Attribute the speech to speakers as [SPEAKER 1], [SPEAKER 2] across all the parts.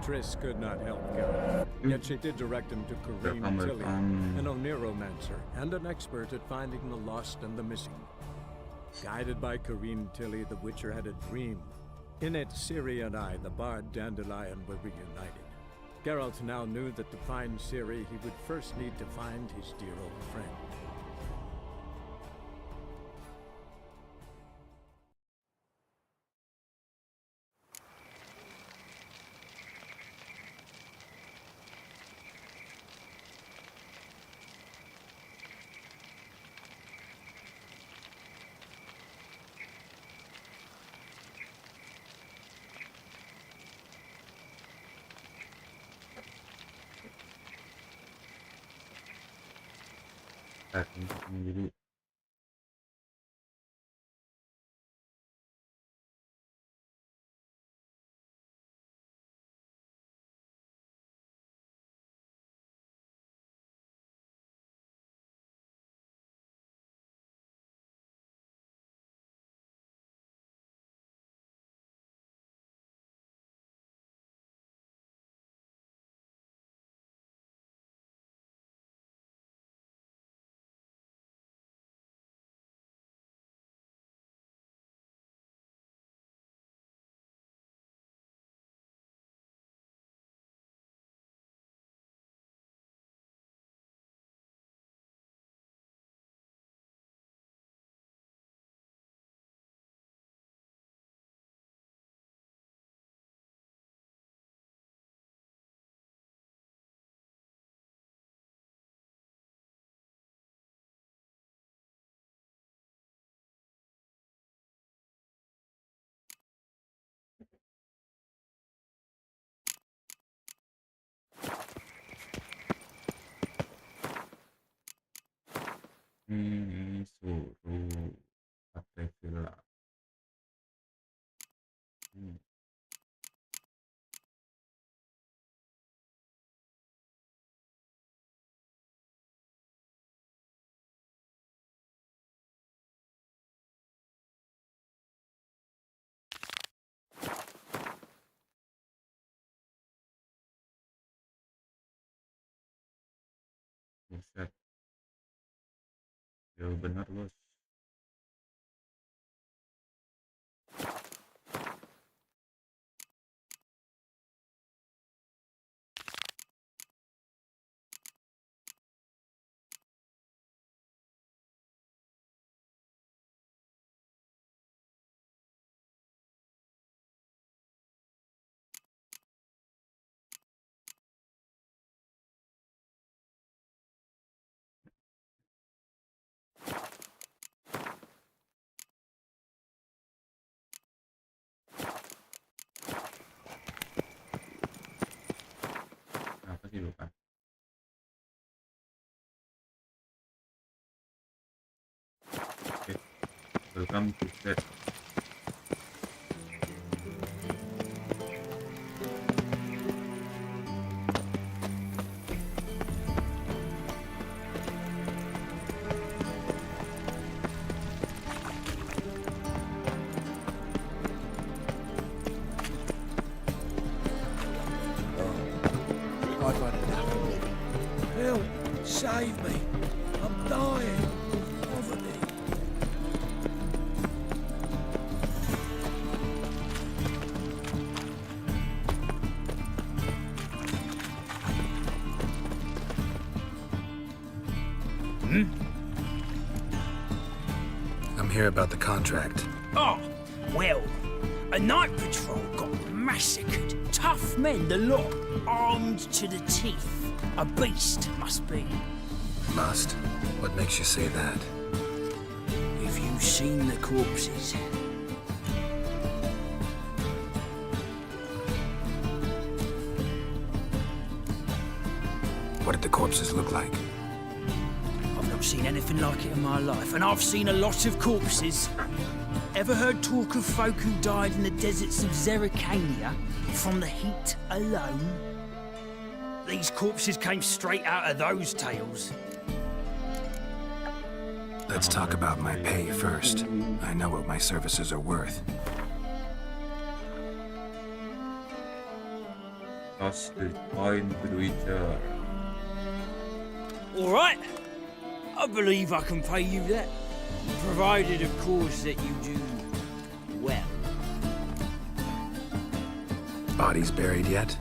[SPEAKER 1] Triss could not help Geralt, yet she did direct him to Kareem Tilly, an Oniromancer and an expert at finding the lost and the missing. Guided by Kareem Tilly, the Witcher had a dream. In it, Ciri and I, the bard Dandelion, were reunited. Geralt now knew that to find Ciri, he would first need to find his dear old friend.
[SPEAKER 2] Jadi ini suruh pakai villa. Buset, jauh benar bos. Apa sih lupa? Oke, welcome to set.
[SPEAKER 3] I've had enough of living. Help! Save me! I'm dying! Poverty!
[SPEAKER 4] I'm here about the contract.
[SPEAKER 5] Oh, well, a night patrol got massacred. Tough men, the lot, armed to the teeth. A beast, must be.
[SPEAKER 4] Must? What makes you say that?
[SPEAKER 5] Have you seen the corpses?
[SPEAKER 4] What did the corpses look like?
[SPEAKER 5] I've not seen anything like it in my life, and I've seen a lot of corpses. Ever heard talk of folk who died in the deserts of Zerrikania from the heat alone? These corpses came straight out of those tales.
[SPEAKER 4] Let's talk about my pay first. I know what my services are worth.
[SPEAKER 2] toss the coin to the Witcher.
[SPEAKER 5] All right. I believe I can pay you that, provided, of course, that you do well.
[SPEAKER 4] Bodies buried yet?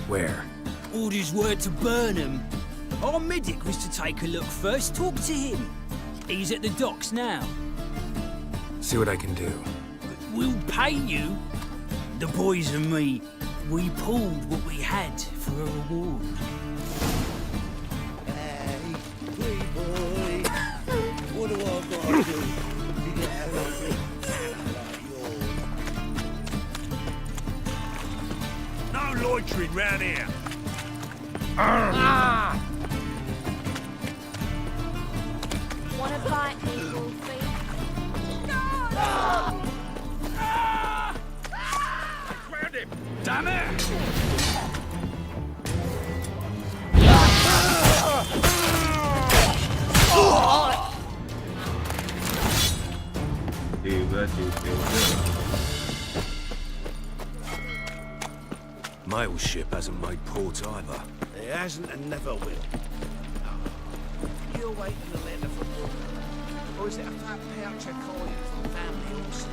[SPEAKER 4] Where?
[SPEAKER 5] Orders were to burn them. Our medic was to take a look first. Talk to him. He's at the docks now.
[SPEAKER 4] See what I can do.
[SPEAKER 5] We'll pay you. The boys and me, we pulled what we had for a reward.
[SPEAKER 3] Hey, wee boy. What do I gotta do to get a lovely fella like yours?
[SPEAKER 6] No loitering round here.
[SPEAKER 7] Wanna bite me, Wolfie?
[SPEAKER 6] Round him. Damn it!
[SPEAKER 2] Tiba.
[SPEAKER 8] Mail ship hasn't made port either.
[SPEAKER 3] It hasn't and never will. You're waiting a letter from Walker? Or is it a fat pouch of coin from family all season?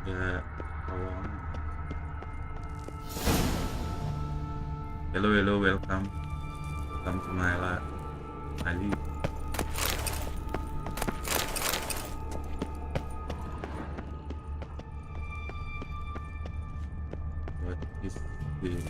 [SPEAKER 2] Ya, tolong. Hello, welcome to my Ali. What is this?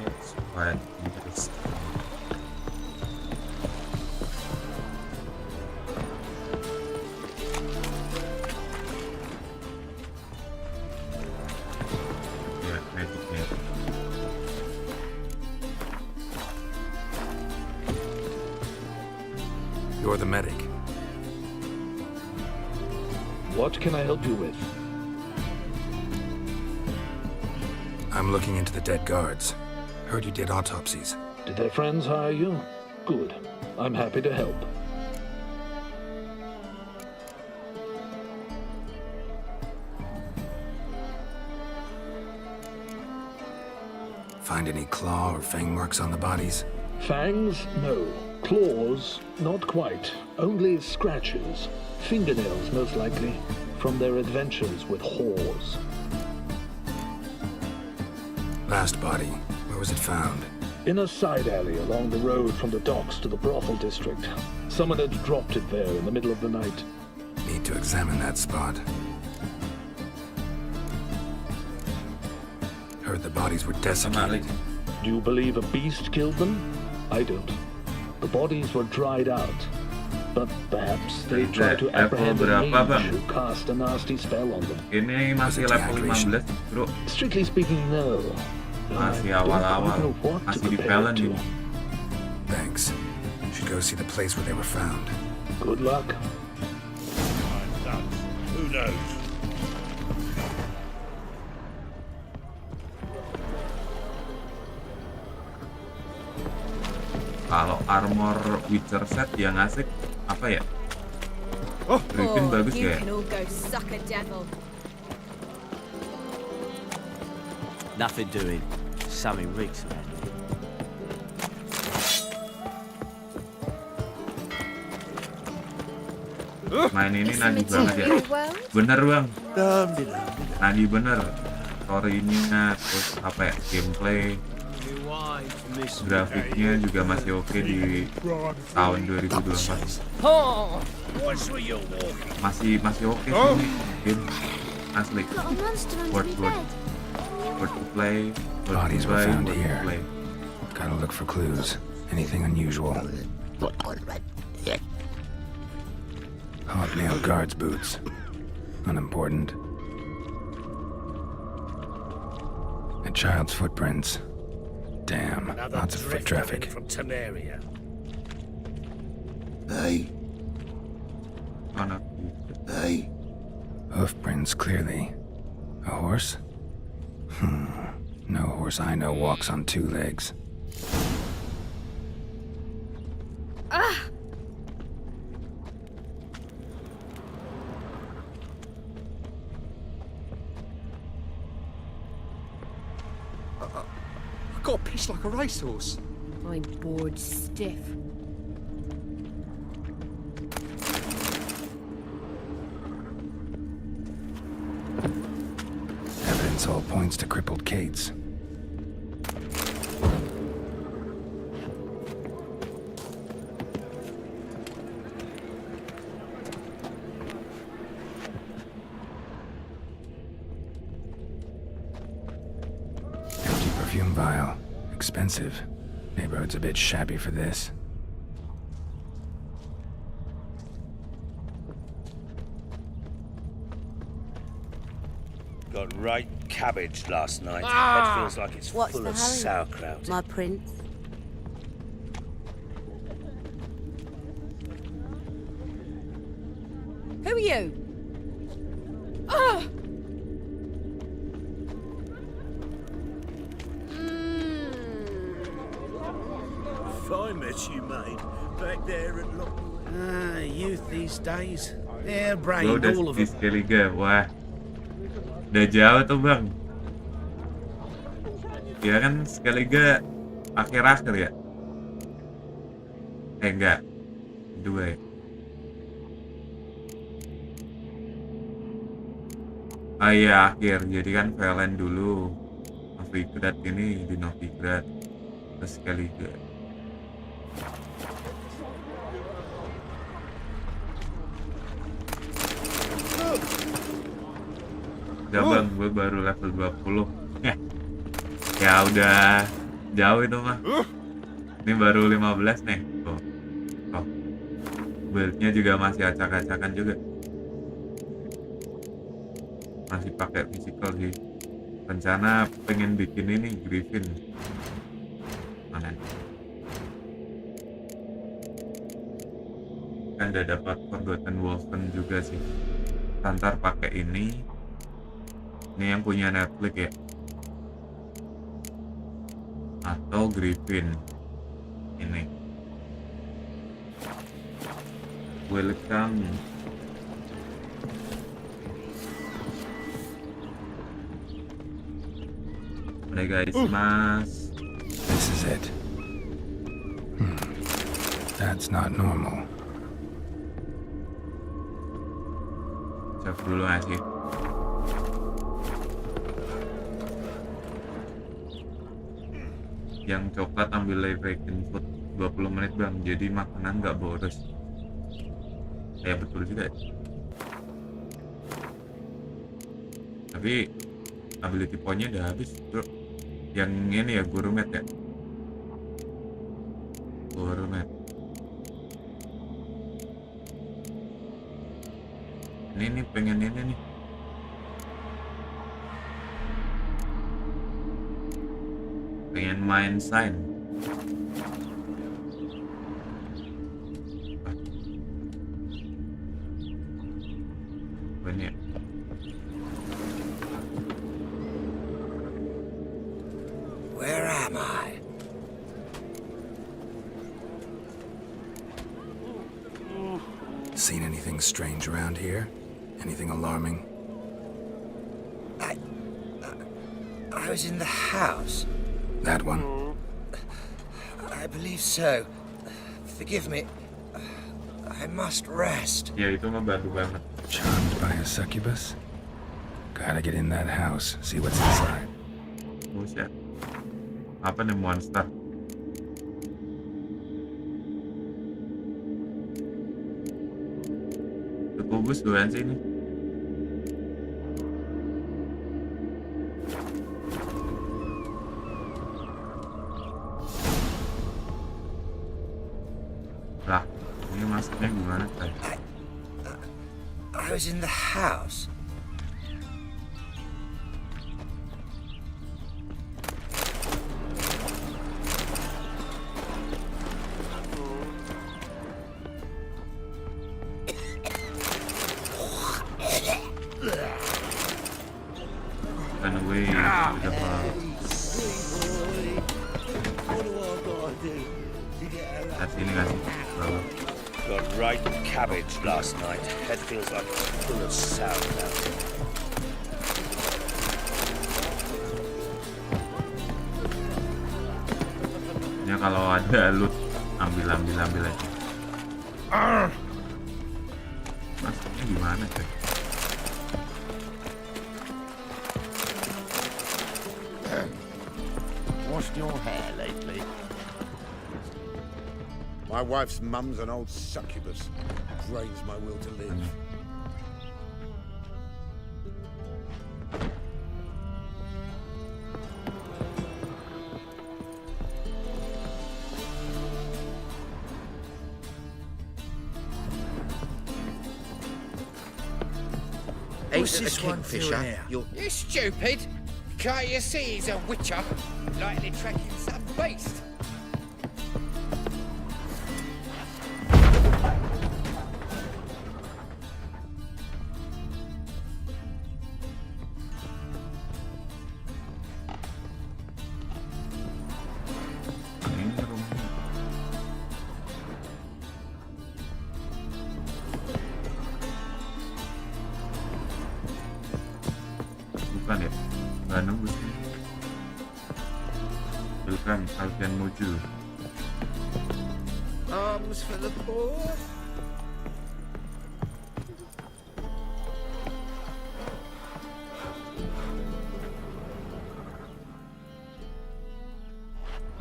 [SPEAKER 2] It's quite interesting. Yeah, medicate.
[SPEAKER 4] You're the medic.
[SPEAKER 9] What can I help you with?
[SPEAKER 4] I'm looking into the dead guards. Heard you did autopsies.
[SPEAKER 9] Did their friends hire you? Good. I'm happy to help.
[SPEAKER 4] Find any claw or fang marks on the bodies?
[SPEAKER 9] Fangs? No. Claws? Not quite. Only scratches. Fingernails, most likely. From their adventures with whores.
[SPEAKER 4] Last body. Where was it found?
[SPEAKER 9] In a side alley along the road from the docks to the brothel district. Someone had dropped it there in the middle of the night.
[SPEAKER 4] Need to examine that spot. Heard the bodies were desiccated.
[SPEAKER 9] Do you believe a beast killed them? I don't. The bodies were dried out. But perhaps they tried to apprehend a mage who cast a nasty spell on them.
[SPEAKER 2] Ini masih level 15, bro.
[SPEAKER 9] Strictly speaking, no.
[SPEAKER 2] Masih
[SPEAKER 9] I don't
[SPEAKER 2] awal-awal.
[SPEAKER 9] know what to
[SPEAKER 2] Masih di
[SPEAKER 9] compare
[SPEAKER 2] Valen
[SPEAKER 9] it to.
[SPEAKER 2] ini.
[SPEAKER 4] Thanks. Should go see the place where they were found.
[SPEAKER 9] Good luck.
[SPEAKER 6] Who knows?
[SPEAKER 2] Kalau armor Witcher set yang asik apa ya? Oh, Griffin bagus
[SPEAKER 7] you
[SPEAKER 2] ya?
[SPEAKER 7] can all go suck a devil.
[SPEAKER 10] Nothing doing. Something reeks around here.
[SPEAKER 2] Main ini
[SPEAKER 7] Is the
[SPEAKER 2] nadi banget ya.
[SPEAKER 7] material world?
[SPEAKER 2] Bener bang,
[SPEAKER 3] Dum de dum.
[SPEAKER 2] nadi bener. Story-nya terus apa ya? Gameplay. Grafiknya juga masih oke di tahun 2024. Masih oke sih ini game asli. Worth to play.
[SPEAKER 4] Bodies were found here. Gotta look for clues. Anything unusual. Hobnailed guards' boots. Unimportant. A child's footprints. Damn, lots of foot traffic.
[SPEAKER 6] From Temeria.
[SPEAKER 3] Hey,
[SPEAKER 2] Oh no.
[SPEAKER 3] hey.
[SPEAKER 4] Hoof prints, clearly. A horse? No horse I know walks on two legs.
[SPEAKER 11] I got pissed like a racehorse.
[SPEAKER 7] I'm bored stiff.
[SPEAKER 4] Evidence all points to crippled Kate's. Empty perfume vial. Expensive. Neighborhood's a bit shabby for this.
[SPEAKER 6] Got right cabbage last night. That feels like it's
[SPEAKER 12] What's
[SPEAKER 6] full
[SPEAKER 12] the
[SPEAKER 6] of
[SPEAKER 12] hurry?
[SPEAKER 6] sauerkraut.
[SPEAKER 12] My prince.
[SPEAKER 7] Who are you? Ah!
[SPEAKER 6] If I met you, mate, back there at youth these days. They're
[SPEAKER 2] Gue
[SPEAKER 6] brained,
[SPEAKER 2] udah
[SPEAKER 6] all of
[SPEAKER 2] di
[SPEAKER 6] them.
[SPEAKER 2] Skellige. Wah, udah jauh tuh bang. Ya kan Skellige akhir-akhir ya? Enggak, dua ya. Ah iya akhir, jadi kan Valen dulu, Novigrad ini di Novigrad, terus Skellige. Udah bang, gue baru level 20. Ya udah jauh itu mah. Ini baru 15 nih. Tuh. Oh. Build-nya juga masih acak-acakan juga. Masih pakai physical sih. Rencana pengen bikin ini Griffin. Mana? Kan udah dapat Forgotten Wolfen juga sih. Ntar pakai ini. Ini yang punya Netflix ya. Atau Griffin. Ini. Welcome. Udah guys, mas.
[SPEAKER 4] This is it. That's not normal.
[SPEAKER 2] Cek dulu gak sih? Yang coklat ambil vacant food 20 menit bang, jadi makanan nggak boros. Ya betul juga ya. Tapi ability point-nya udah habis bro. Yang ini ya gourmet ya. Gourmet. Ini pengen ini nih. Pengen main sign. Ini.
[SPEAKER 6] Where am I?
[SPEAKER 4] Seen anything strange around here? Anything alarming?
[SPEAKER 3] I was in the house.
[SPEAKER 4] That one?
[SPEAKER 3] I believe so. Forgive me. I must rest.
[SPEAKER 2] Ya itu ngebantu banget.
[SPEAKER 4] Charmed by a succubus? Gotta get in that house, see what's inside.
[SPEAKER 2] Buset. Apa nih monster? Bagus duluan sih ini. Lah, ini masuknya gimana tadi?
[SPEAKER 3] I was in the house.
[SPEAKER 2] Run away to the bar. That's ini nggak sih? Bawah.
[SPEAKER 6] Got right cabbage last night. Head feels like it's full of sauerkraut.
[SPEAKER 2] Ya kalau ada loot ambil aja. Masuknya gimana sih?
[SPEAKER 6] Washed your hair lately? My wife's mum's an old succubus. Drains my will to live.
[SPEAKER 3] What's this one for here?
[SPEAKER 12] You stupid! Can't you see he's a witcher? Likely tracking some beast.
[SPEAKER 2] Bukan ya? Nggak nembus nih. Welcome, kalian muncul.
[SPEAKER 12] Arms for the poor.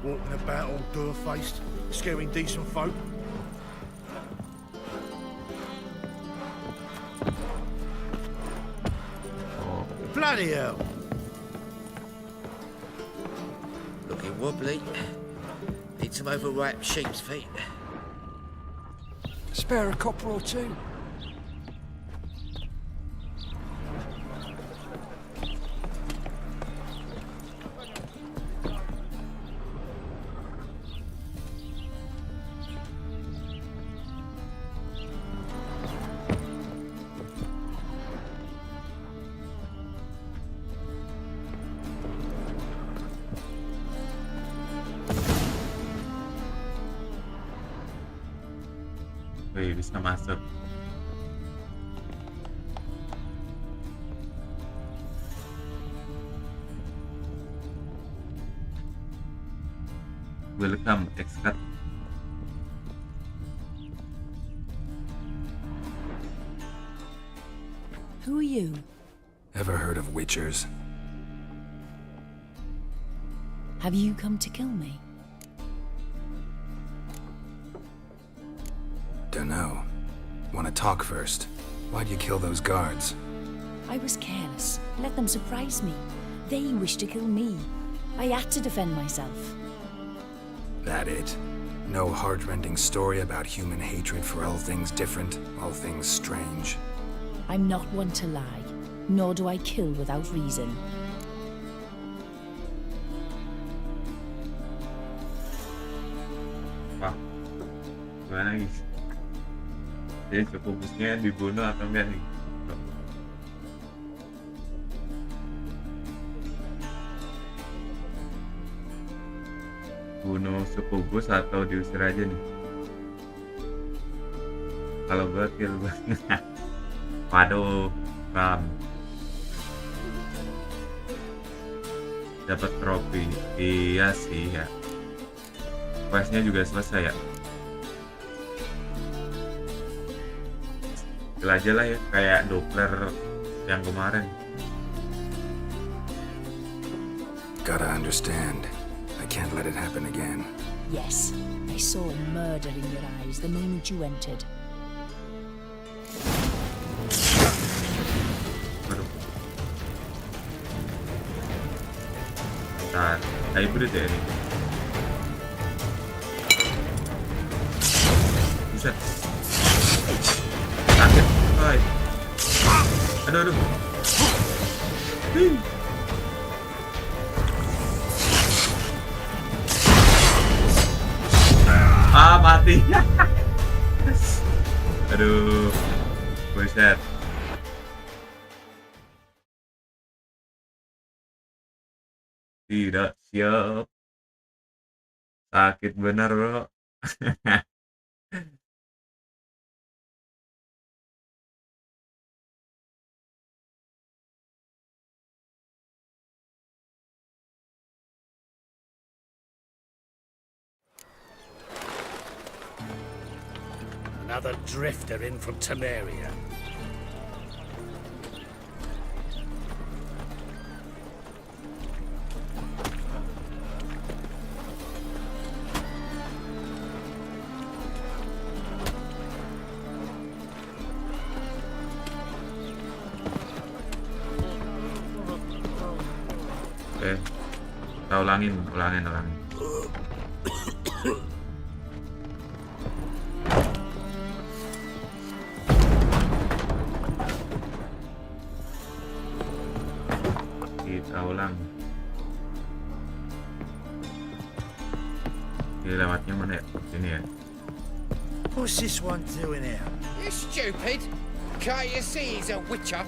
[SPEAKER 6] Walking about all door-faced, scaring decent folk. Bloody hell!
[SPEAKER 3] Looking wobbly. Need some overripe sheep's feet.
[SPEAKER 11] Spare a copper or two.
[SPEAKER 2] Wih, bisa masuk. Welcome, expert.
[SPEAKER 5] Who are you?
[SPEAKER 4] Ever heard of witchers?
[SPEAKER 5] Have you come to kill me?
[SPEAKER 4] Dunno. Wanna talk first? Why'd you kill those guards?
[SPEAKER 5] I was careless. Let them surprise me. They wished to kill me. I had to defend myself.
[SPEAKER 4] That it? No heart-rending story about human hatred for all things different, all things strange?
[SPEAKER 5] I'm not one to lie, nor do I kill without reason.
[SPEAKER 2] Wah, gimana guys? Jadi fokusnya dibunuh atau enggak nih? Bunuh sekubus atau diusir aja nih? Kalau gue kill banget. Waduh, ram. Dapat trofi. Iya sih ya. Questnya juga selesai ya. Kill aja lah ya, kayak Doppler yang kemarin.
[SPEAKER 4] Gotta understand. I can't let it happen again.
[SPEAKER 5] Yes, I saw murder in your eyes the moment you entered.
[SPEAKER 2] Nah, hybrid ya ini. Bisa. Sakit, coy. Aduh. Mati. Aduh. Buset. Tidak siap. Sakit benar, bro.
[SPEAKER 6] Another drifter in from Temeria.
[SPEAKER 2] Oke, kita ulangin. Kita ulang. Ini lewatnya mana ya? Sini ya.
[SPEAKER 6] What's this one doing here?
[SPEAKER 12] You stupid! Can't you see he's a witcher?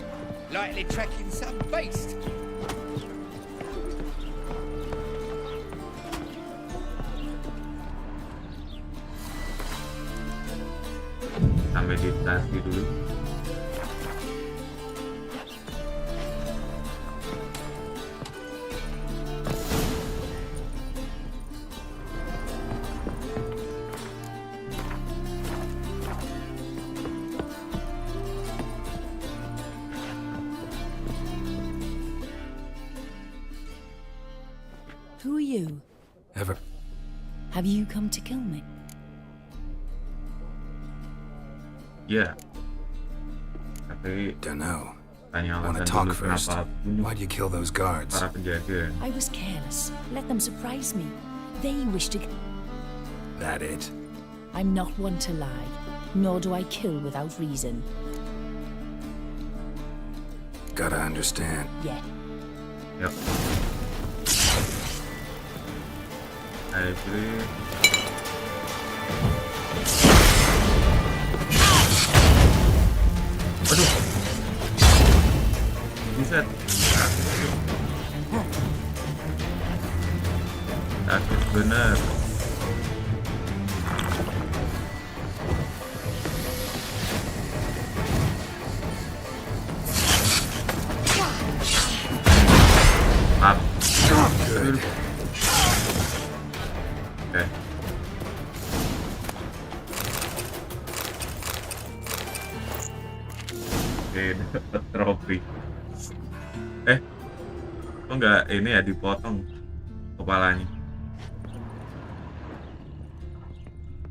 [SPEAKER 12] Likely tracking some beast.
[SPEAKER 2] Sampai meditasi dulu.
[SPEAKER 5] Who are you?
[SPEAKER 4] Ever.
[SPEAKER 5] Have you come to kill me?
[SPEAKER 2] Ya. Tapi
[SPEAKER 4] Don't know.
[SPEAKER 2] tanya
[SPEAKER 4] Want to
[SPEAKER 2] alasan
[SPEAKER 4] talk
[SPEAKER 2] dulu
[SPEAKER 4] first?
[SPEAKER 2] kenapa bunuh
[SPEAKER 4] Why'd you kill those guards?
[SPEAKER 2] para penjaga.
[SPEAKER 5] I was careless. Let them surprise me. They wish to...
[SPEAKER 4] That it?
[SPEAKER 5] I'm not one to lie, nor do I kill without reason.
[SPEAKER 4] Gotta understand.
[SPEAKER 5] Yeah.
[SPEAKER 2] Yuk. Hybrid. Aduh. Buset. Sakit bener. Up. Oke. Oke, dapat trofi. Kok nggak ini ya dipotong kepalanya?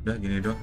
[SPEAKER 2] Udah gini dong.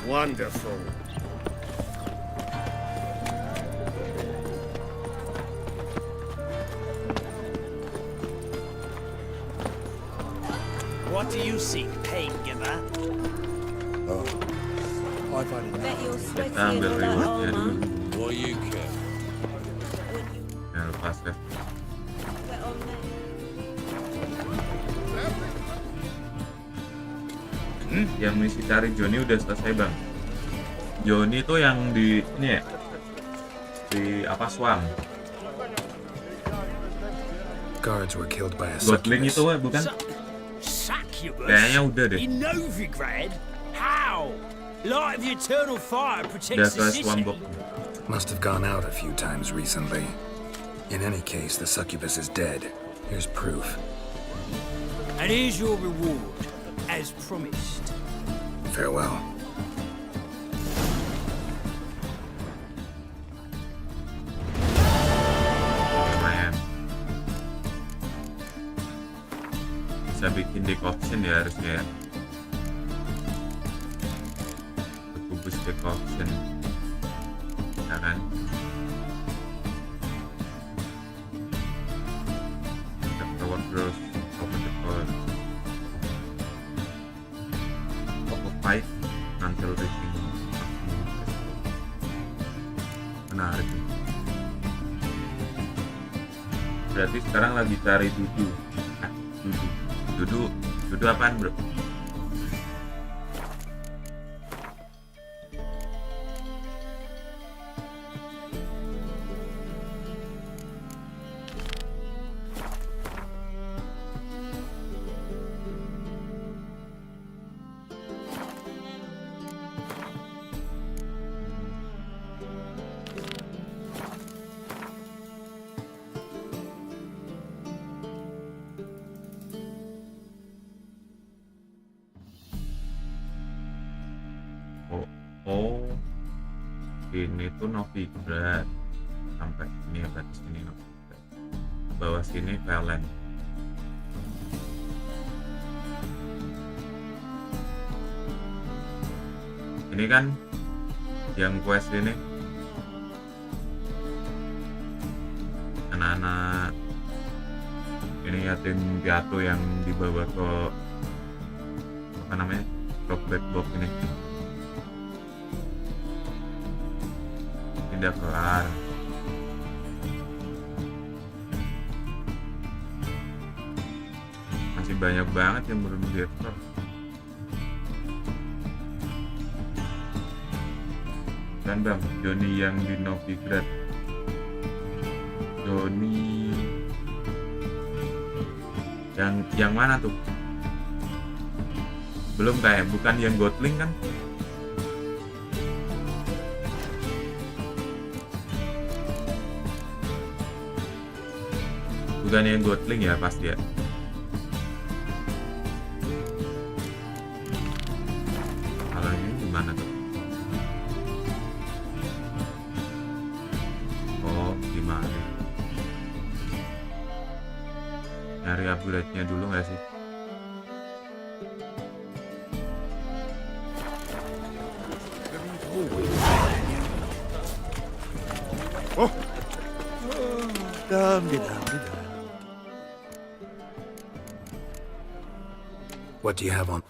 [SPEAKER 6] Wonderful.
[SPEAKER 10] What do you seek, pain giver?
[SPEAKER 3] Oh, I've had enough.
[SPEAKER 7] Bet you're sweaty
[SPEAKER 2] Kita ambil
[SPEAKER 7] and all that,
[SPEAKER 2] rewardnya
[SPEAKER 7] old
[SPEAKER 2] dulu.
[SPEAKER 7] man.
[SPEAKER 3] Why you care?
[SPEAKER 2] Ya lepas ya.
[SPEAKER 7] Sweat on me.
[SPEAKER 2] Yang misi cari Johnny udah selesai bang. Johnny tuh yang di ini ya, si apa Swam.
[SPEAKER 4] Guards were killed by a
[SPEAKER 2] Gotling
[SPEAKER 4] succubus.
[SPEAKER 2] itu bukan?
[SPEAKER 5] Succubus?
[SPEAKER 2] Kayaknya udah deh.
[SPEAKER 5] In Novigrad? How? Light of the eternal fire protects the city.
[SPEAKER 4] Must have gone out a few times recently. In any case, the succubus is dead. Here's proof.
[SPEAKER 5] And here's your reward, as promised.
[SPEAKER 4] Farewell.
[SPEAKER 2] Lumayan. Bisa bikin decoction ya harusnya ya. Kubus decoction. Ya kan? Power grows over the core. Fight until reaching menarik. Berarti sekarang lagi cari Dudu. Dudu apaan bro? Oh, ini tuh Novigrad sampai sini ya, berarti sini Novigrad. Bawah sini Valen. Ini kan yang quest ini anak-anak ini yatim piatu yang dibawa ke apa namanya Black Box ini. Tidak kelar. Masih banyak banget yang belum di-explore. Dan bang, Johnny yang di Novigrad. Johnny yang mana tuh? Belum kayak, bukan yang Gotling kan? Bukan yang Gotling ya pasti ya. Kalau ini gimana tuh? Oh, gimana? Nyari upgrade-nya dulu nggak sih?
[SPEAKER 6] Oh, dam.
[SPEAKER 4] What do you have on?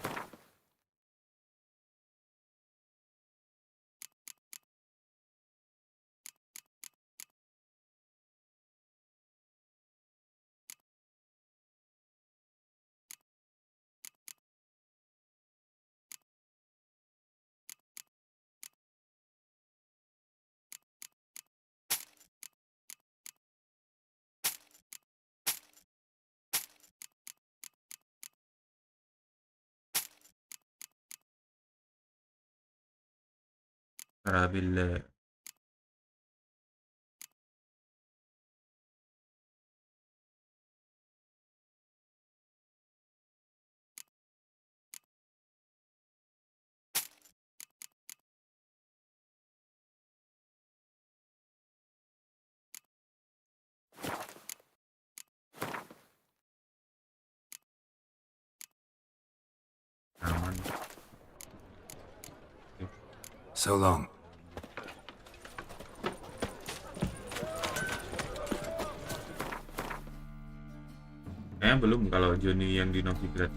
[SPEAKER 2] Alhamdulillah. Aman.
[SPEAKER 4] So long.
[SPEAKER 2] Belum kalau Johnny yang di Novigrad.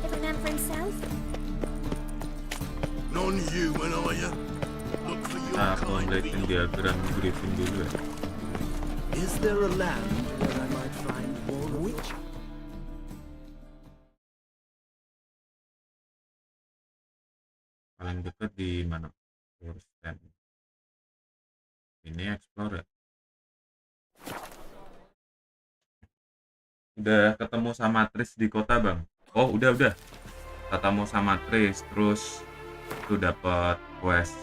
[SPEAKER 13] Every man for himself?
[SPEAKER 6] Non-human, are you? Look for your
[SPEAKER 2] Nah,
[SPEAKER 6] kind
[SPEAKER 2] liatin diagram Griffin dulu ya.
[SPEAKER 6] Is there a land where I might find more witch?
[SPEAKER 2] Paling dekat di mana? Ini explore ya. Udah ketemu sama Tris di kota bang. Oh udah ketemu sama Tris, terus tuh dapat quest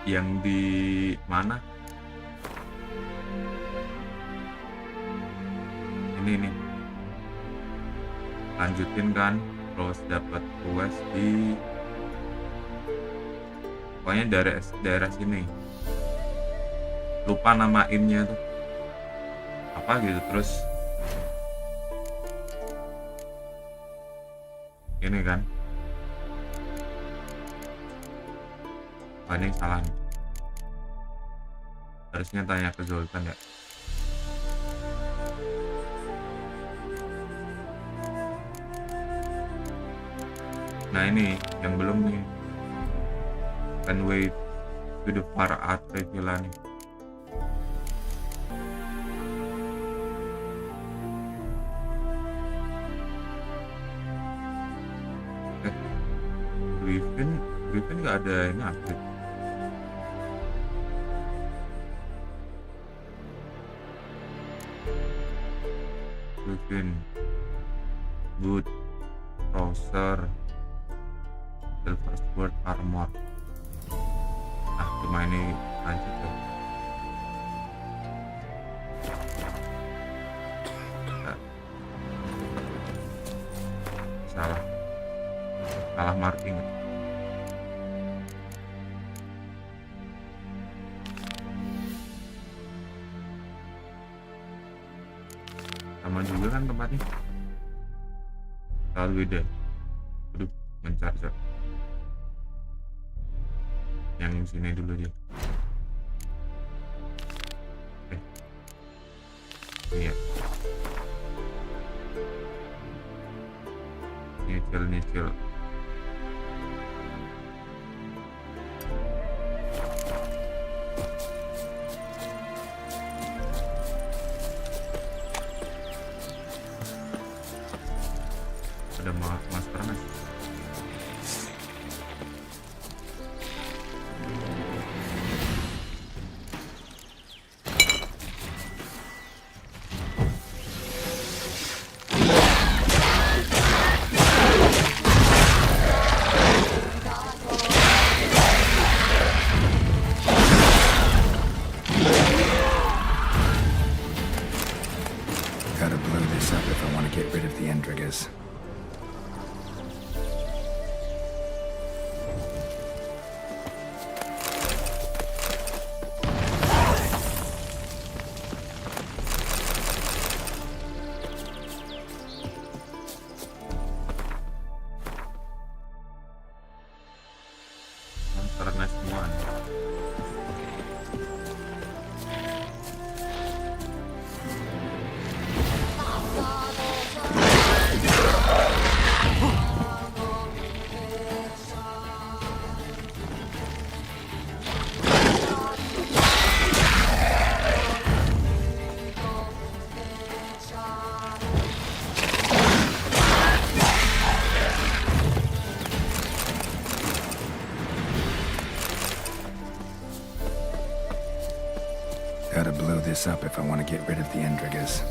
[SPEAKER 2] yang di mana? Ini nih, lanjutin kan, terus dapat quest di pokoknya daerah sini, lupa nama innya tuh apa gitu. Terus ini kan, ini salah nih. Harusnya tanya ke Zoltan ya. Nah ini yang belum nih, can wait to the far out villa nih. Griffin nggak ada ini update. Griffin, boot, trouser, silver sword, armor. Ah cuma ini lanjut ya. Salah marking. Sama juga kan tempatnya. Terlalu beda. Aduh, mencarger. Yang sini dulu aja. Iya. Nyicil. Ada master mas.
[SPEAKER 4] Gotta blow this up if I want to get rid of the Endriggers.
[SPEAKER 2] Karena semua
[SPEAKER 4] Gotta blow this up if I want to get rid of the Endriggers.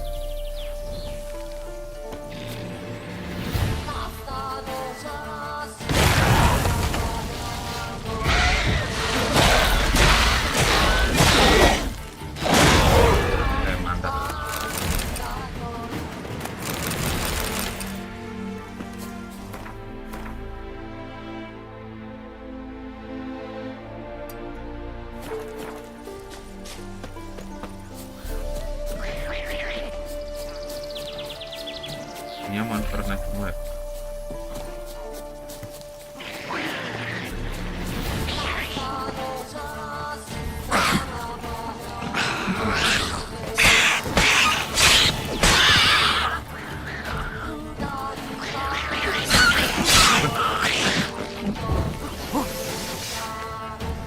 [SPEAKER 2] ini monster nest semua.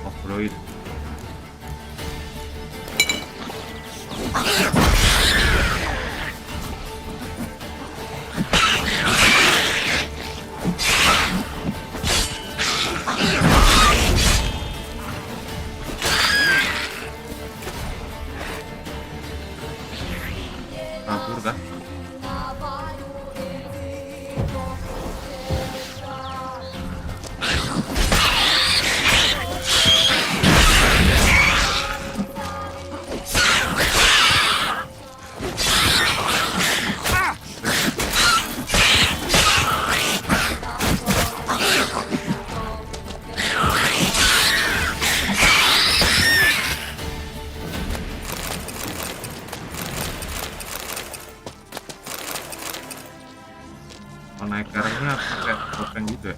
[SPEAKER 2] Offroad. Kabur kah? Naik karangnya pakai topeng gitu ya.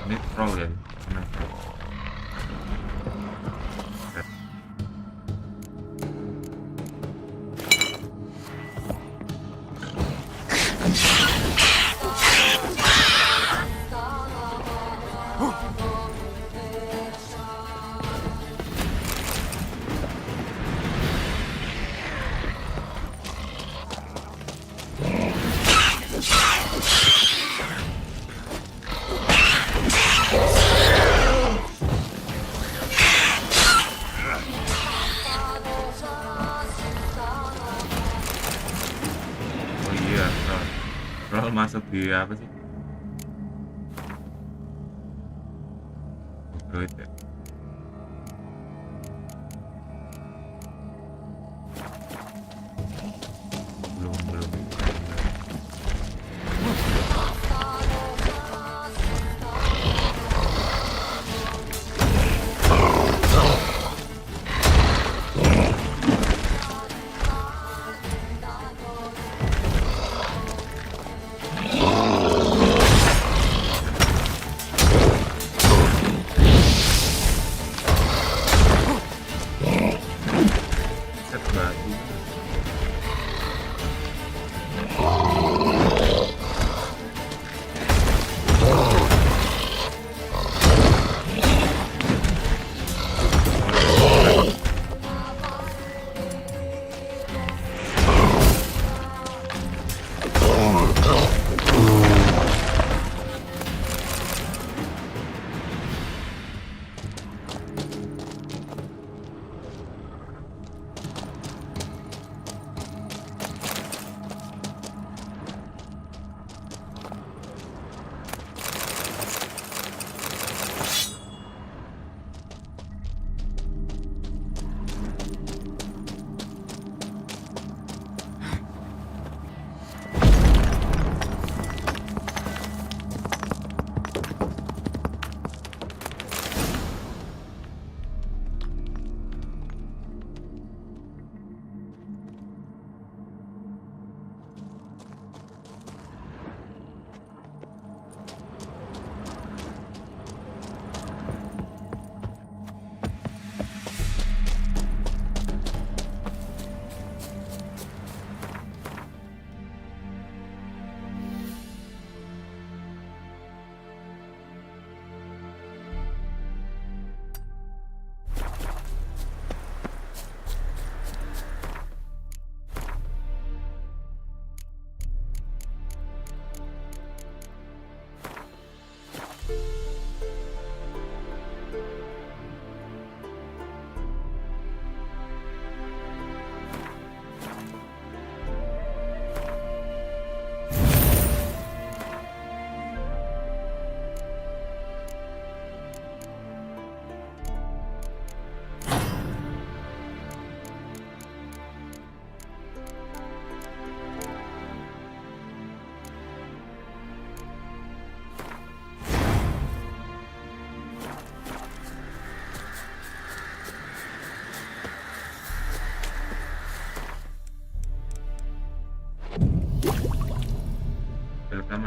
[SPEAKER 2] Ini troll ya. Nah. Troll masuk di apa sih? Druid ya. Belum.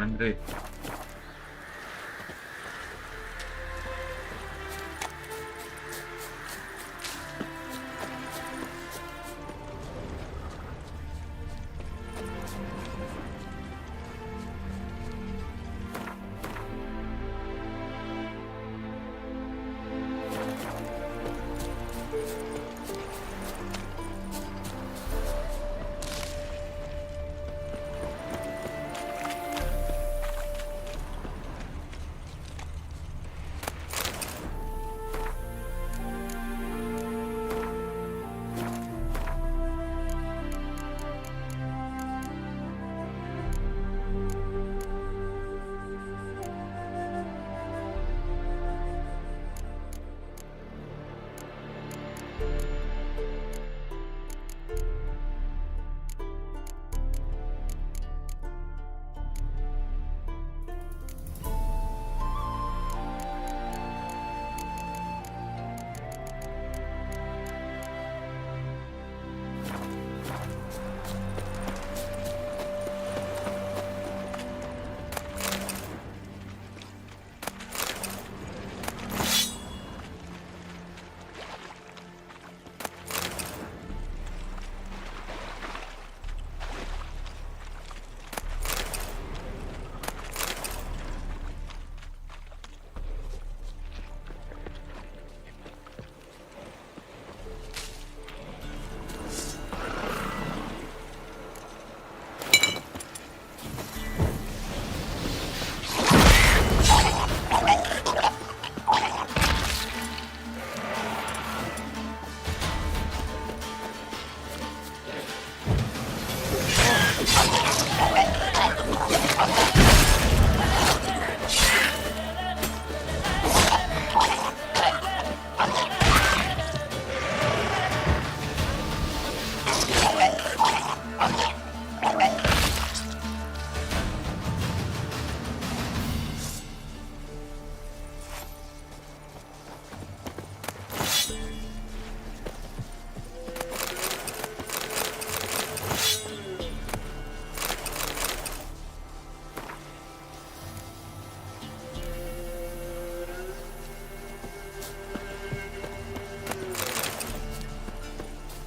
[SPEAKER 2] Andre.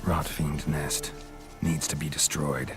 [SPEAKER 4] Rotfiend nest needs to be destroyed.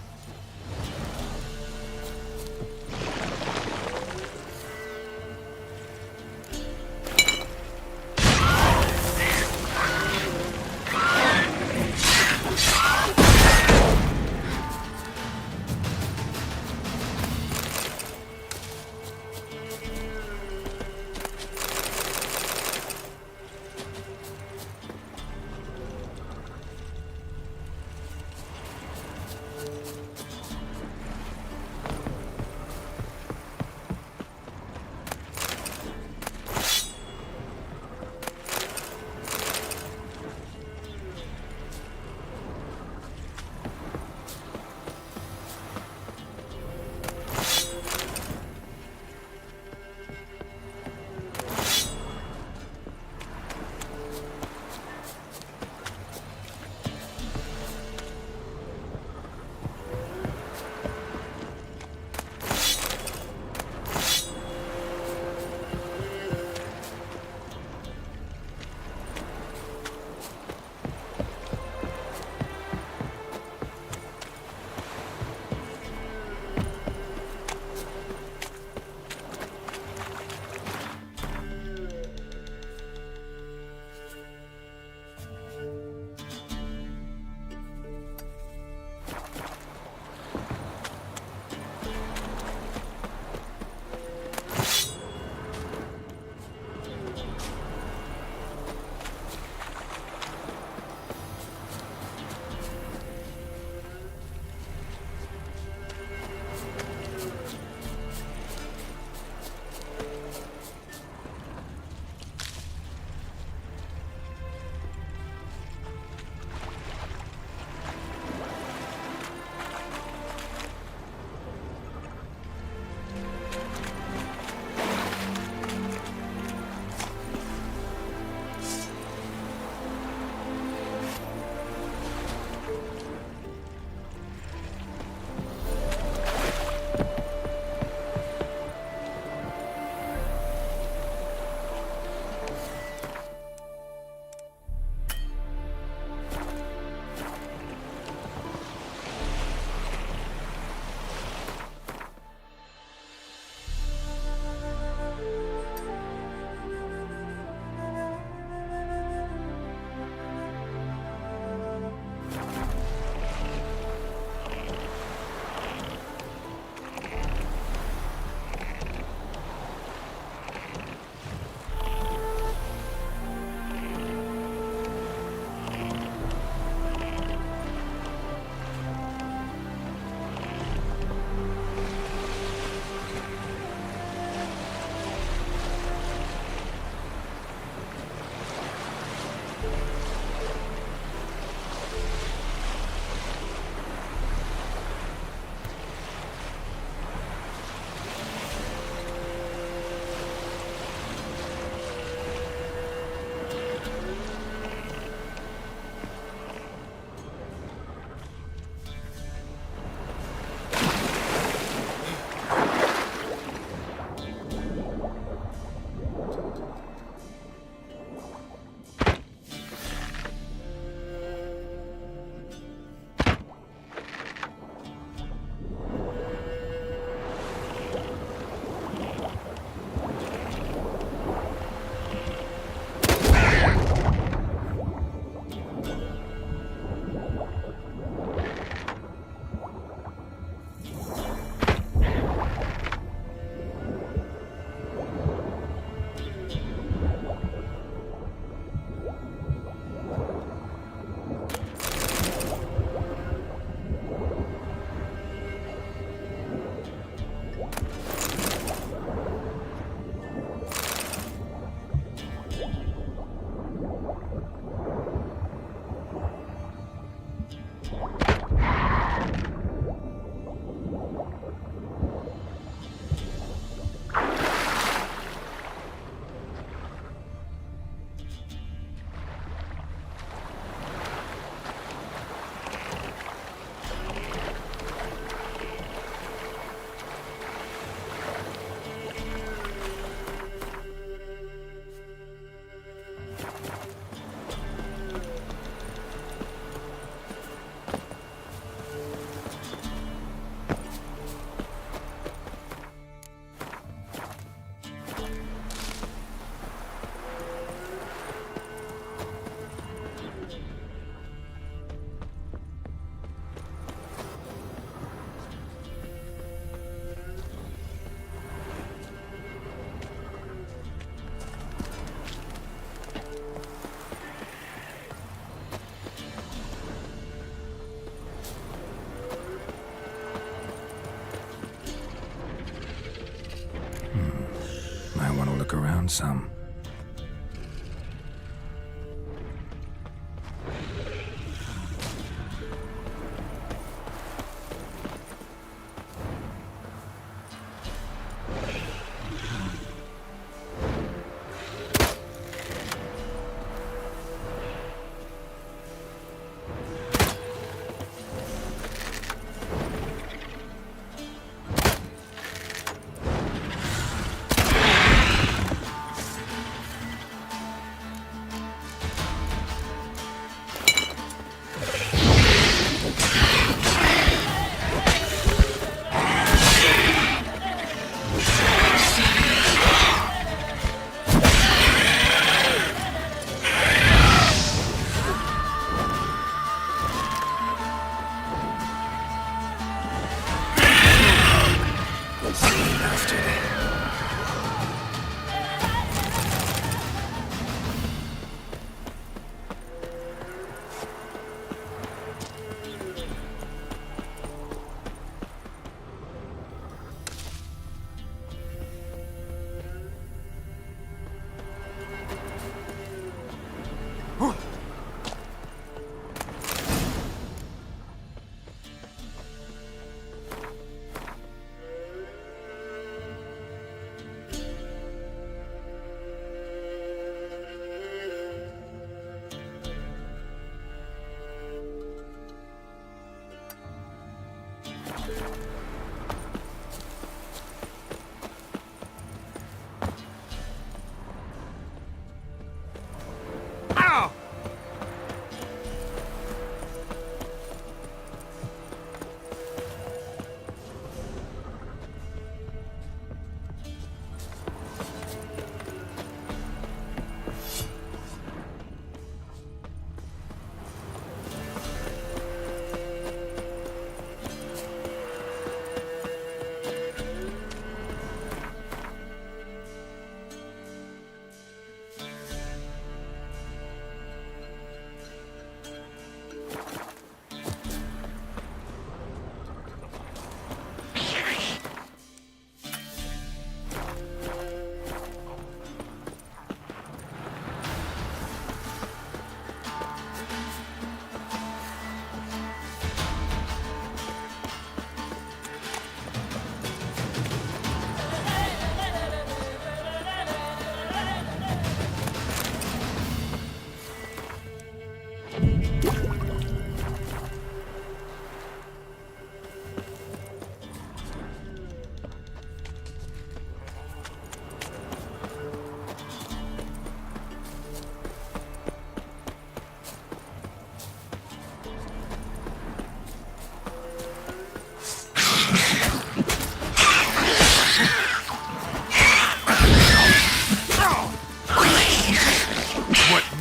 [SPEAKER 4] found some.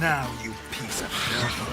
[SPEAKER 4] Now, you piece of filth.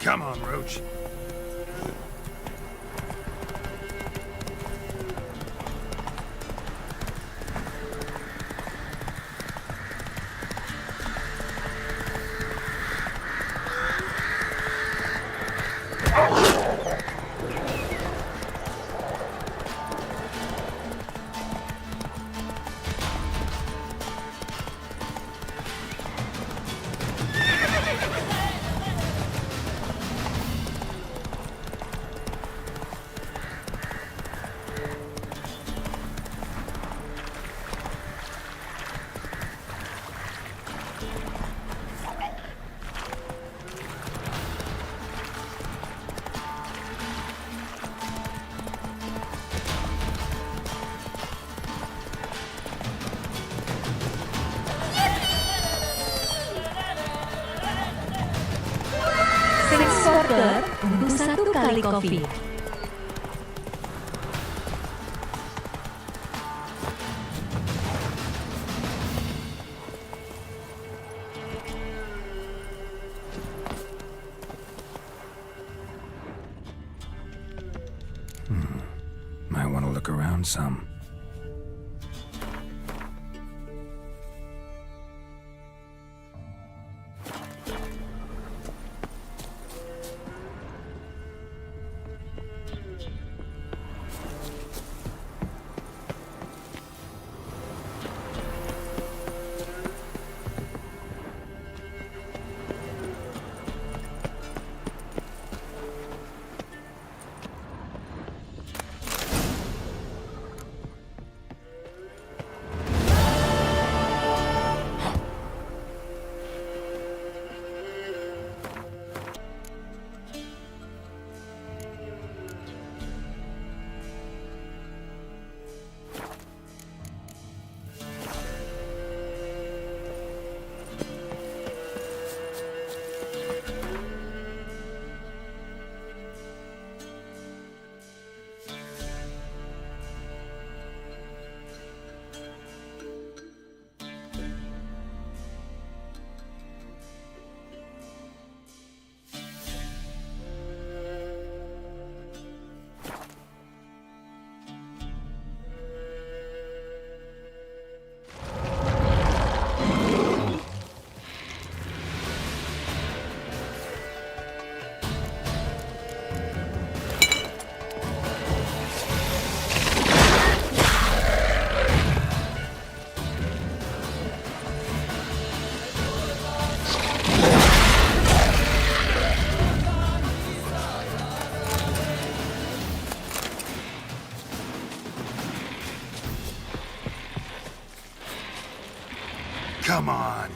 [SPEAKER 4] Come on, Roach.
[SPEAKER 13] Untuk 1 kali kopi.
[SPEAKER 4] Might want to look around some. Come on.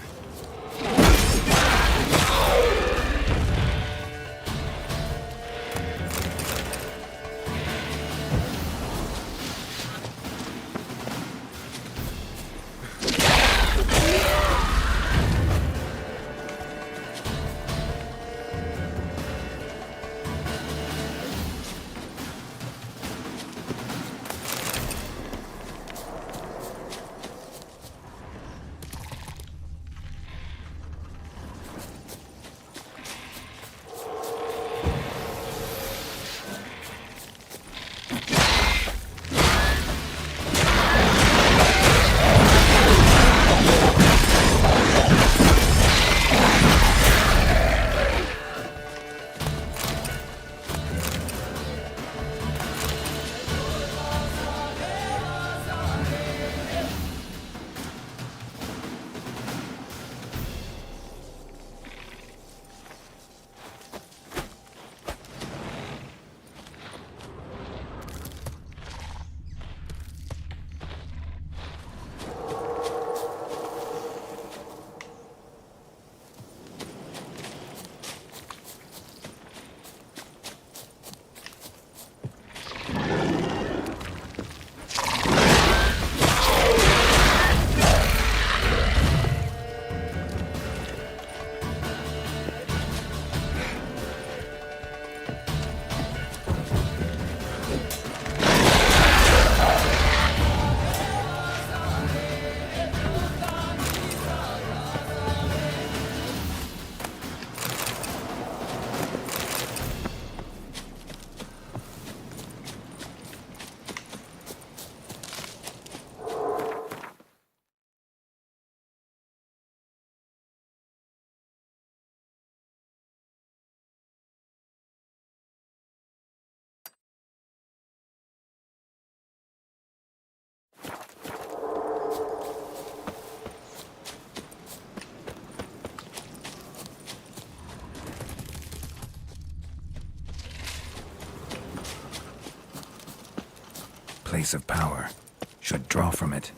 [SPEAKER 4] Place of power. Should draw from it.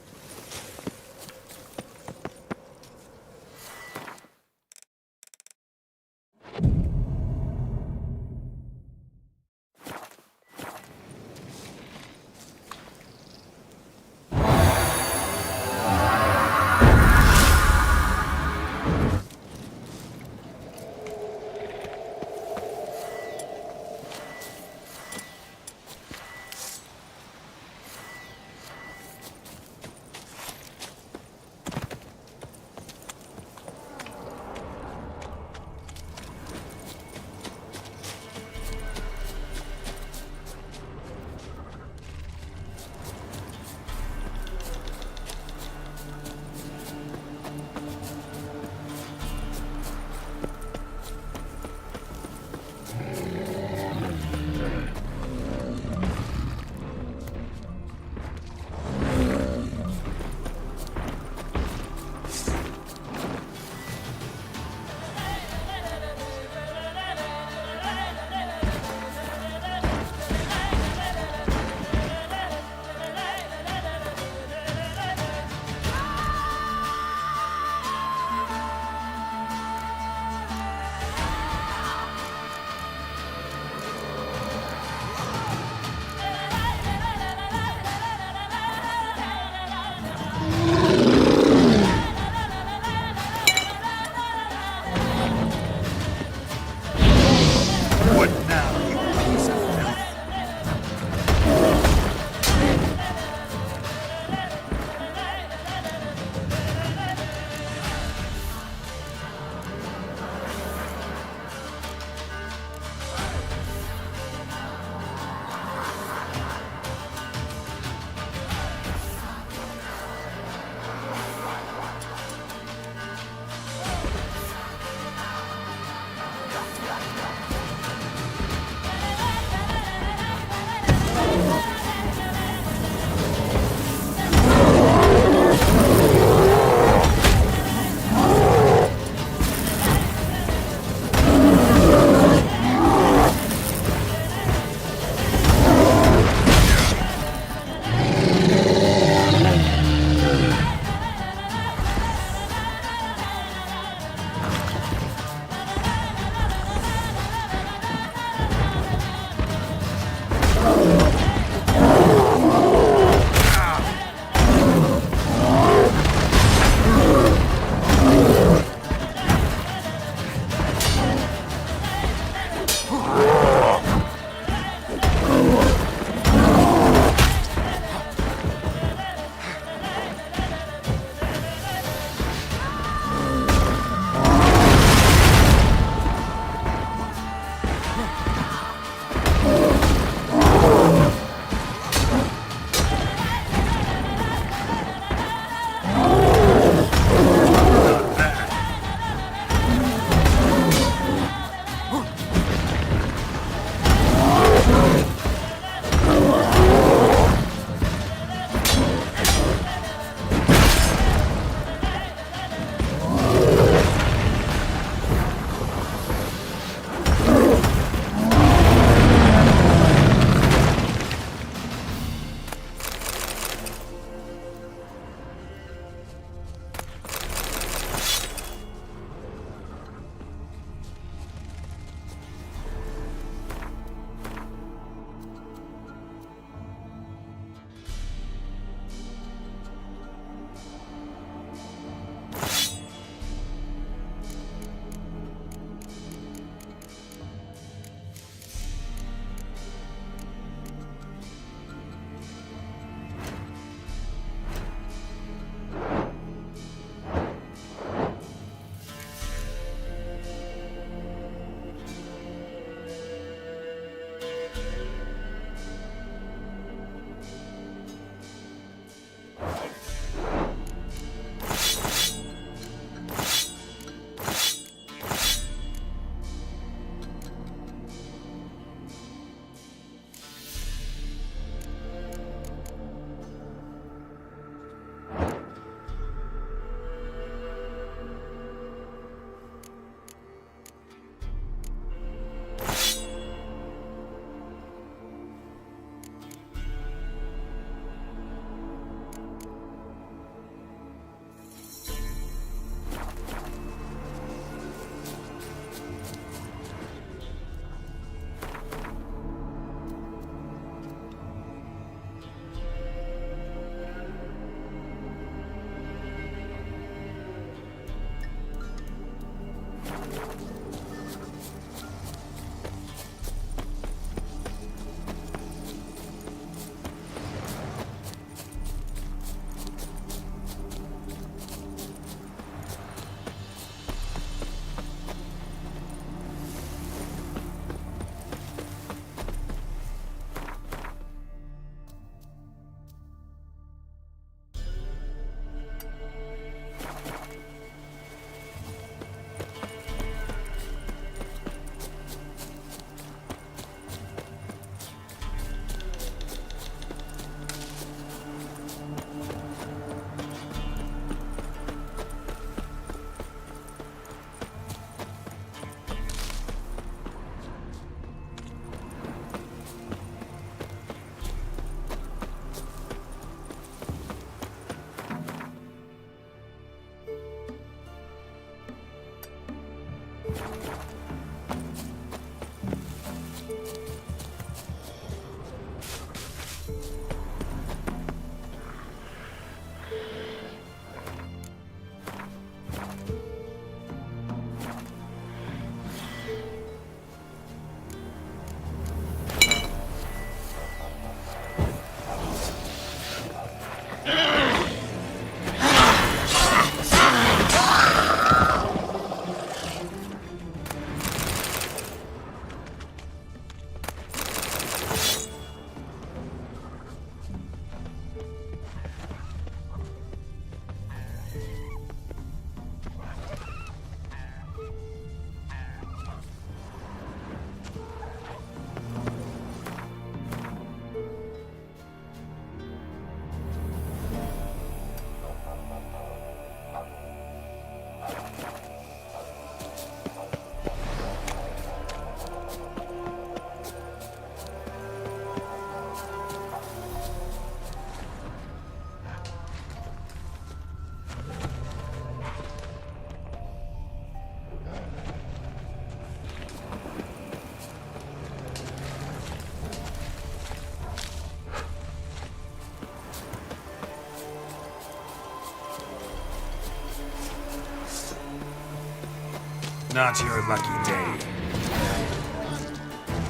[SPEAKER 4] not your lucky day.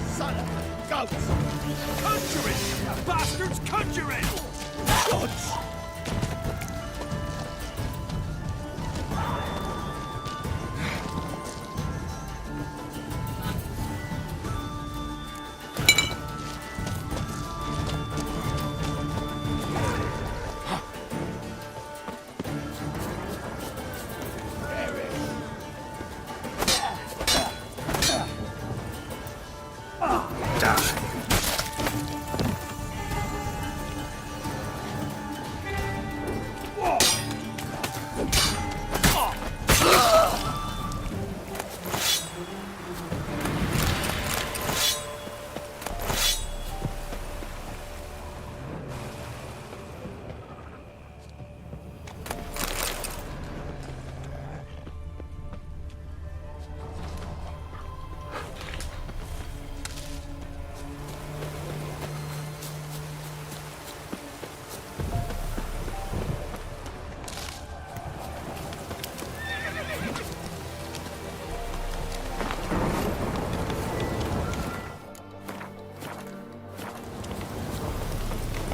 [SPEAKER 6] Son of goats! Conjuring! Bastards conjuring! Gods!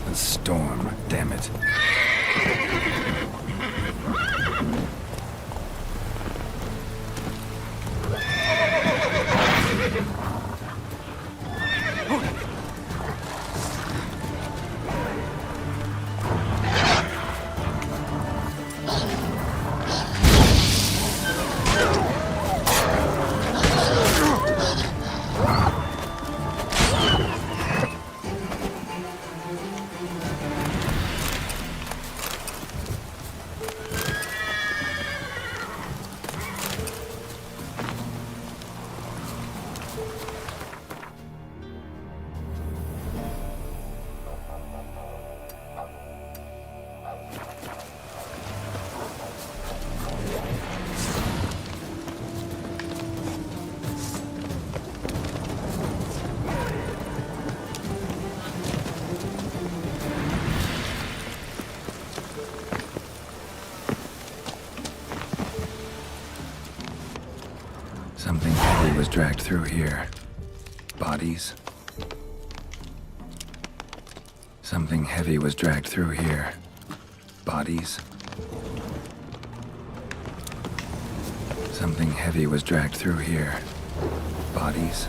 [SPEAKER 4] The storm, damn it. Something heavy was dragged through here. Bodies. Something heavy was dragged through here. Bodies. Something heavy was dragged through here. Bodies.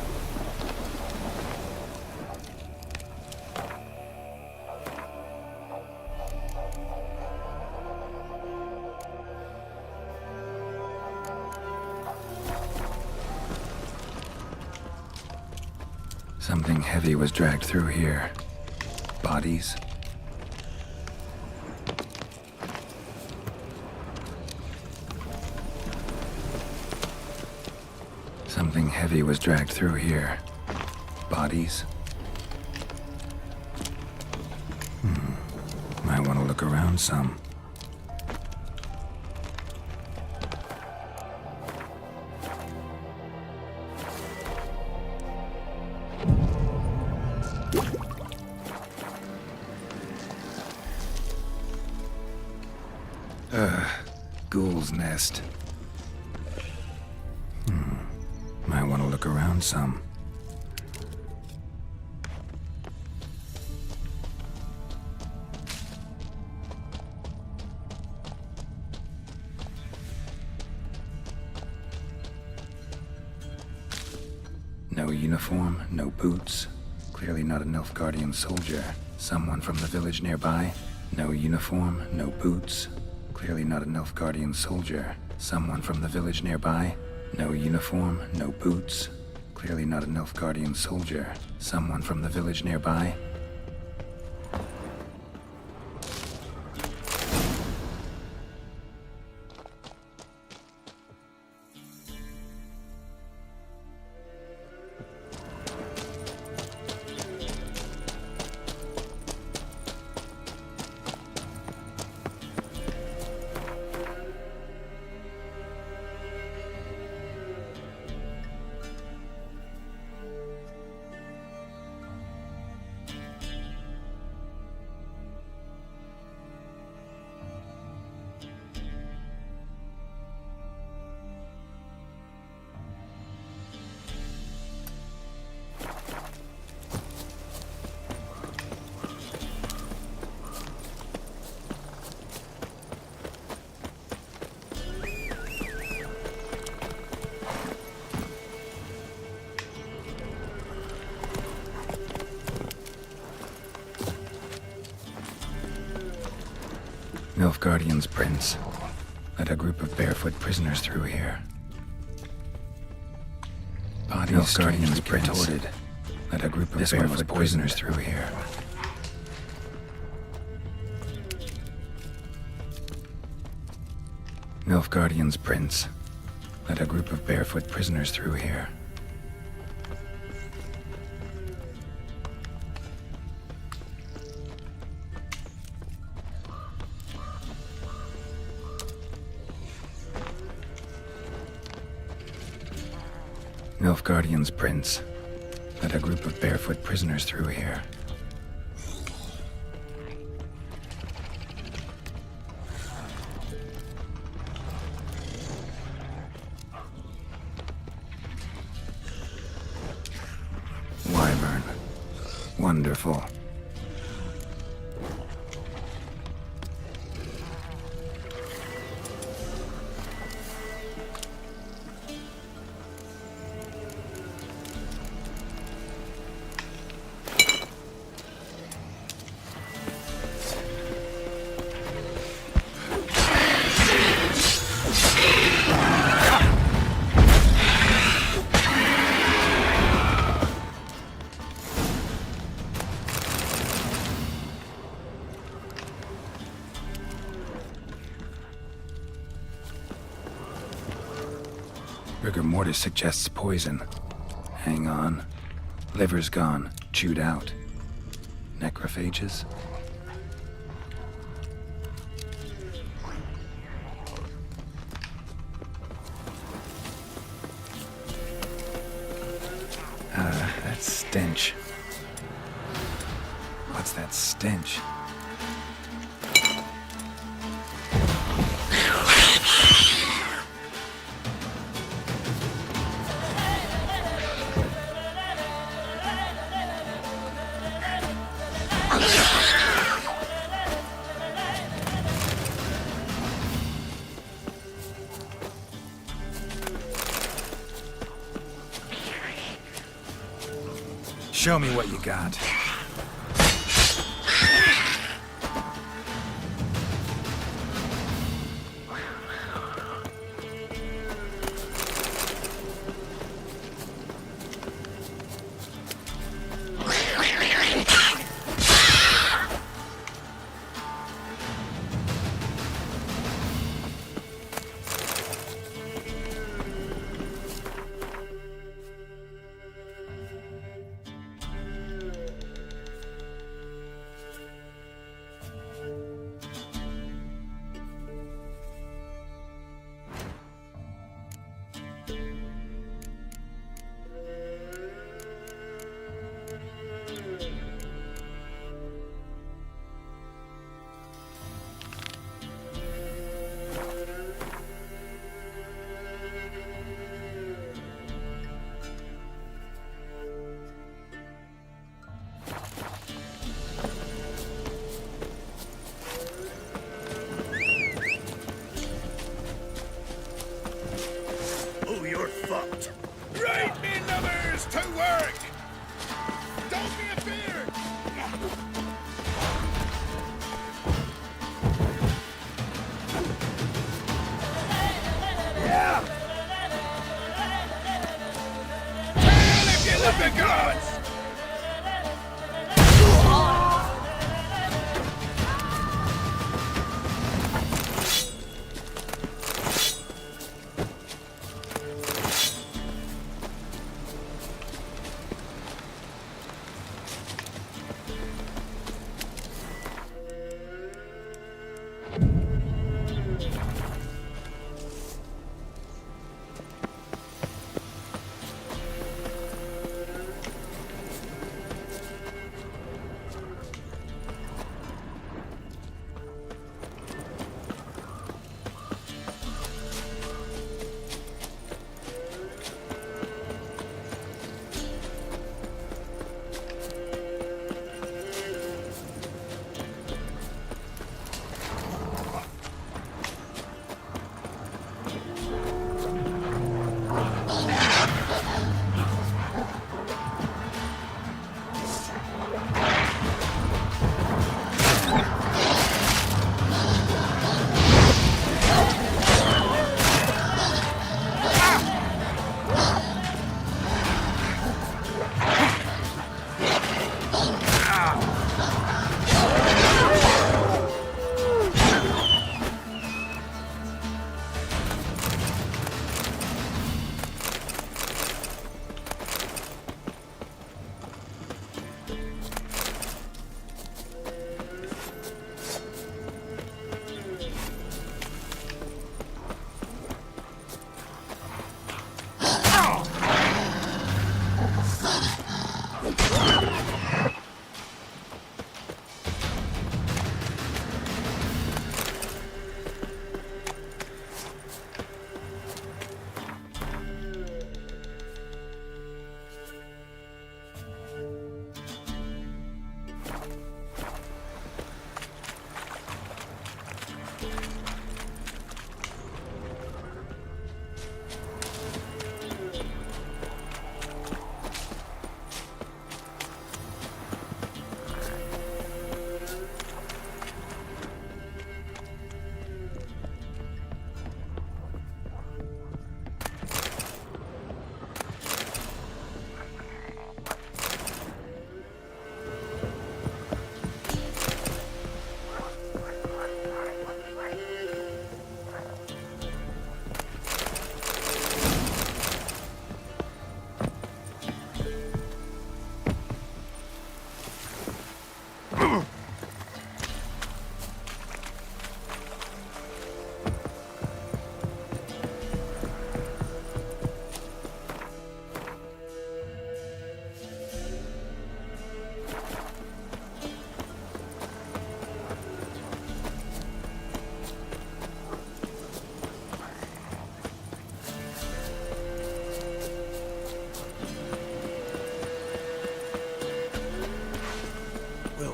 [SPEAKER 4] Something heavy was dragged through here. Bodies. Something heavy was dragged through here. Bodies. Might want to look around some. Ghoul's nest. Might want to look around some. No uniform, no boots. Clearly not a Nilfgaardian soldier. Someone from the village nearby. No uniform, no boots. Clearly not a Nilfgaardian soldier. Someone from the village nearby. No uniform, no boots. Clearly not a Nilfgaardian soldier. Someone from the village nearby. Nilfgaardian's prince led a group of barefoot prisoners through here. Bodies strangely contorted led a group of barefoot prisoners through here. Nilfgaardian's prince led a group of barefoot prisoners through here. Nilfgaardian's prince led a group of barefoot prisoners through here. Wyvern. Wonderful. Rigor mortis suggests poison. Hang on. Liver's gone. Chewed out. Necrophages? That stench. What's that stench? Show me what you got.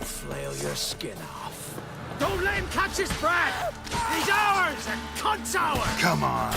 [SPEAKER 8] We'll flail your skin off.
[SPEAKER 5] Don't let him catch his breath! He's ours, and cunt's ours!
[SPEAKER 11] Come on.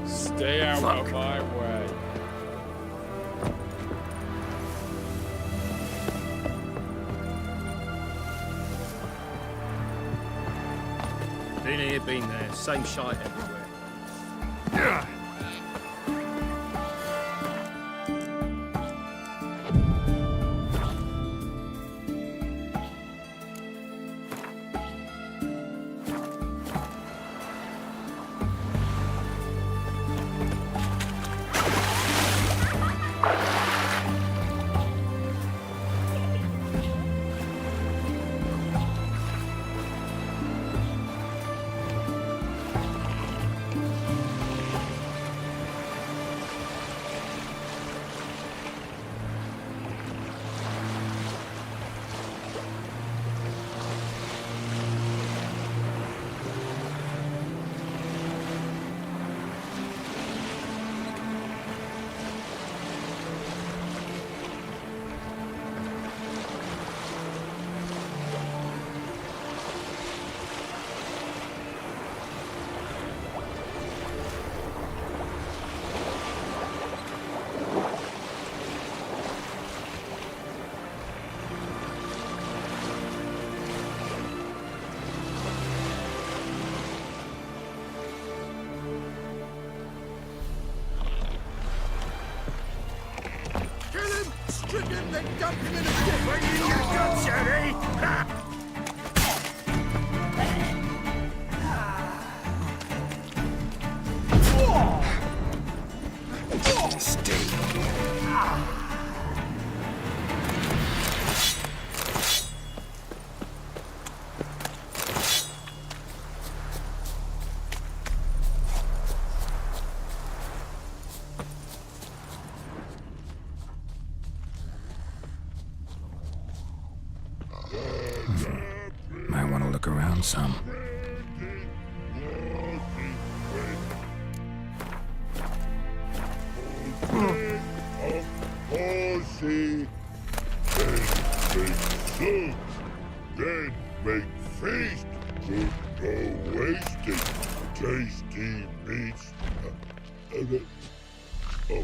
[SPEAKER 14] Stay out of my way.
[SPEAKER 5] Been here, been there. Same shite everywhere.
[SPEAKER 6] Strip him, then dump him in a dip. Bring in your guns, Eddie!
[SPEAKER 4] Might want to look around some.
[SPEAKER 15] Horsey, then make feast, good no wasting. Tasty meats. Oh,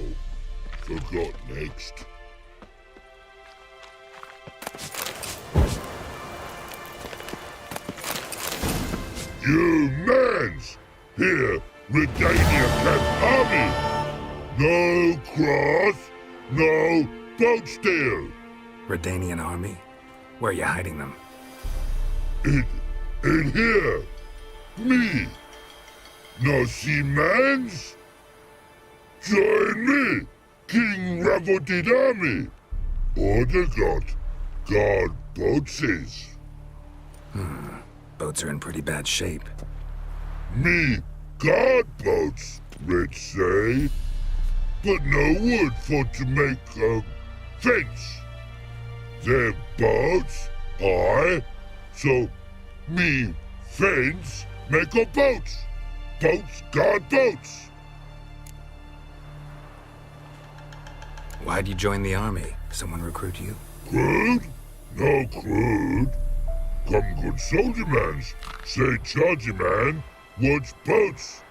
[SPEAKER 15] forgot next. You mans! Here, Redania Camp Army! No cross, no boat steal!
[SPEAKER 4] Redanian army? Where are you hiding them?
[SPEAKER 15] In here! Me! No see mans? Join me, King Ravodid Army! Order got guard boatses.
[SPEAKER 4] Boats are in pretty bad shape.
[SPEAKER 15] Me guard boats, Red say. But no wood for to make a fence. Their boats, aye. So me fence make a boats. Boats guard boats.
[SPEAKER 4] Why'd you join the army? Someone recruit you?
[SPEAKER 15] Crude? No crude. Come good soldier mans. Say charger man, what's boats?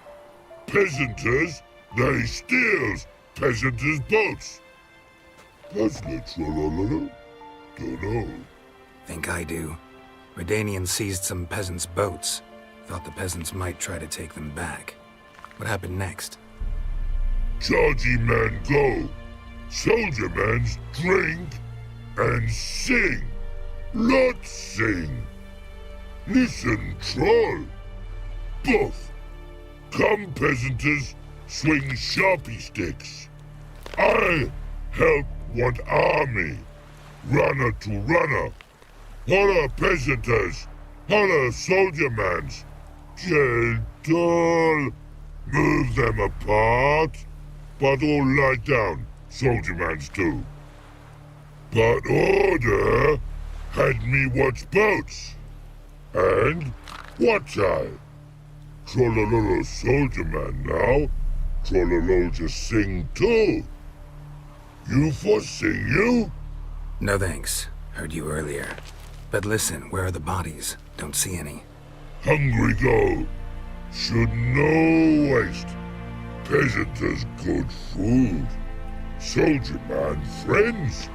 [SPEAKER 15] Peasanters, they steals peasanters' boats. That's literal. Dunno.
[SPEAKER 4] Think I do. Redanians seized some peasants' boats. Thought the peasants might try to take them back. What happened next?
[SPEAKER 15] Chargy man go. Soldier mans drink and sing. Lot sing. Listen, troll. Both. Come, peasanters, swing sharpie sticks. I help one army. Runner to runner. Holla, peasanters. Holla, soldier mans. Gentle. Move them apart. But all lie down. Soldier mans too. But order had me watch boats. And watch I. Trollololo soldier man now. Trollolo just sing too. You for sing you?
[SPEAKER 4] No thanks. Heard you earlier. But listen, where are the bodies? Don't see any.
[SPEAKER 15] Hungry go. Should no waste. Peasanters good food. Soldier man friends.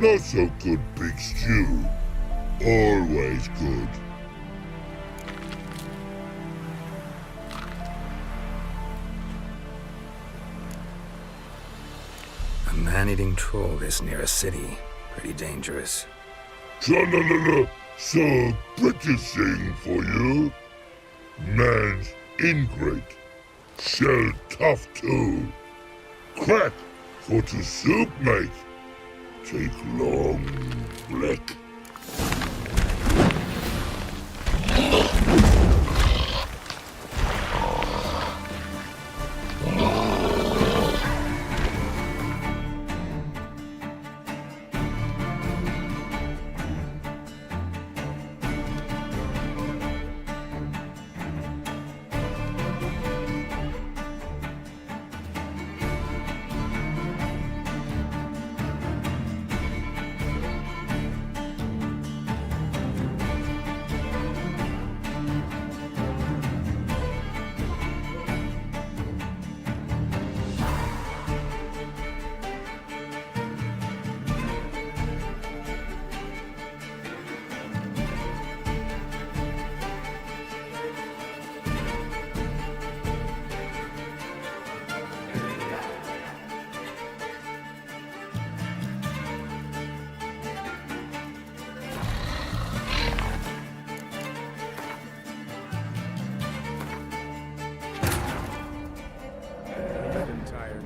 [SPEAKER 15] Not so good big stew. Always good.
[SPEAKER 4] A man-eating troll this near a city. Pretty dangerous.
[SPEAKER 15] Tra-la-la-la. So pretty thing for you. Man's ingrate. Shell tough too. Crack for to soup make. Take long black.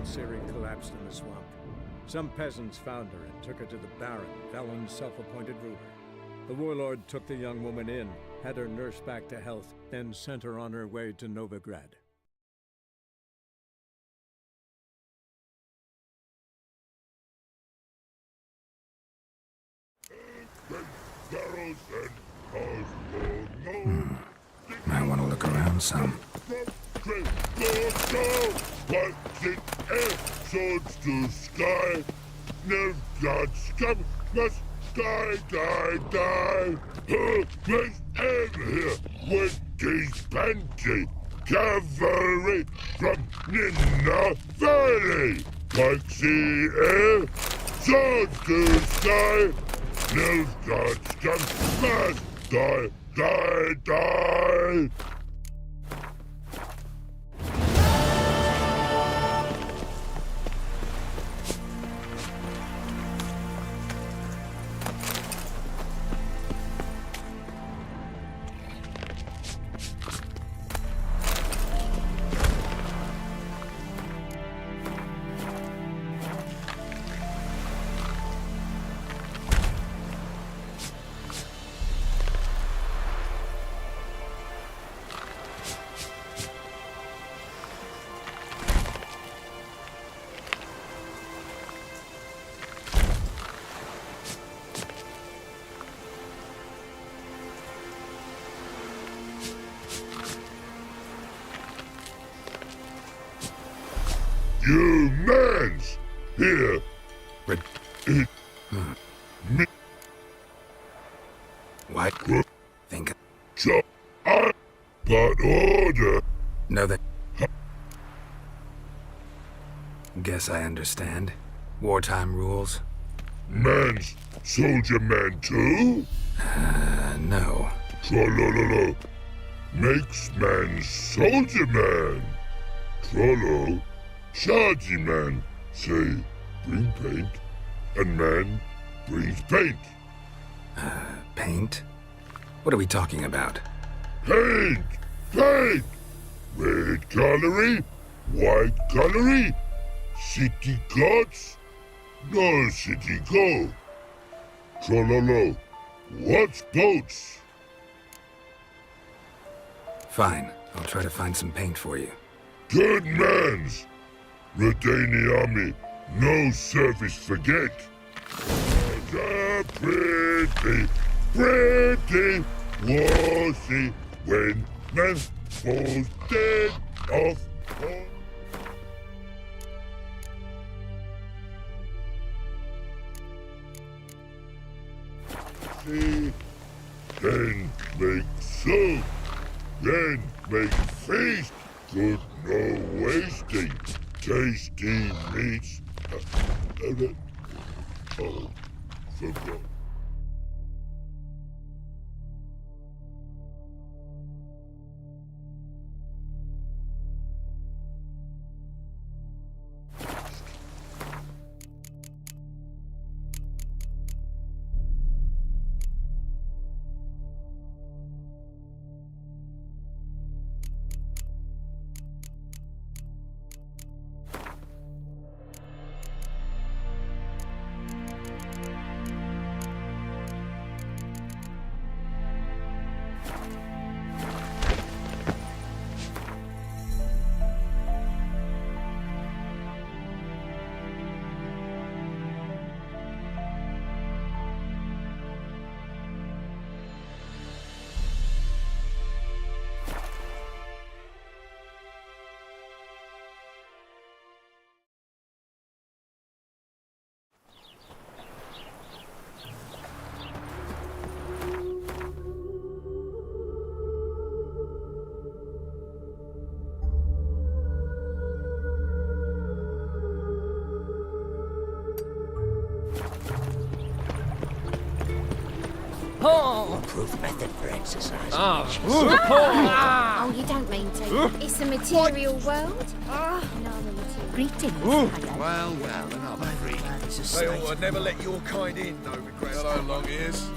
[SPEAKER 1] Siri collapsed in the swamp. Some peasants found her and took her to the Baron, Velen's self-appointed ruler. The warlord took the young woman in, had her nursed back to health, then sent her on her way to Novigrad.
[SPEAKER 4] I want to look around some.
[SPEAKER 15] Swords to sky, nerve gods come, must Die. Who was ever here with these panty cavalry from Ninna Valley? Pikes the air, swords to sky, Nilfgaard's come, must die. You mans here.
[SPEAKER 4] Red.
[SPEAKER 15] It me.
[SPEAKER 4] What? Think.
[SPEAKER 15] So I got order.
[SPEAKER 4] No, that. Guess I understand. Wartime rules.
[SPEAKER 15] Man's soldier man too?
[SPEAKER 4] No.
[SPEAKER 15] Trollololo. Makes man soldier man. Trollo. Chargy man. Say, bring paint. And man brings paint.
[SPEAKER 4] Paint? What are we talking about?
[SPEAKER 15] Paint! Red colory, white colory, city gods, no city go. Trollolo, what's boats?
[SPEAKER 4] Fine. I'll try to find some paint for you.
[SPEAKER 15] Good mans! Redani army, no service forget. Pretty, wassy, when man falls dead off. See, then make soup, then make feast, good no wasting, tasty meats. Oh, forgot.
[SPEAKER 3] Proof method for exercise.
[SPEAKER 13] Oh, you don't mean to. It's a material world. Greetings.
[SPEAKER 3] Well, another freak.
[SPEAKER 11] They ought to never let your kind in, no regrets.
[SPEAKER 14] Hello, long ears.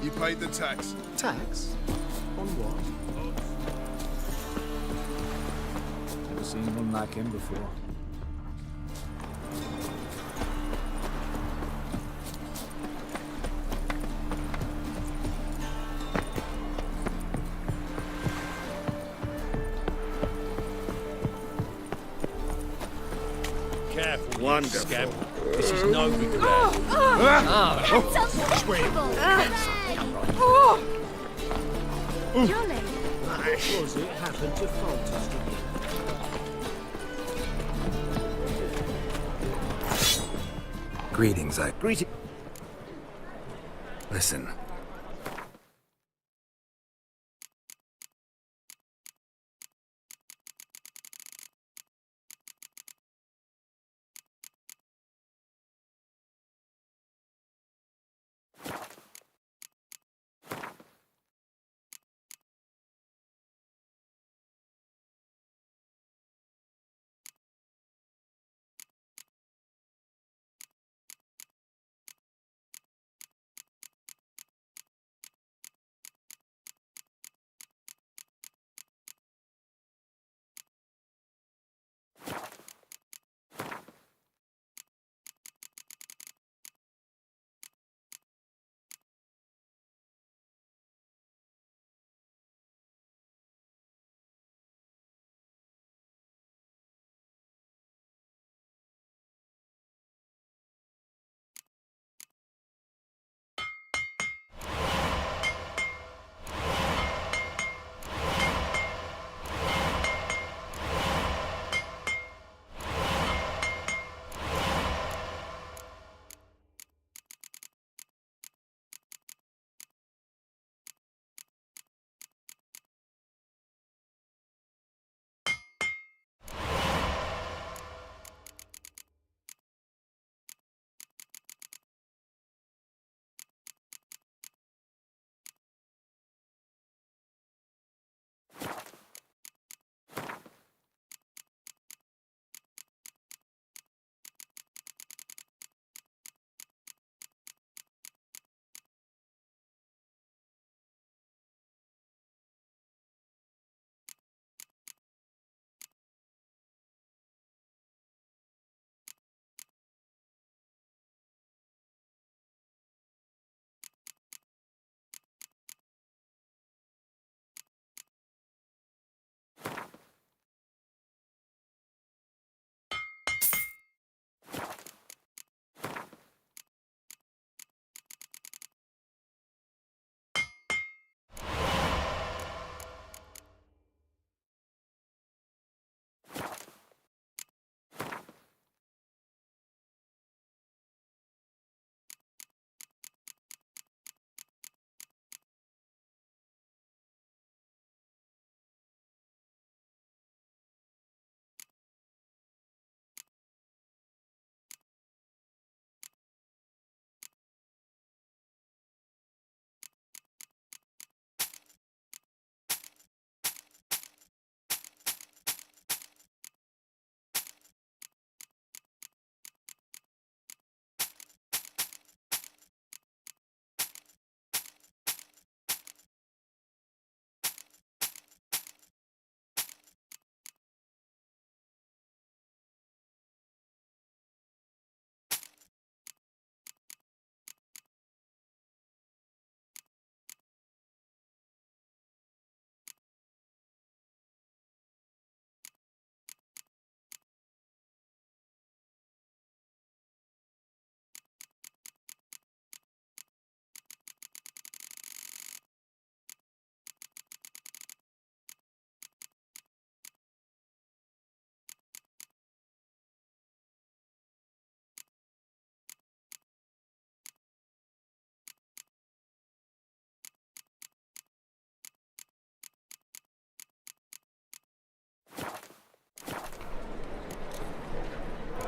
[SPEAKER 14] You paid the tax.
[SPEAKER 11] Tax? On what?
[SPEAKER 8] Never seen one like him before.
[SPEAKER 6] Careful,
[SPEAKER 3] Wonderful.
[SPEAKER 6] scamp. This is no regret.
[SPEAKER 13] That's unbelievable. Jolly.
[SPEAKER 6] Was it happened to falter?
[SPEAKER 4] Greetings,
[SPEAKER 3] Greeting.
[SPEAKER 4] Listen.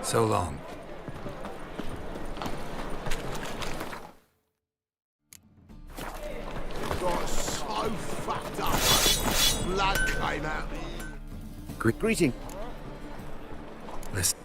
[SPEAKER 4] So long.
[SPEAKER 11] Got so fucked up. Blood came out.
[SPEAKER 4] Greeting. Listen.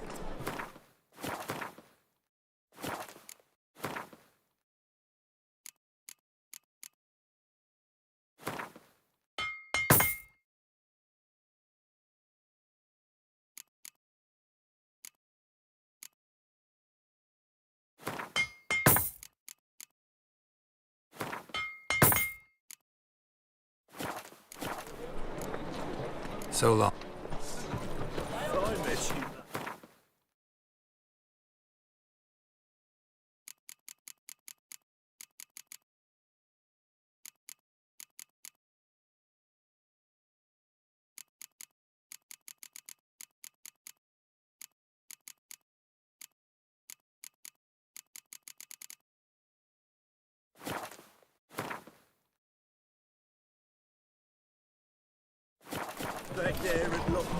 [SPEAKER 4] So long.
[SPEAKER 6] I met you.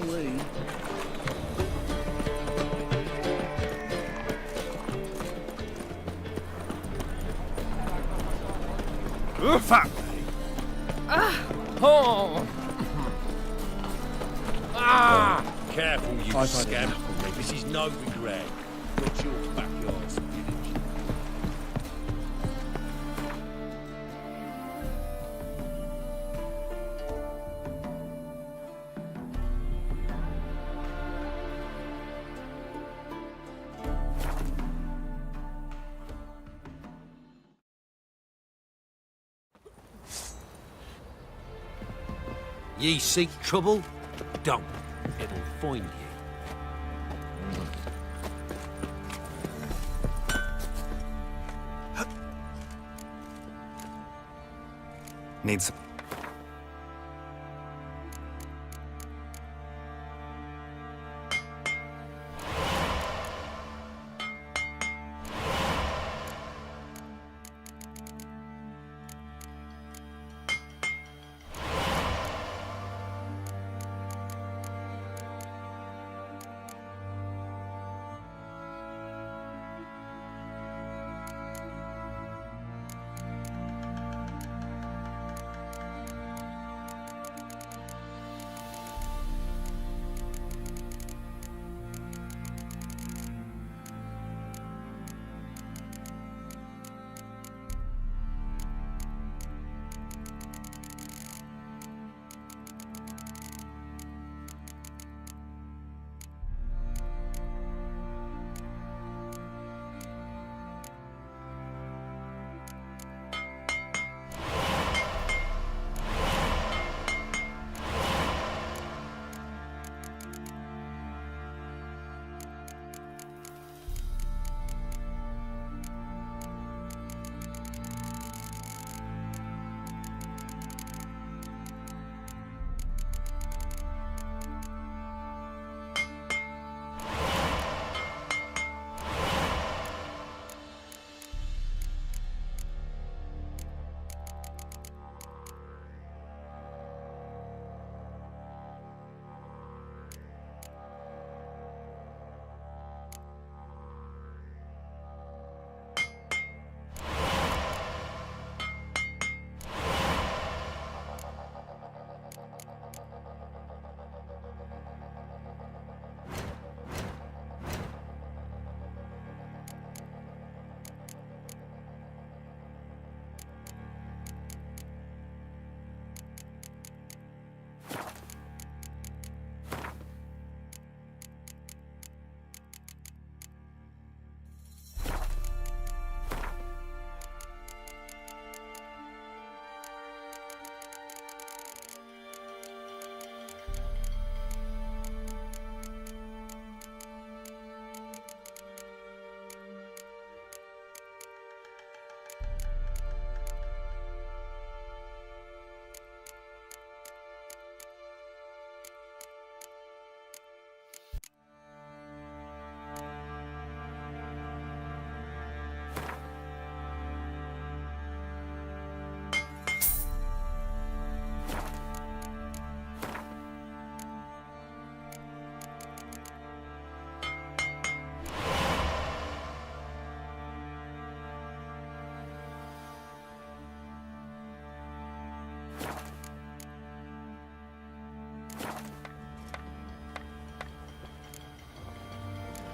[SPEAKER 3] clean.
[SPEAKER 14] Fuck me. Oh. Ah!
[SPEAKER 6] Careful, you
[SPEAKER 8] I've had
[SPEAKER 6] scamp. This is no regret. Not your backyard spinach. Ye seek trouble? Don't. It'll find you.
[SPEAKER 4] Need some.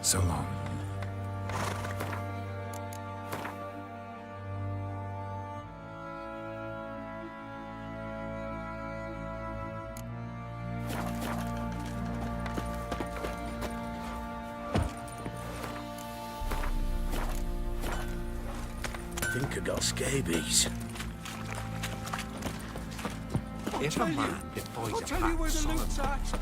[SPEAKER 4] So long.
[SPEAKER 6] I think I got scabies.
[SPEAKER 11] If a man defies a pact Solomon,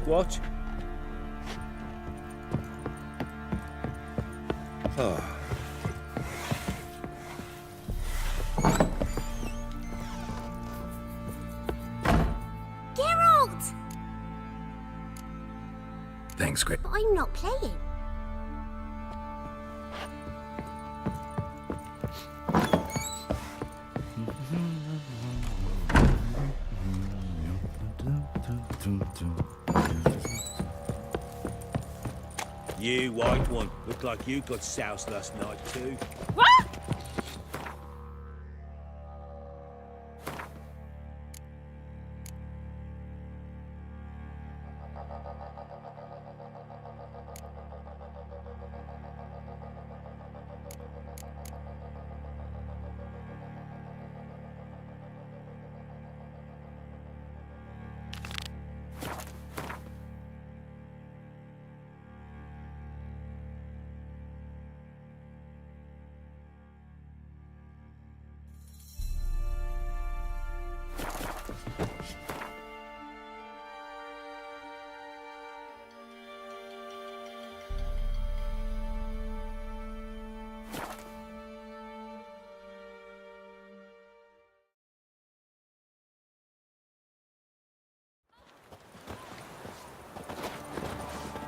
[SPEAKER 6] What? Oh.
[SPEAKER 13] Geralt!
[SPEAKER 4] Thanks, Grit.
[SPEAKER 13] But I'm not playing.
[SPEAKER 6] You white one, look like you got soused last night too.
[SPEAKER 7] What?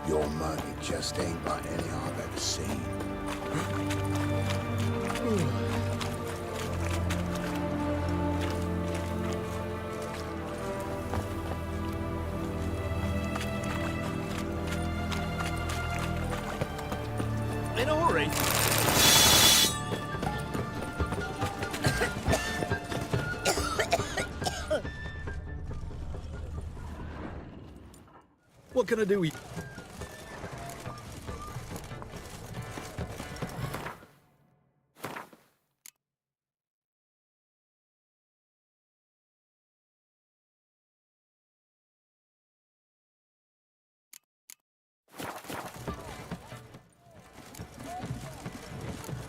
[SPEAKER 11] Your money just ain't like any I've ever seen.
[SPEAKER 6] In a hurry.
[SPEAKER 1] What can I do?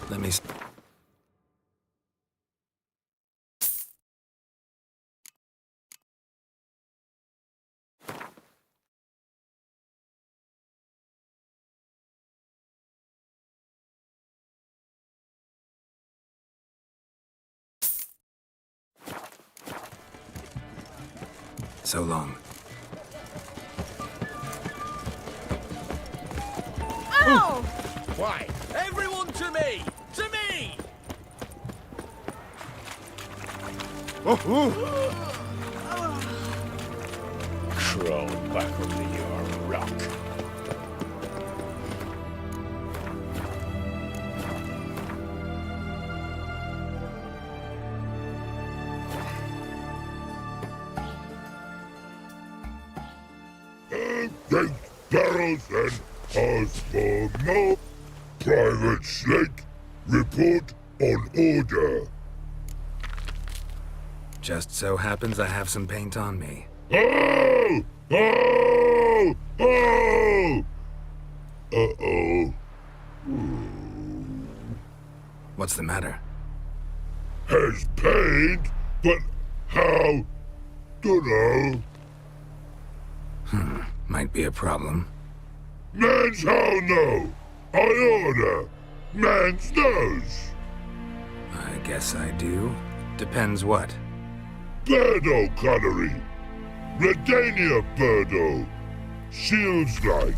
[SPEAKER 4] Let me... So long.
[SPEAKER 7] Oh!
[SPEAKER 6] Why? Everyone to me! To me! Crawl back under your rock.
[SPEAKER 15] Take barrels and ask for more. Private Slate, report on order.
[SPEAKER 4] Just so happens I have some paint on me.
[SPEAKER 15] Oh! Oh! Oh! Uh-oh.
[SPEAKER 4] What's the matter?
[SPEAKER 15] Has paint, but how? Dunno.
[SPEAKER 4] Might be a problem.
[SPEAKER 15] Man's how no. I order. Man's knows.
[SPEAKER 4] I guess I do. Depends what.
[SPEAKER 15] Birdo colory. Redania Birdo. Shields like.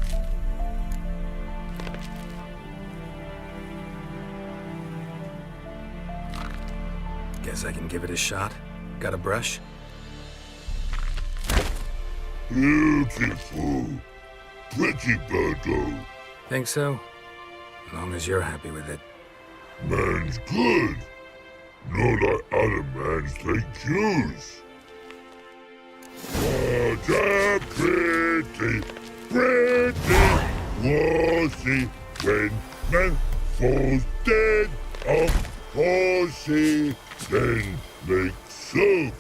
[SPEAKER 4] Guess I can give it a shot. Got a brush?
[SPEAKER 15] Beautiful. Pretty Birdo.
[SPEAKER 4] Think so? As long as you're happy with it.
[SPEAKER 15] Man's good. Not like other mans take Jews. What a pretty, wassy when man falls dead of horsey. Then make soup.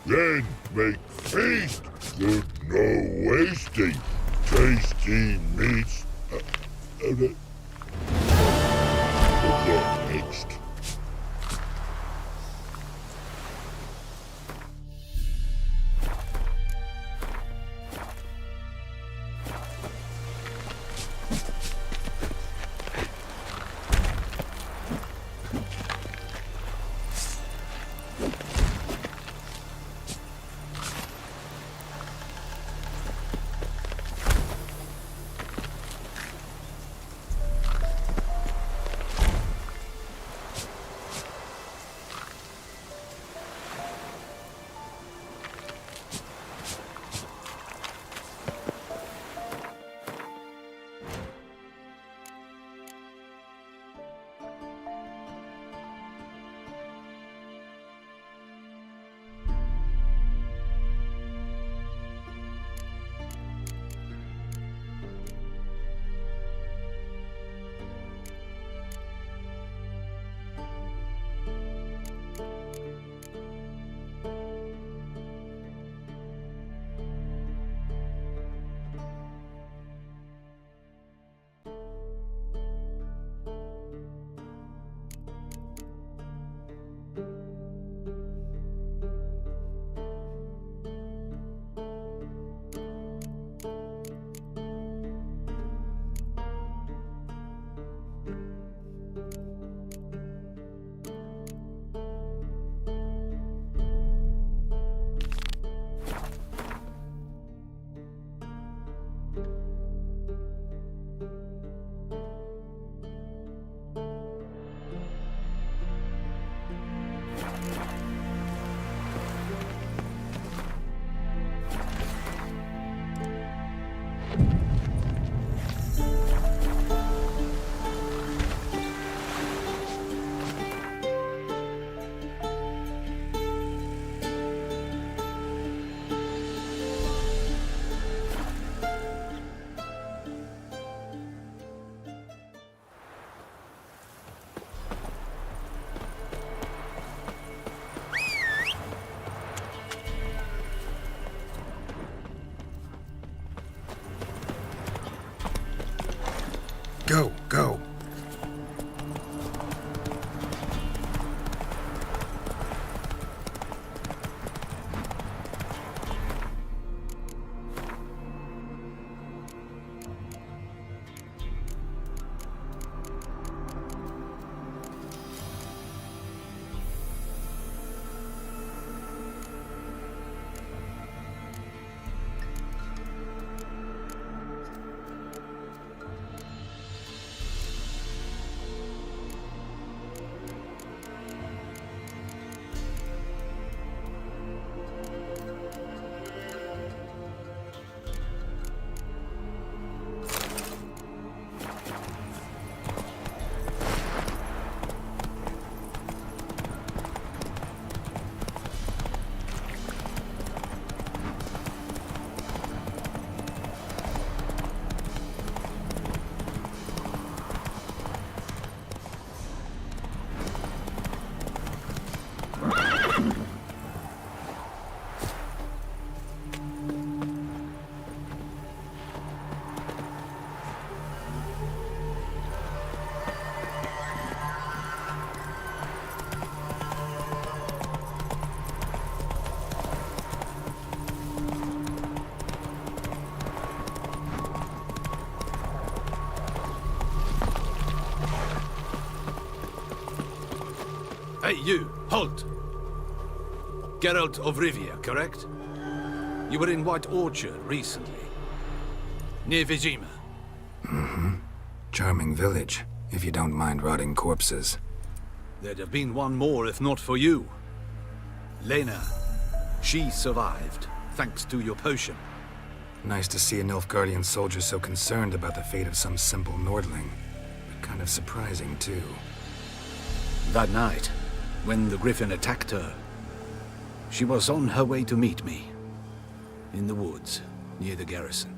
[SPEAKER 15] Then make feast. Good no wasting. Tasty meats. Forgot next.
[SPEAKER 16] Hey, you! Halt! Geralt of Rivia, correct? You were in White Orchard recently. Near Vizima.
[SPEAKER 4] Mm-hmm. Charming village, if you don't mind rotting corpses.
[SPEAKER 16] There'd have been one more if not for you. Lena. She survived, thanks to your potion.
[SPEAKER 4] Nice to see a Nilfgaardian soldier so concerned about the fate of some simple Nordling. But kind of surprising, too.
[SPEAKER 16] That night, when the Griffin attacked her, she was on her way to meet me. In the woods, near the garrison.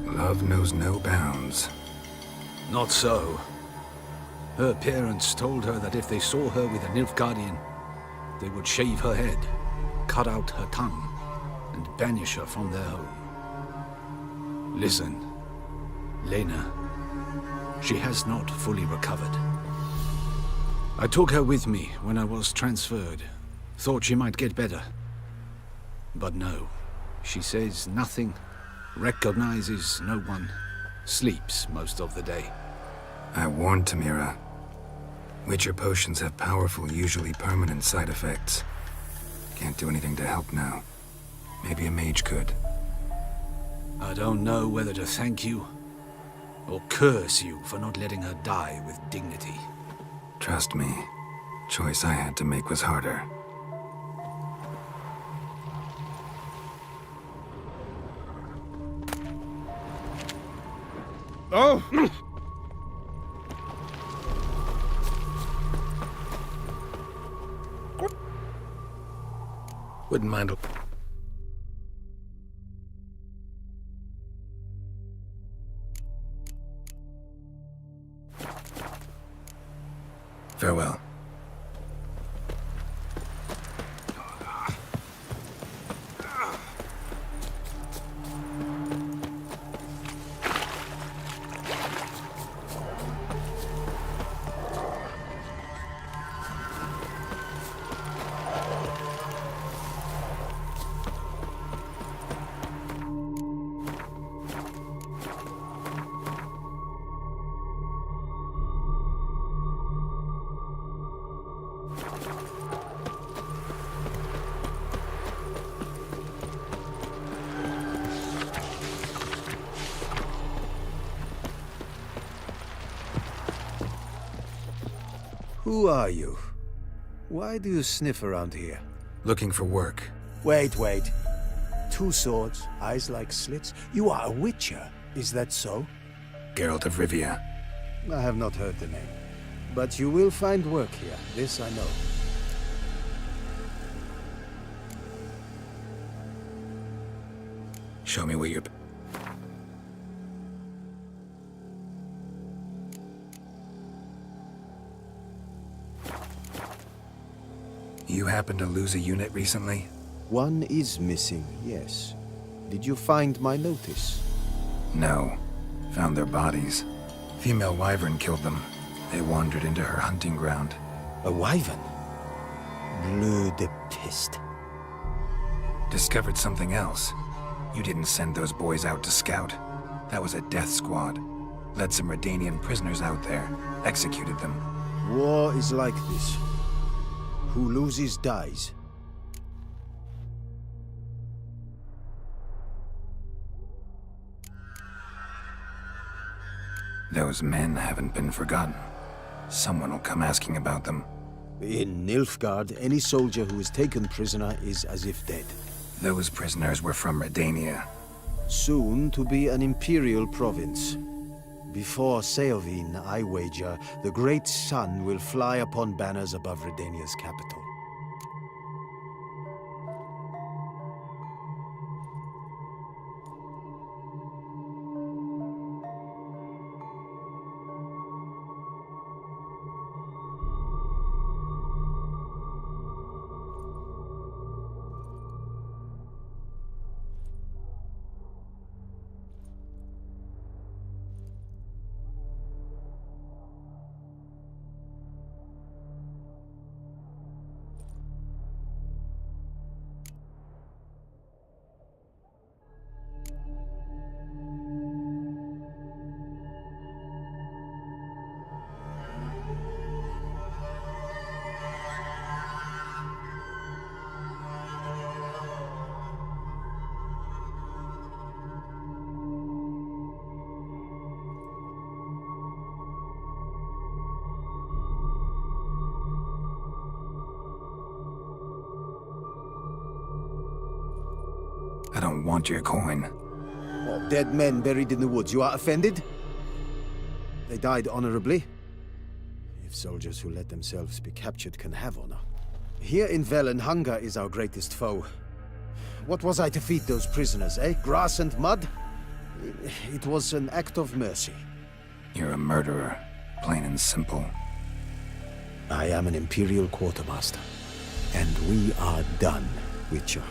[SPEAKER 4] Love knows no bounds.
[SPEAKER 16] Not so. Her parents told her that if they saw her with a Nilfgaardian, they would shave her head, cut out her tongue, and banish her from their home. Listen, Lena, she has not fully recovered. I took her with me when I was transferred. Thought she might get better. But no, she says nothing, recognizes no one, sleeps most of the day.
[SPEAKER 4] I warned Tamira. Witcher potions have powerful, usually permanent side effects. Can't do anything to help now. Maybe a mage could.
[SPEAKER 16] I don't know whether to thank you or curse you for not letting her die with dignity.
[SPEAKER 4] Trust me, choice I had to make was harder.
[SPEAKER 11] Oh!
[SPEAKER 4] Wouldn't mind. Farewell.
[SPEAKER 6] Who are you? Why do you sniff around here?
[SPEAKER 4] Looking for work.
[SPEAKER 6] Wait. 2 swords, eyes like slits. You are a witcher, is that so?
[SPEAKER 4] Geralt of Rivia.
[SPEAKER 6] I have not heard the name. But you will find work here, this I know.
[SPEAKER 4] Show me where you're... You happen to lose a unit recently?
[SPEAKER 6] One is missing, yes. Did you find my notice?
[SPEAKER 4] No. Found their bodies. Female wyvern killed them. They wandered into her hunting ground.
[SPEAKER 6] A wyvern? Bleu de piste.
[SPEAKER 4] Discovered something else. You didn't send those boys out to scout. That was a death squad. Led some Redanian prisoners out there. Executed them.
[SPEAKER 6] War is like this. Who loses dies.
[SPEAKER 4] Those men haven't been forgotten. Someone will come asking about them.
[SPEAKER 6] In Nilfgaard, any soldier who is taken prisoner is as if dead.
[SPEAKER 4] Those prisoners were from Redania.
[SPEAKER 6] Soon to be an imperial province. Before Seovin, I wager, the great sun will fly upon banners above Redania's capital.
[SPEAKER 4] I don't want your coin.
[SPEAKER 17] What, dead men buried in the woods? You are offended? They died honorably. If soldiers who let themselves be captured can have honor. Here in Velen, hunger is our greatest foe. What was I to feed those prisoners, eh? Grass and mud? It was an act of mercy.
[SPEAKER 4] You're a murderer, plain and simple.
[SPEAKER 17] I am an Imperial Quartermaster. And we are done, Witcher.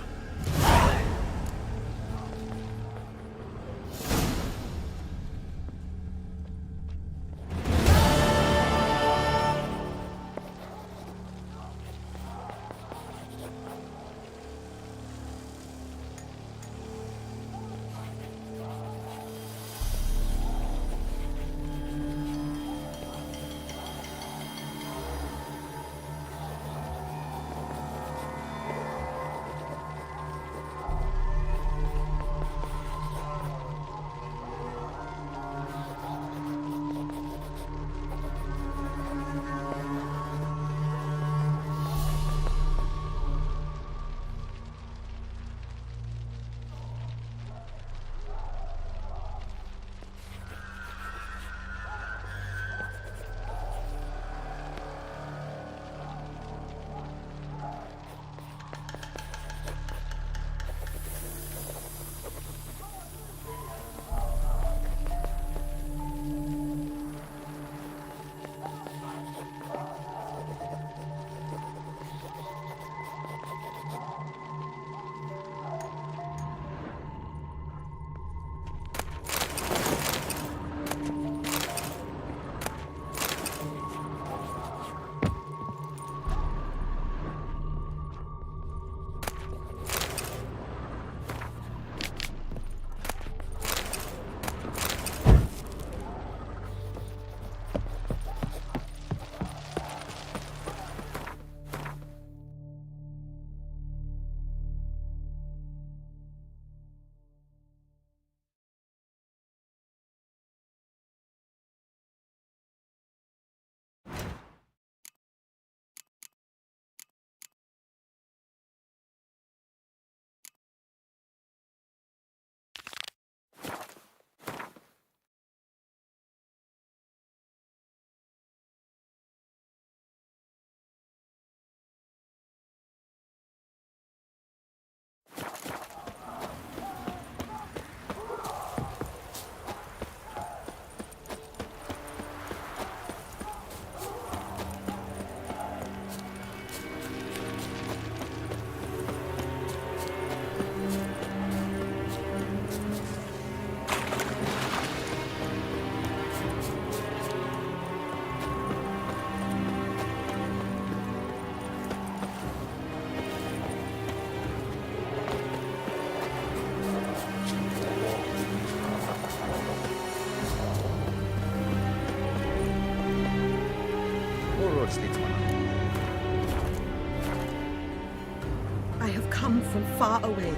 [SPEAKER 18] I have come from far away.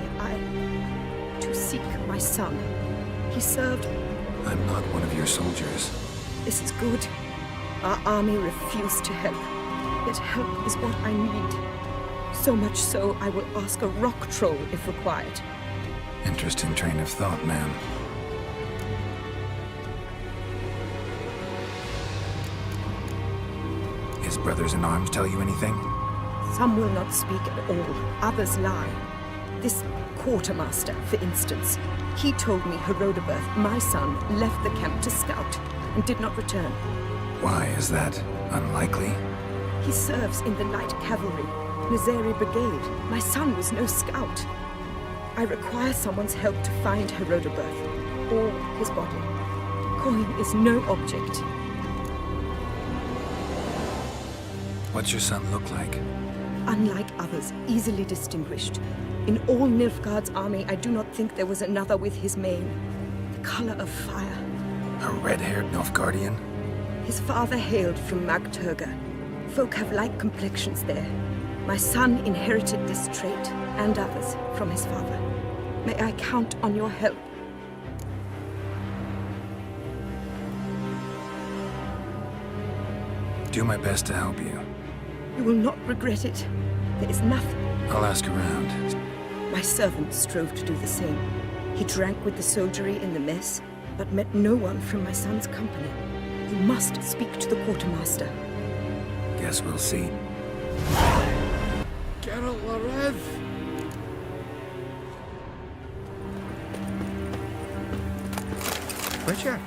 [SPEAKER 18] To seek my son. He served...
[SPEAKER 4] I'm not one of your soldiers.
[SPEAKER 18] This is good. Our army refused to help. Yet help is what I need. So much so, I will ask a rock troll if required.
[SPEAKER 4] Interesting train of thought, ma'am. His brothers in arms tell you anything?
[SPEAKER 18] Some will not speak at all. Others lie. This quartermaster, for instance, he told me Herodoberth, my son, left the camp to scout and did not return.
[SPEAKER 4] Why is that unlikely?
[SPEAKER 18] He serves in the light cavalry, Nizeri Brigade. My son was no scout. I require someone's help to find Herodoberth, or his body. Coin is no object.
[SPEAKER 4] What's your son look like?
[SPEAKER 18] Unlike others, easily distinguished. In all Nilfgaard's army, I do not think there was another with his mane. The color of fire.
[SPEAKER 4] A red-haired Nilfgaardian?
[SPEAKER 18] His father hailed from Magturga. Folk have light complexions there. My son inherited this trait, and others, from his father. May I count on your help?
[SPEAKER 4] Do my best to help you.
[SPEAKER 18] You will not regret it. There is nothing.
[SPEAKER 4] I'll ask around.
[SPEAKER 18] My servant strove to do the same. He drank with the soldiery in the mess, but met no one from my son's company. You must speak to the quartermaster.
[SPEAKER 4] Guess we'll see.
[SPEAKER 11] Geralt Larev!
[SPEAKER 17] Witcher?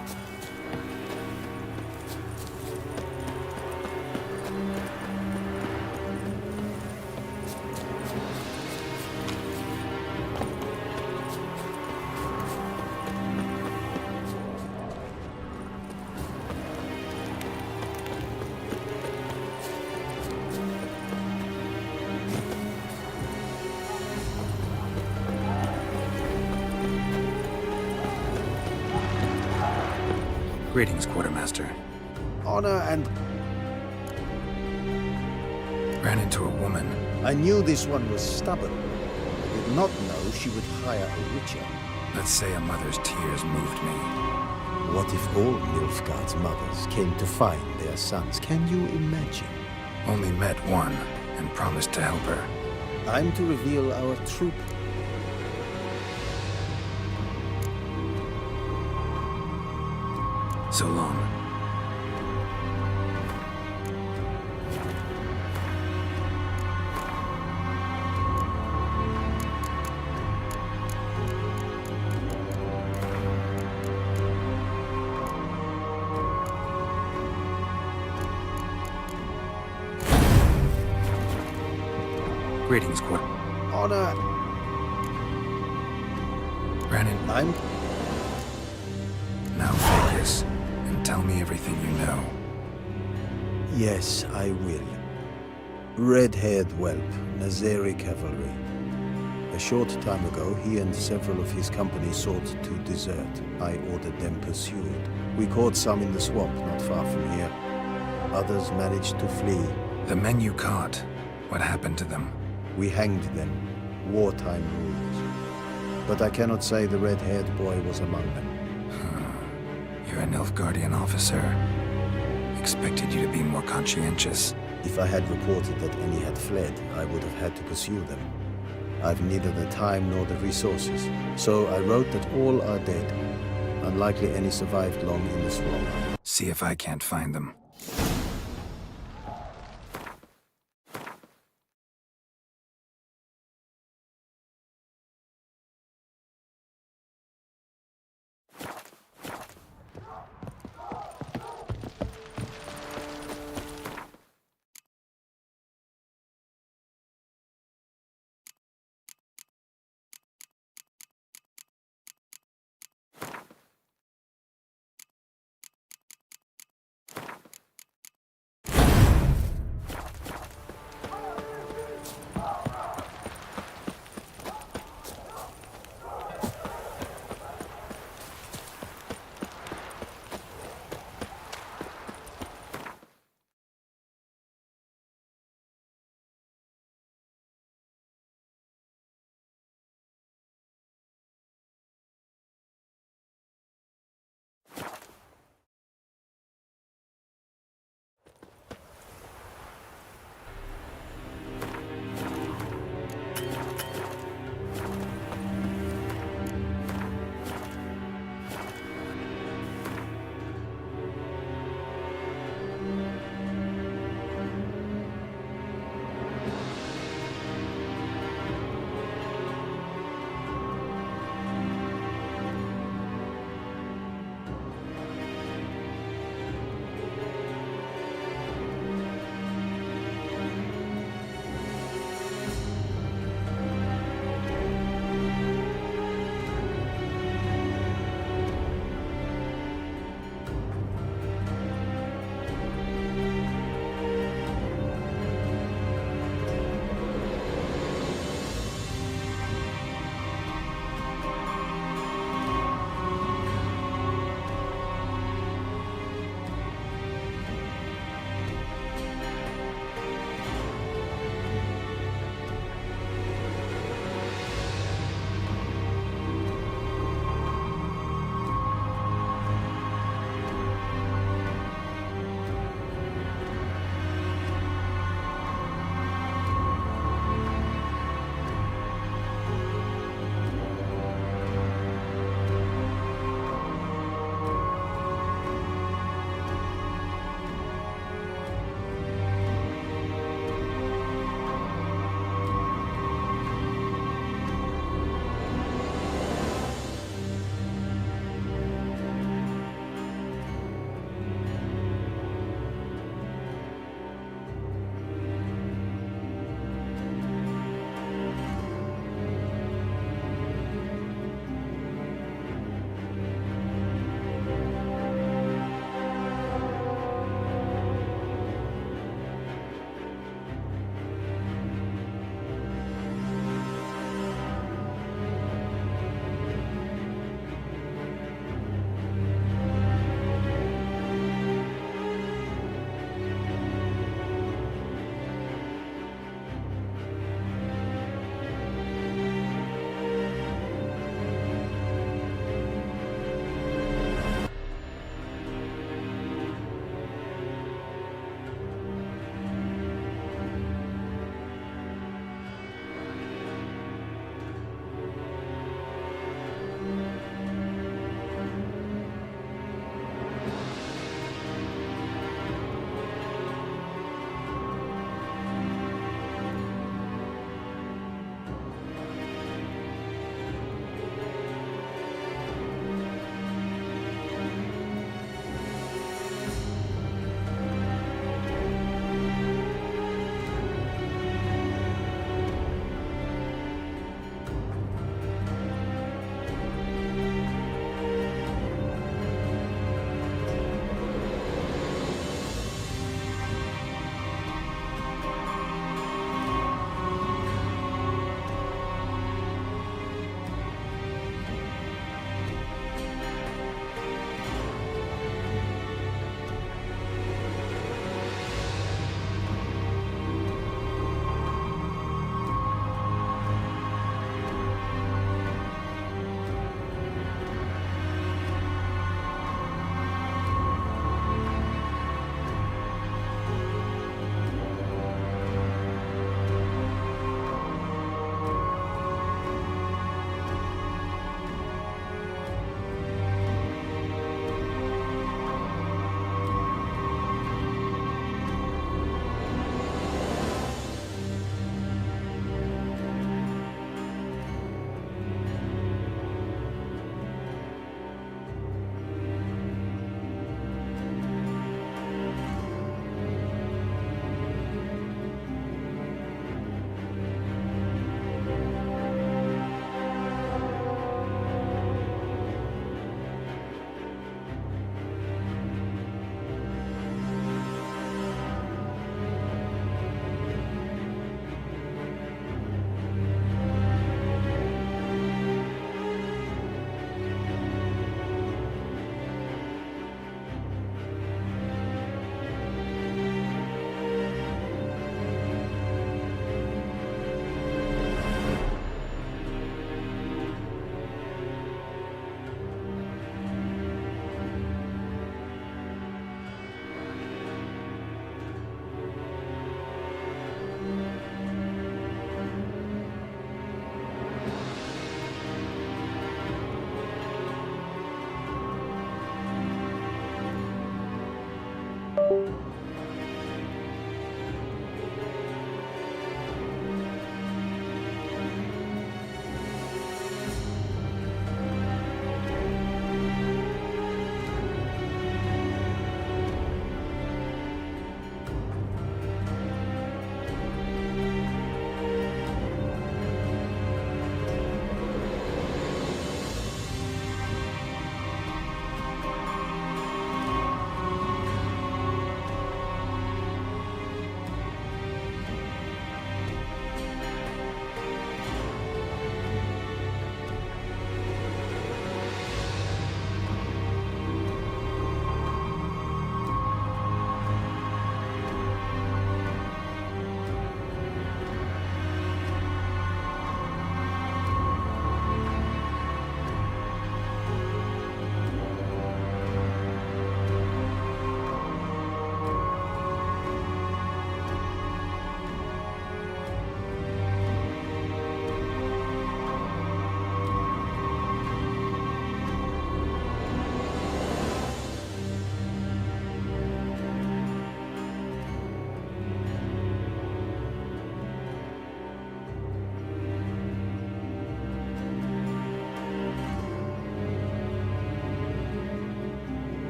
[SPEAKER 4] Greetings, Quartermaster.
[SPEAKER 17] Honor and...
[SPEAKER 4] Ran into a woman.
[SPEAKER 17] I knew this one was stubborn. I did not know she would hire a witcher.
[SPEAKER 4] Let's say a mother's tears moved me.
[SPEAKER 17] What if all Nilfgaard's mothers came to find their sons? Can you imagine?
[SPEAKER 4] Only met one and promised to help her.
[SPEAKER 17] I'm to reveal our troop.
[SPEAKER 4] So long. Greetings, Quarter.
[SPEAKER 17] Honor.
[SPEAKER 4] Brandon.
[SPEAKER 17] I'm...
[SPEAKER 4] Now focus and tell me everything you know.
[SPEAKER 17] Yes, I will. Red-haired whelp, Nazeri cavalry. A short time ago, he and several of his company sought to desert. I ordered them pursued. We caught some in the swamp not far from here. Others managed to flee.
[SPEAKER 4] The men you caught, what happened to them?
[SPEAKER 17] We hanged them. Wartime rules. But I cannot say the red-haired boy was among them.
[SPEAKER 4] You're an Nilfgaardian officer. Expected you to be more conscientious.
[SPEAKER 17] If I had reported that any had fled, I would have had to pursue them. I've neither the time nor the resources. So I wrote that all are dead. Unlikely any survived long in the swamp.
[SPEAKER 4] See if I can't find them.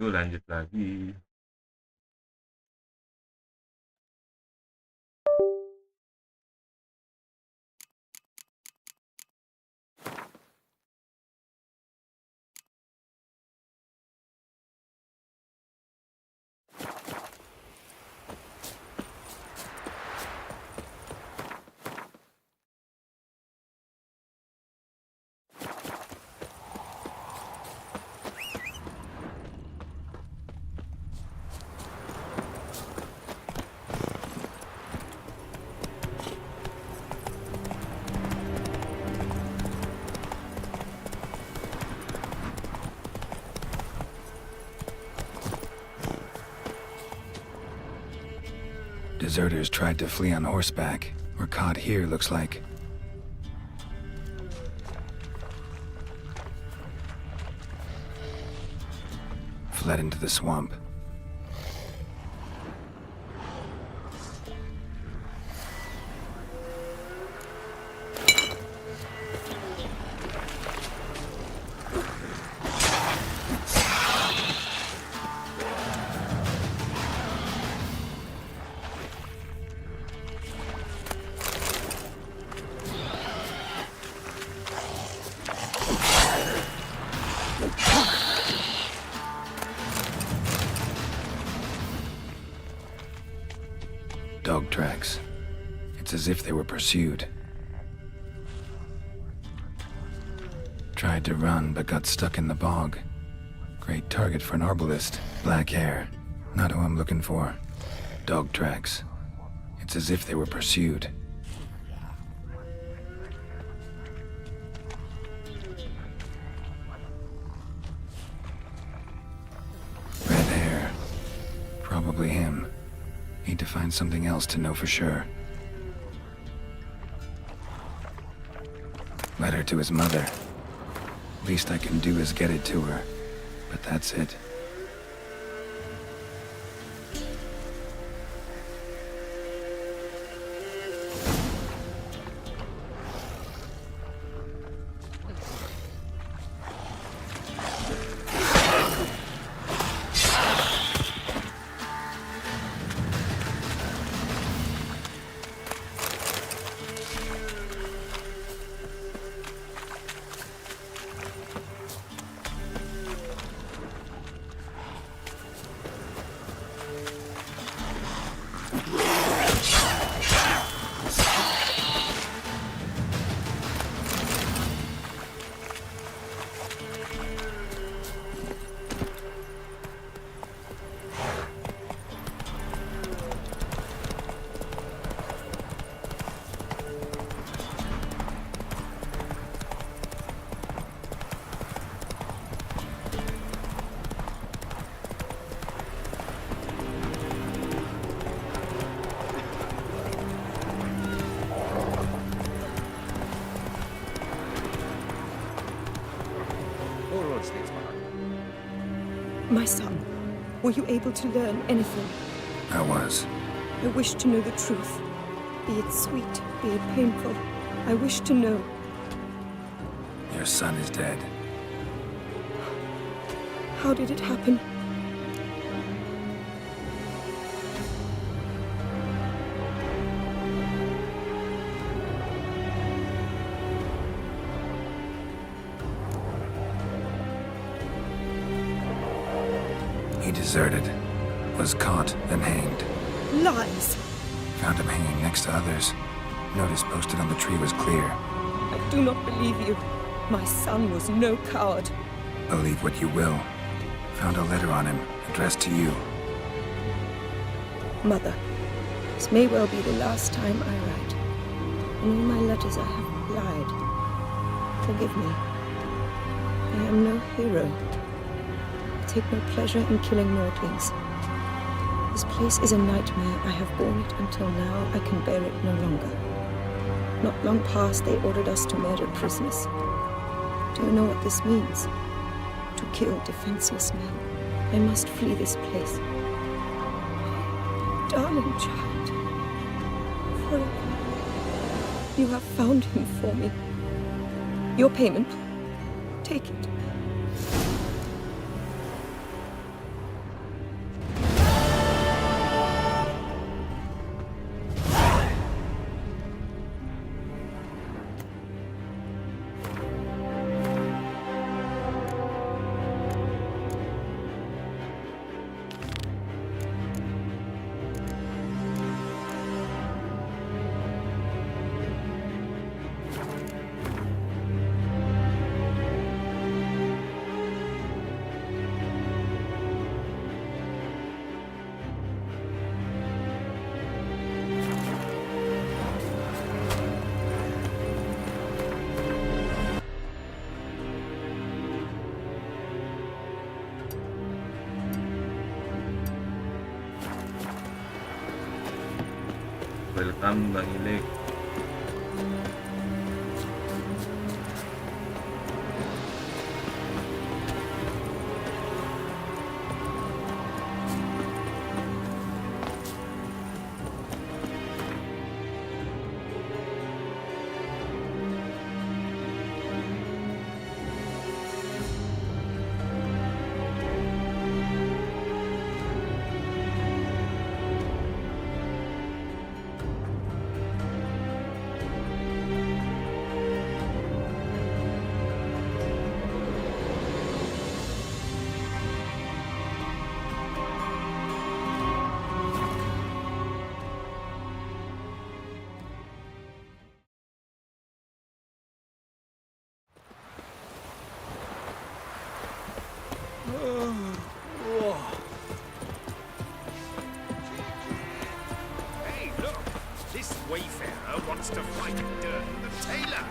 [SPEAKER 2] Tuh lanjut lagi.
[SPEAKER 4] Deserters tried to flee on horseback. Were caught here, looks like. Fled into the swamp. Dog tracks. It's as if they were pursued. Tried to run, but got stuck in the bog. Great target for an arbalist. Black hair. Not who I'm looking for. Dog tracks. It's as if they were pursued. Red hair. Probably him. Need to find something else to know for sure. Letter to his mother. Least I can do is get it to her. But that's it.
[SPEAKER 18] My son, were you able to learn anything?
[SPEAKER 4] I was.
[SPEAKER 18] I wish to know the truth. Be it sweet, be it painful. I wish to know.
[SPEAKER 4] Your son is dead.
[SPEAKER 18] How did it happen?
[SPEAKER 4] He deserted. Was caught, then hanged.
[SPEAKER 18] Lies!
[SPEAKER 4] Found him hanging next to others. Notice posted on the tree was clear.
[SPEAKER 18] I do not believe you. My son was no coward.
[SPEAKER 4] Believe what you will. Found a letter on him, addressed to you.
[SPEAKER 18] Mother, this may well be the last time I write. In all my letters I have lied. Forgive me. I am no hero. I take no pleasure in killing Nordlings. This place is a nightmare. I have borne it until now. I can bear it no longer. Not long past, they ordered us to murder prisoners. Do you know what this means? To kill defenseless men. I must flee this place. Darling child. Forever. You have found him for me. Your payment. Take it.
[SPEAKER 2] Welcome Bang Ilik.
[SPEAKER 6] Hey, look! This wayfarer wants to fight Durden the tailor.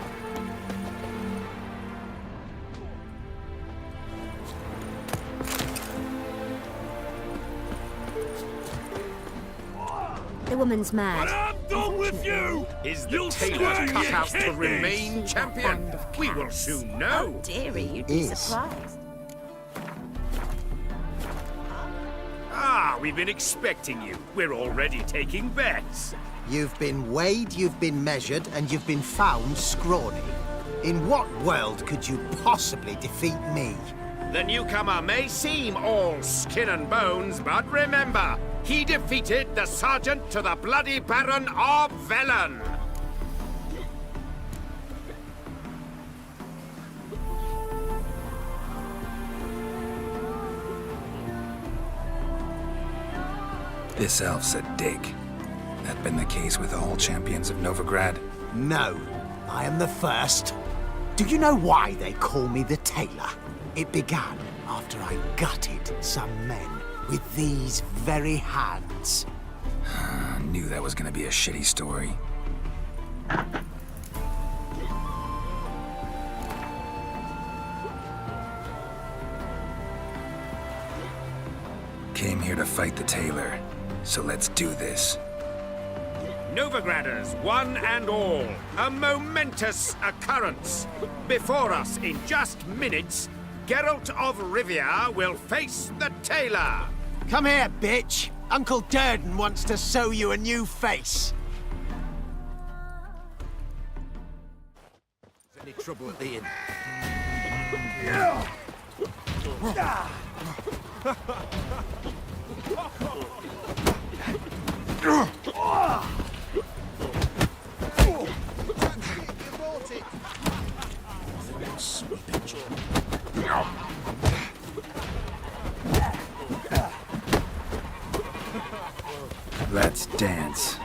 [SPEAKER 13] The woman's mad.
[SPEAKER 6] I'm done with you! Is the tailor cut out to remain champion? We will soon know.
[SPEAKER 10] Oh, dearie, you'd be surprised.
[SPEAKER 6] Ah, we've been expecting you. We're already taking bets.
[SPEAKER 19] You've been weighed, you've been measured, and you've been found scrawny. In what world could you possibly defeat me?
[SPEAKER 6] The newcomer may seem all skin and bones, but remember, he defeated the Sergeant to the Bloody Baron of Velen.
[SPEAKER 4] This elf's a dig. That been the case with all champions of Novigrad?
[SPEAKER 19] No, I am the first. Do you know why they call me the Tailor? It began after I gutted some men with these very hands.
[SPEAKER 4] I knew that was gonna be a shitty story. Came here to fight the tailor, so let's do this.
[SPEAKER 6] Novigraders, one and all, a momentous occurrence. Before us, in just minutes, Geralt of Rivia will face the tailor.
[SPEAKER 19] Come here, bitch. Uncle Durden wants to sew you a new face.
[SPEAKER 6] Any trouble at the inn?
[SPEAKER 4] Let's dance.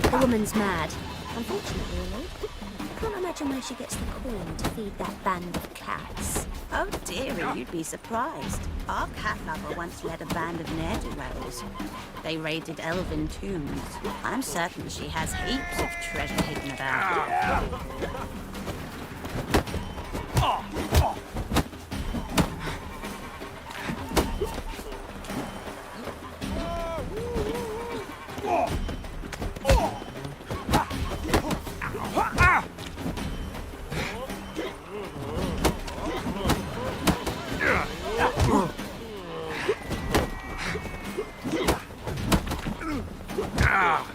[SPEAKER 13] The woman's mad. Unfortunately, Luke. I can't imagine where she gets the corn to feed that band of cats.
[SPEAKER 10] Oh, dearie, you'd be surprised. Our cat lover once led a band of ne'er-do-wells. They raided elven tombs. I'm certain she has heaps of treasure hidden about.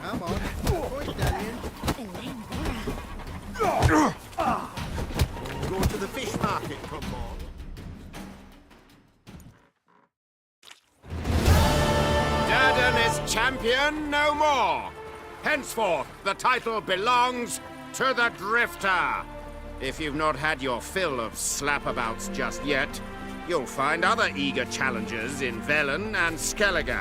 [SPEAKER 19] Come on. Point, Dalian.
[SPEAKER 6] Go to the fish market, come on. Durden is champion no more. Henceforth, the title belongs to the Drifter. If you've not had your fill of slapabouts just yet, you'll find other eager challengers in Velen and Skellige.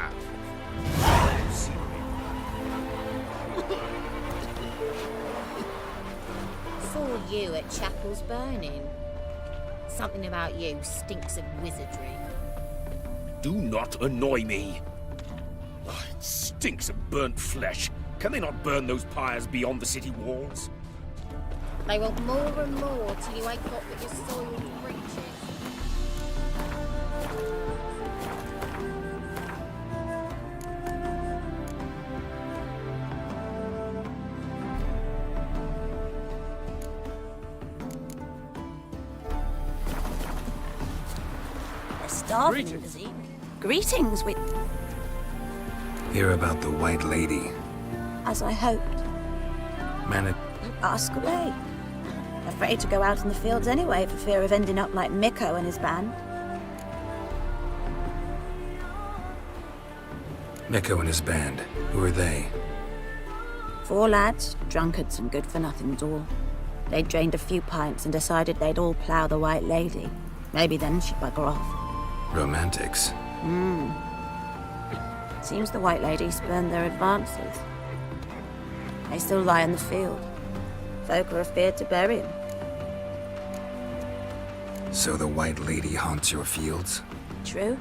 [SPEAKER 13] Saw you at Chapel's Burning. Something about you stinks of wizardry.
[SPEAKER 6] Do not annoy me.
[SPEAKER 20] Oh, it stinks of burnt flesh. Can they not burn those pyres beyond the city walls?
[SPEAKER 21] They want more and more till you ain't got but your soiled breeches.
[SPEAKER 10] They're starving, Zeke. Greetings, with...
[SPEAKER 4] Hear about the White Lady.
[SPEAKER 10] As I hoped.
[SPEAKER 4] Man,
[SPEAKER 10] Ask away. Afraid to go out in the fields anyway for fear of ending up like Mikko and his band.
[SPEAKER 4] Mikko and his band. Who are they?
[SPEAKER 10] 4 lads, drunkards and good-for-nothings all. They'd drained a few pints and decided they'd all plough the White Lady. Maybe then she'd bugger off.
[SPEAKER 4] Romantics.
[SPEAKER 10] Seems the White Lady spurned their advances. They still lie in the field. Folk are afeard to bury them.
[SPEAKER 4] So the White Lady haunts your fields?
[SPEAKER 10] True.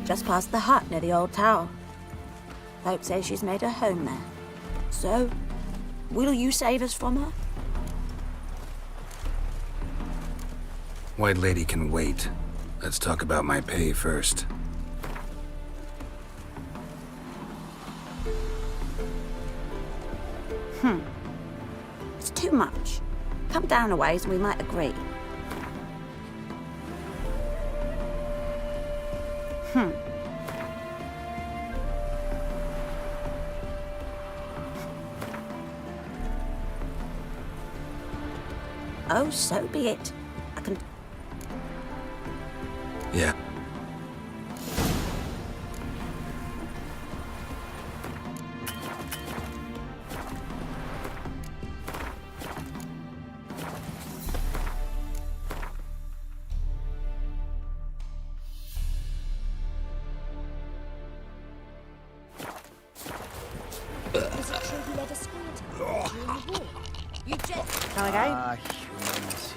[SPEAKER 10] Just past the hut near the old tower. Folk say she's made her home there. So, will you save us from her?
[SPEAKER 4] White Lady can wait. Let's talk about my pay first.
[SPEAKER 10] It's too much. Come down a ways and we might agree. Oh, so be it. I can...
[SPEAKER 4] Yeah.
[SPEAKER 13] Was it true he led a school to during the war?
[SPEAKER 10] You just...
[SPEAKER 13] Come again?
[SPEAKER 8] Humans.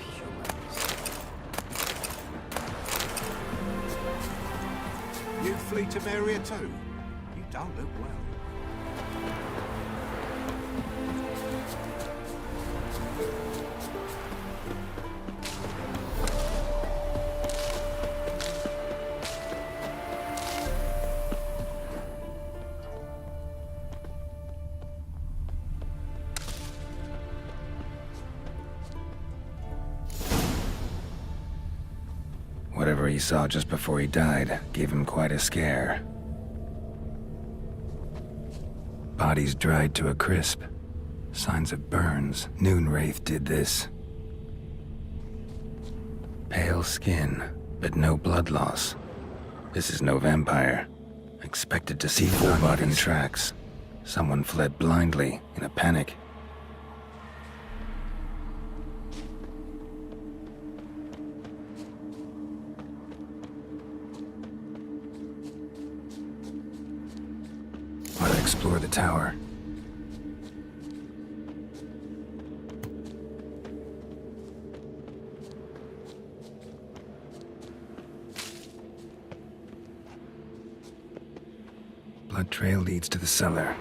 [SPEAKER 11] You flee to Maria too? You don't look well.
[SPEAKER 4] Whatever he saw just before he died gave him quite a scare. Bodies dried to a crisp. Signs of burns. Noonwraith did this. Pale skin, but no blood loss. This is no vampire. Expected to see 4 body tracks. Someone fled blindly in a panic. Ought to explore the tower. Blood trail leads to the cellar.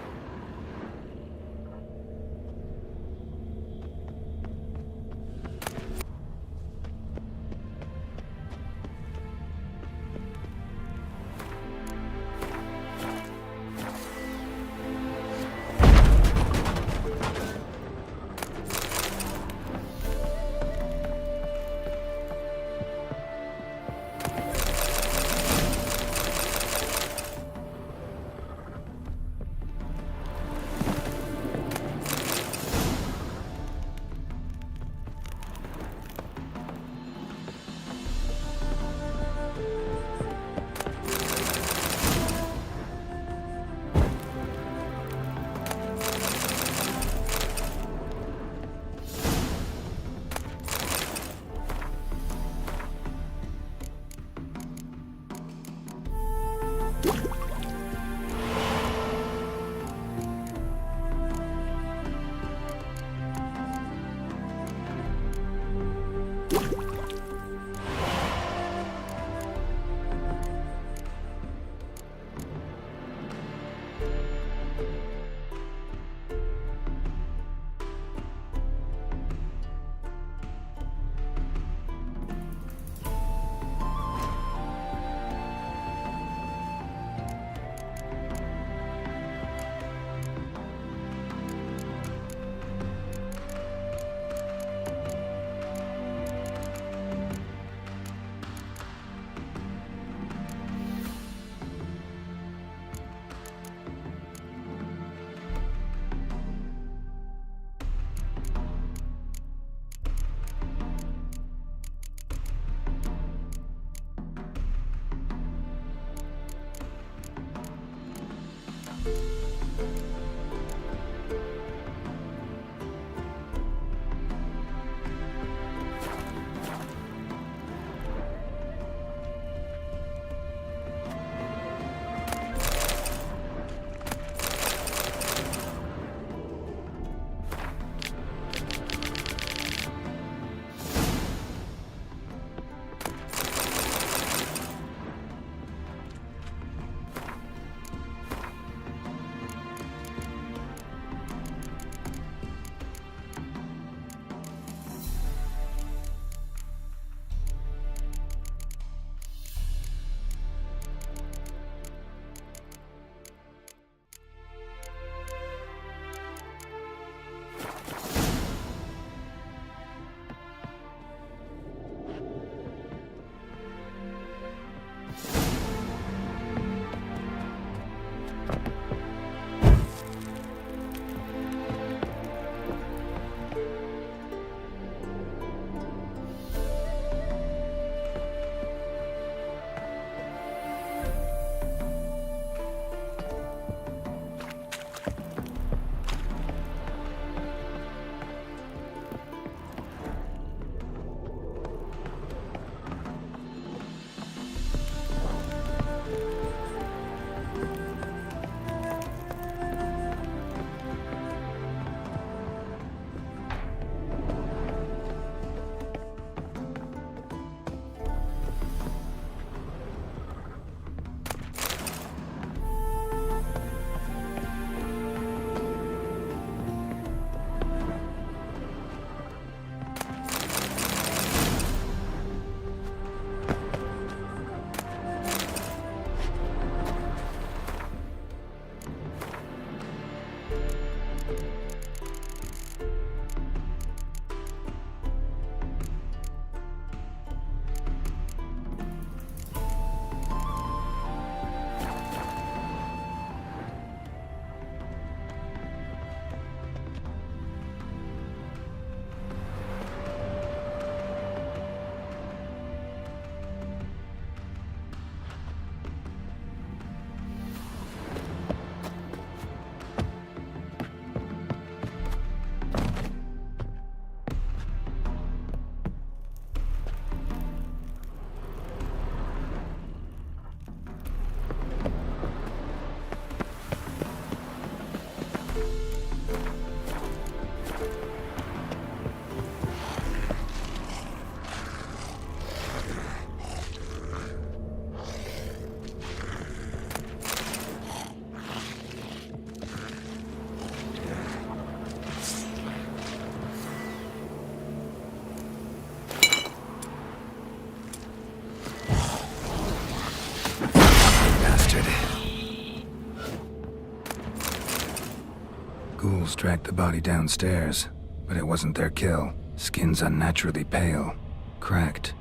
[SPEAKER 4] Ghouls tracked the body downstairs, but it wasn't their kill. Skin's unnaturally pale, cracked.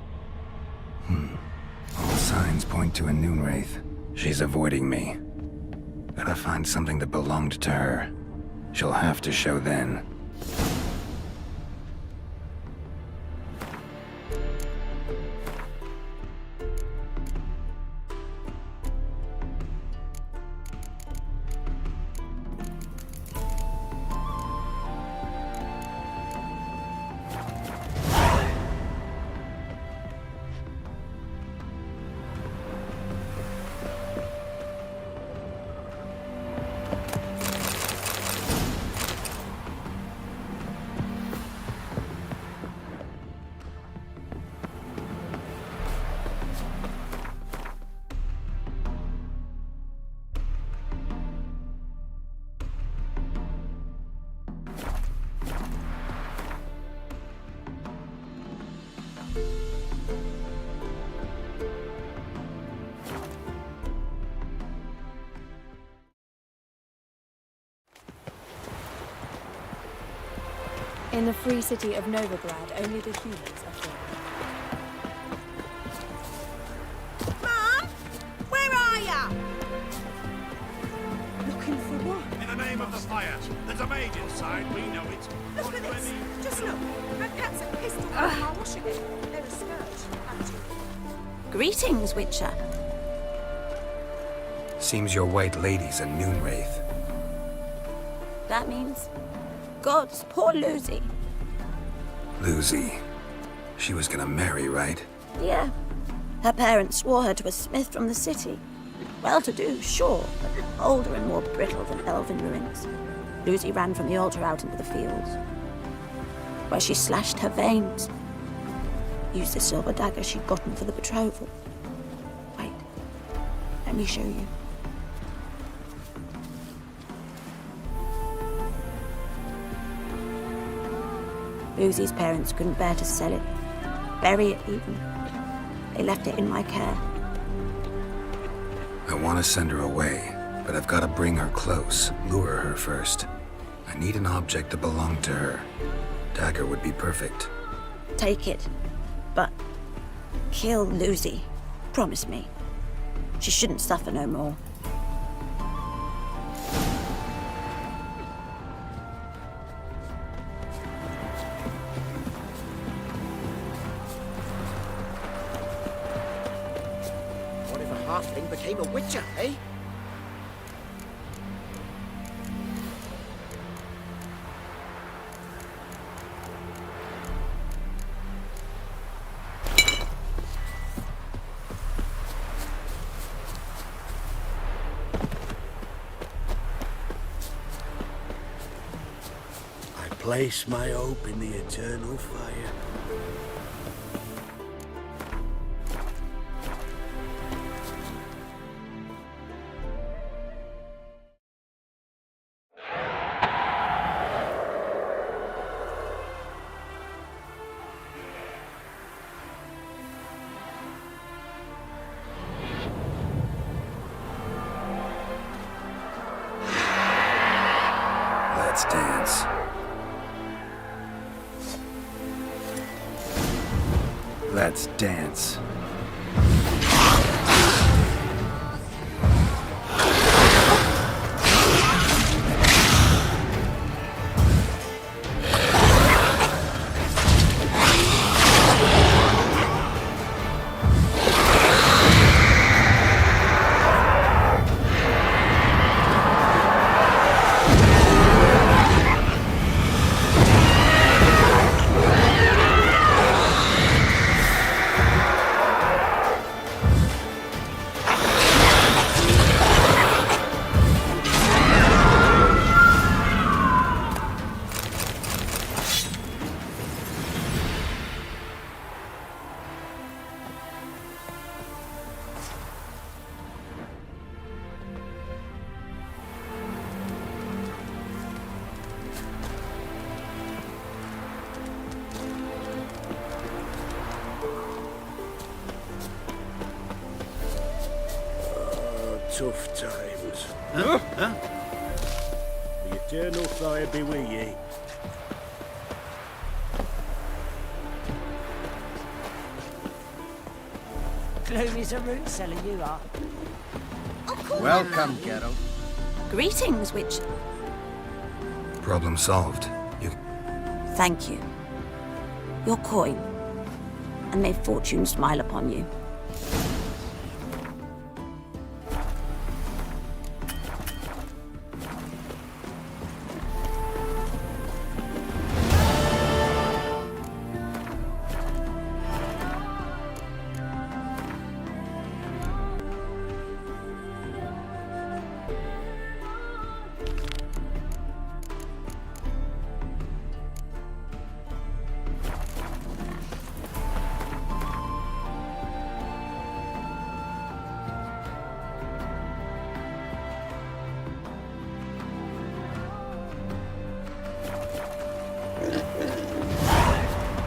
[SPEAKER 4] All signs point to a Noon Wraith. She's avoiding me. Gotta find something that belonged to her. She'll have to show then.
[SPEAKER 9] In the free city of Novigrad, only the humans are free.
[SPEAKER 7] Mom? Where are ya?
[SPEAKER 9] Looking for what?
[SPEAKER 11] In the name of the fire, there's a maid inside, we know it.
[SPEAKER 18] Look at this! Just look! My cat's a pistol in my wash again. They're a scourge.
[SPEAKER 10] Greetings, Witcher.
[SPEAKER 4] Seems your white lady's a noon wraith.
[SPEAKER 10] That means... Gods, poor Lucy.
[SPEAKER 4] Lucy. She was gonna marry, right?
[SPEAKER 10] Yeah. Her parents swore her to a smith from the city. Well-to-do, sure, but older and more brittle than elven ruins. Lucy ran from the altar out into the fields, where she slashed her veins. Used the silver dagger she'd gotten for the betrothal. Wait, let me show you. Lucy's parents couldn't bear to sell it, bury it even. They left it in my care.
[SPEAKER 4] I want to send her away, but I've got to bring her close, lure her first. I need an object to belong to her. Dagger would be perfect.
[SPEAKER 10] Take it, but kill Lucy. Promise me. She shouldn't suffer no more.
[SPEAKER 19] What if a halfling became a witcher, eh?
[SPEAKER 3] Place my hope in the eternal fire.
[SPEAKER 4] Let's dance. Let's dance. Tough times.
[SPEAKER 19] Huh? Huh?
[SPEAKER 3] The eternal fire be with ye.
[SPEAKER 5] Gloomy a root seller, you are.
[SPEAKER 19] Welcome, Geralt.
[SPEAKER 10] Greetings, Witcher.
[SPEAKER 4] Problem solved. You...
[SPEAKER 10] Thank you. Your coin. And may fortune smile upon you.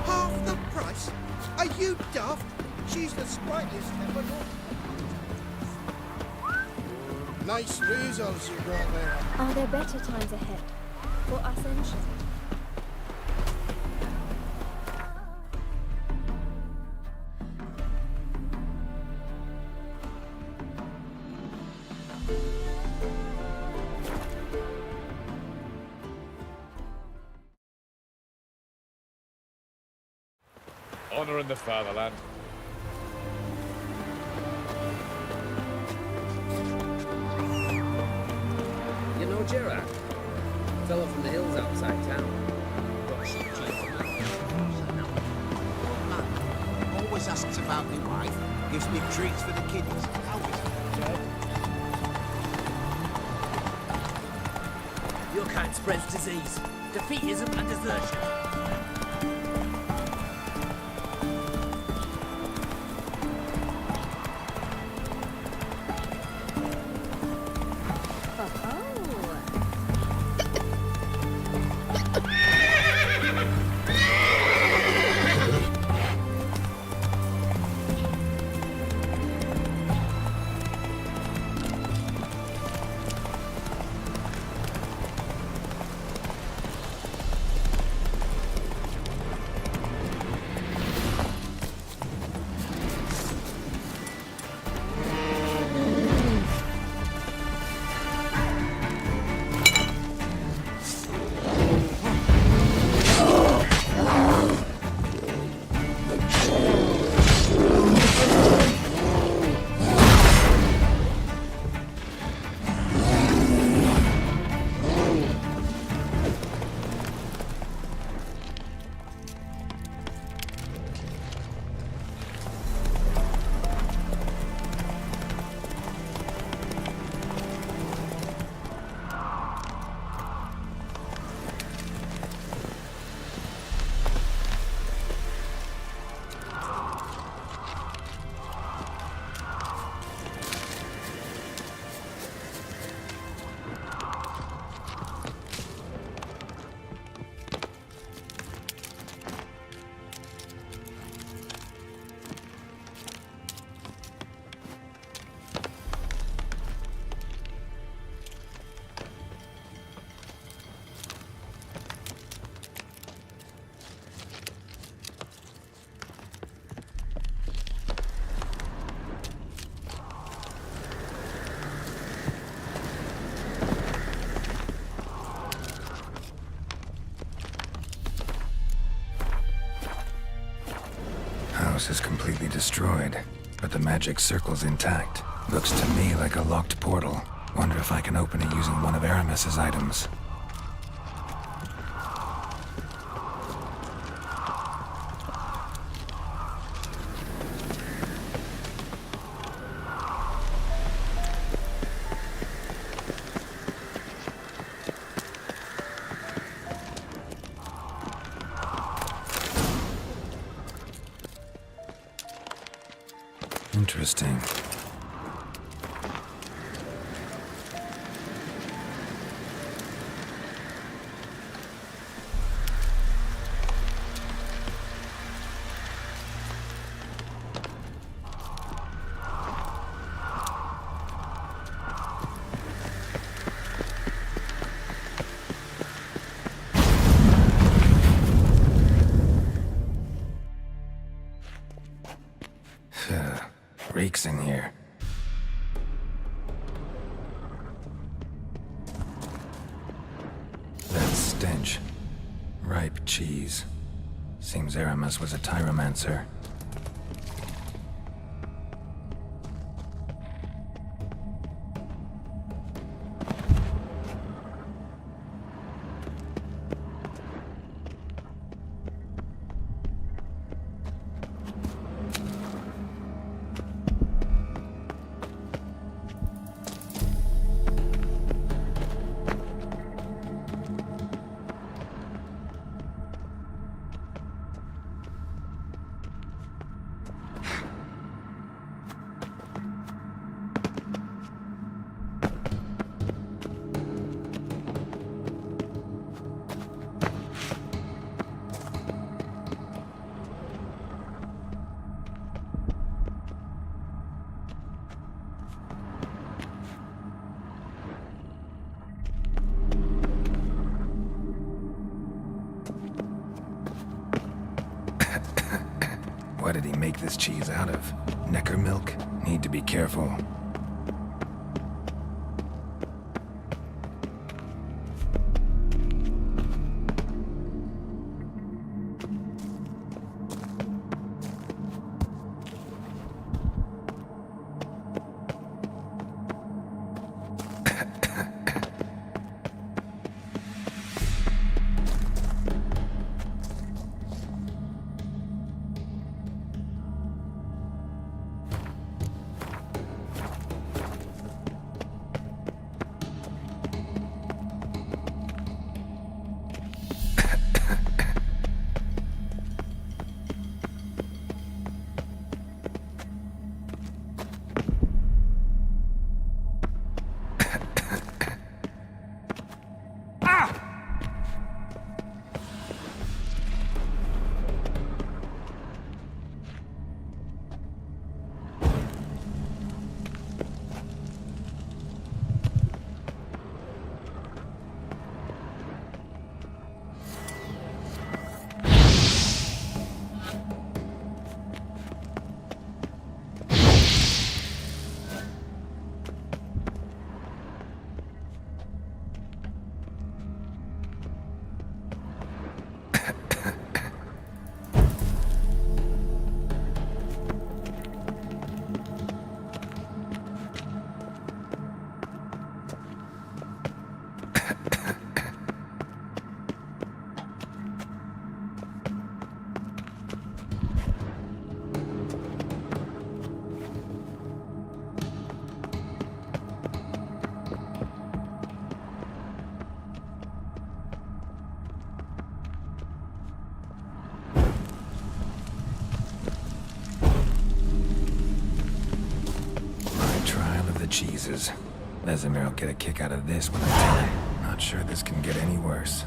[SPEAKER 19] Half the price? Are you daft? She's the sprightliest ever known. Nice results you got there.
[SPEAKER 9] Are there better times ahead for Ascension?
[SPEAKER 14] Honor in the fatherland.
[SPEAKER 12] Gerard. Fella from the hills outside town. Got some cheese.
[SPEAKER 19] Man, always asks about my wife. Gives me treats for the kiddies. How is it?
[SPEAKER 5] Your kind spreads disease, defeatism and desertion.
[SPEAKER 4] House is completely destroyed, but the magic circle's intact. Looks to me like a locked portal. Wonder if I can open it using one of Aramis's items. Interesting. Reeks in here. That stench. Ripe cheese. Seems Aramis was a tyromancer. What did he make this cheese out of? Necker milk? Need to be careful. Jesus. Vesemir will get a kick out of this when I tell him. Not sure this can get any worse.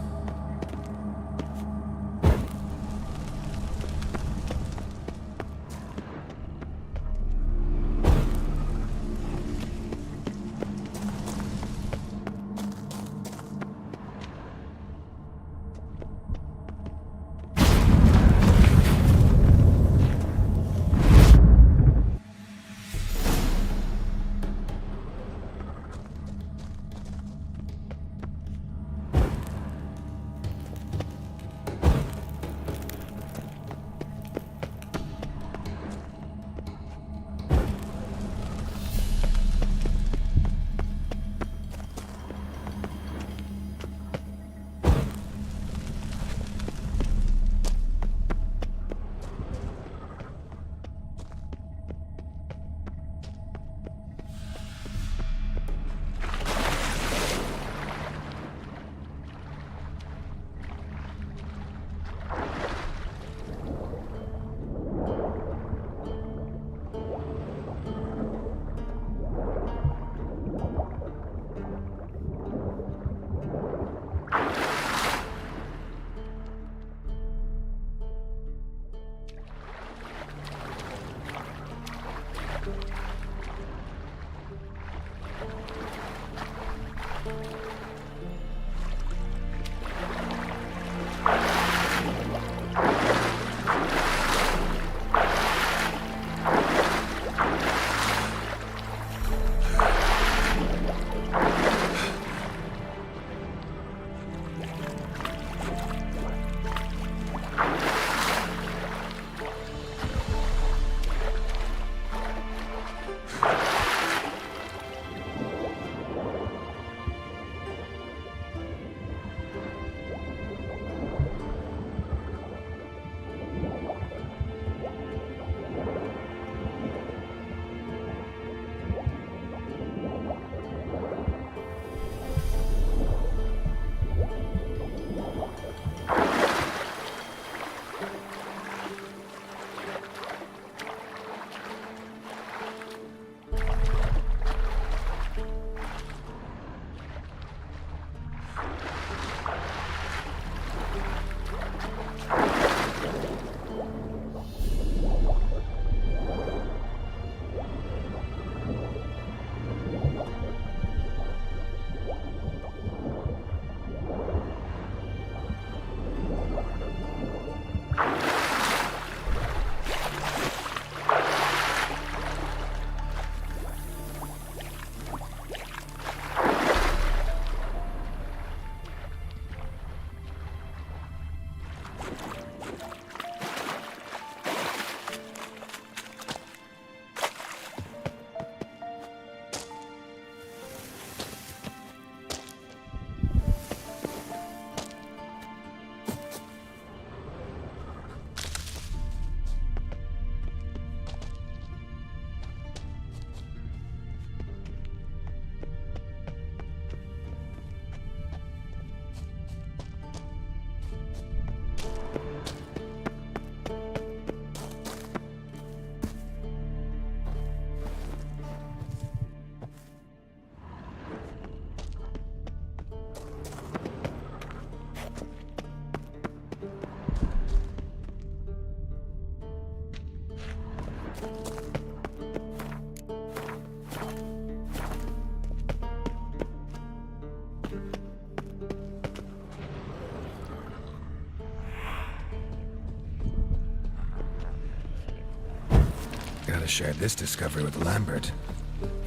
[SPEAKER 4] Gotta share this discovery with Lambert.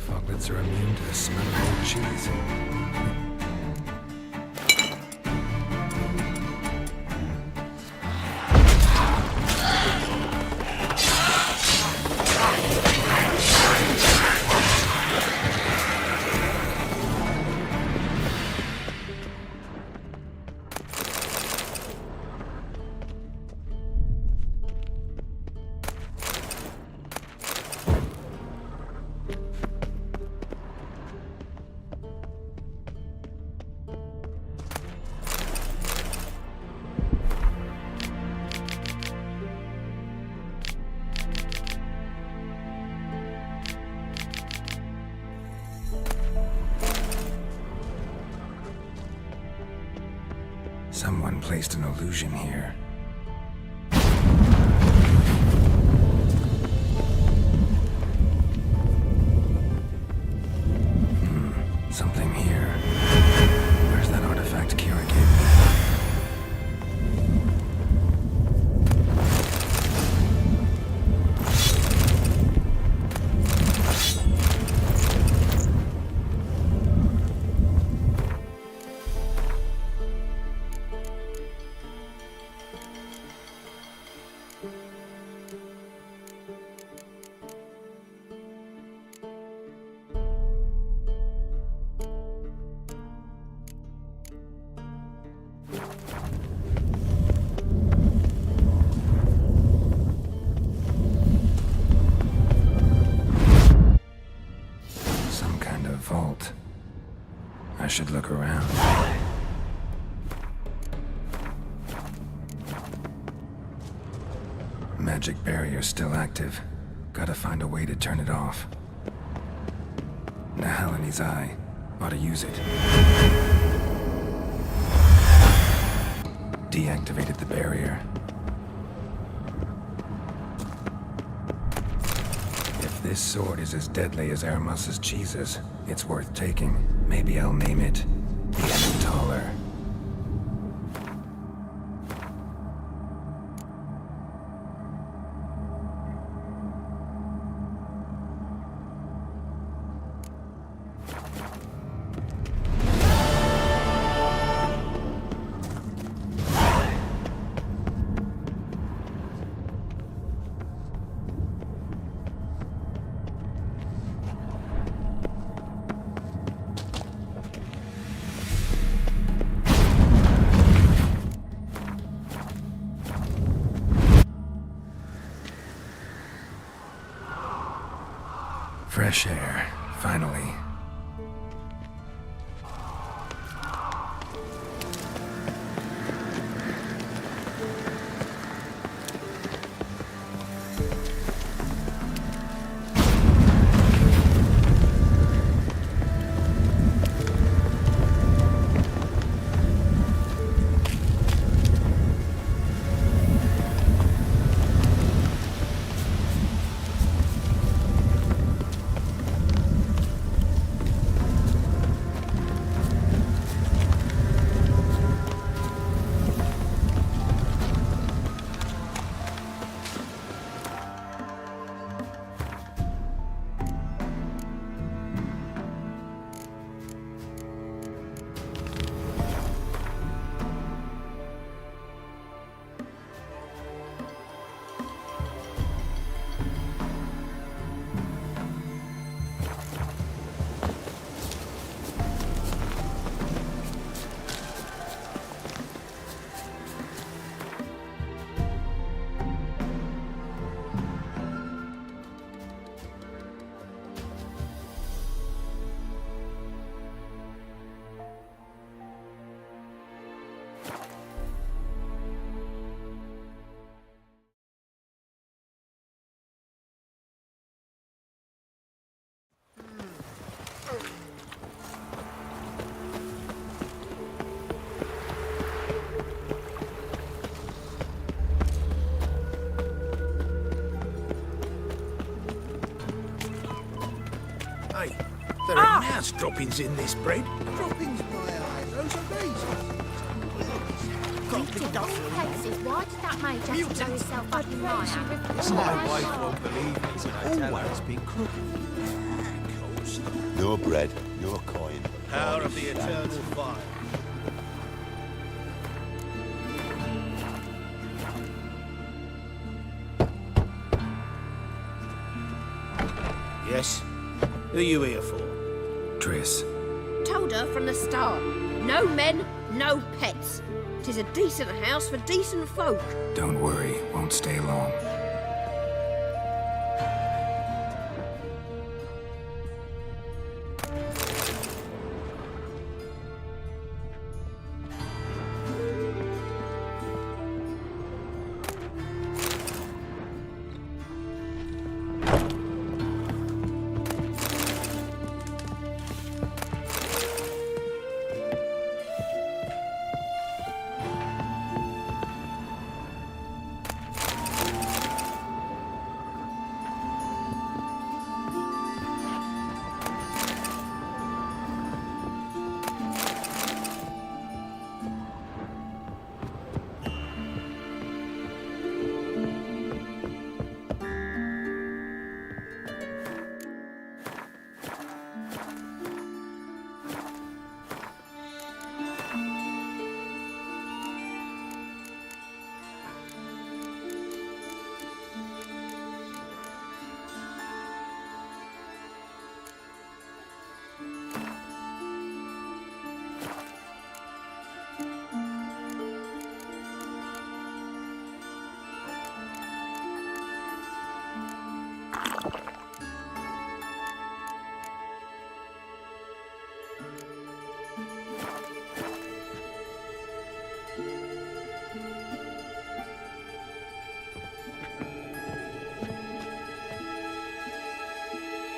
[SPEAKER 4] Foglets are immune to the smell of old cheese. Someone placed an illusion here. Something here. Where's that artifact Kira gave me? Some kind of vault. I should look around. Magic barrier still active. Gotta find a way to turn it off. Nahalani's eye. Ought to use it. Deactivated the barrier. If this sword is as deadly as Aramus's cheeses, it's worth taking. Maybe I'll name it the Emmentaler. Fresh air, finally.
[SPEAKER 19] Hey, there are mouse droppings in this bread.
[SPEAKER 3] Droppings, my eye. Those are raisins.
[SPEAKER 21] Beating off places. Why did that mage have to blow himself up in my house?
[SPEAKER 3] My wife won't believe it. It's always been crooked.
[SPEAKER 15] No bread, no coin.
[SPEAKER 3] Power of the eternal fire.
[SPEAKER 19] Yes? Who are you here for?
[SPEAKER 4] Triss.
[SPEAKER 21] Told her from the start. No men, no pets. 'Tis a decent house for decent folk.
[SPEAKER 4] Don't worry, won't stay long.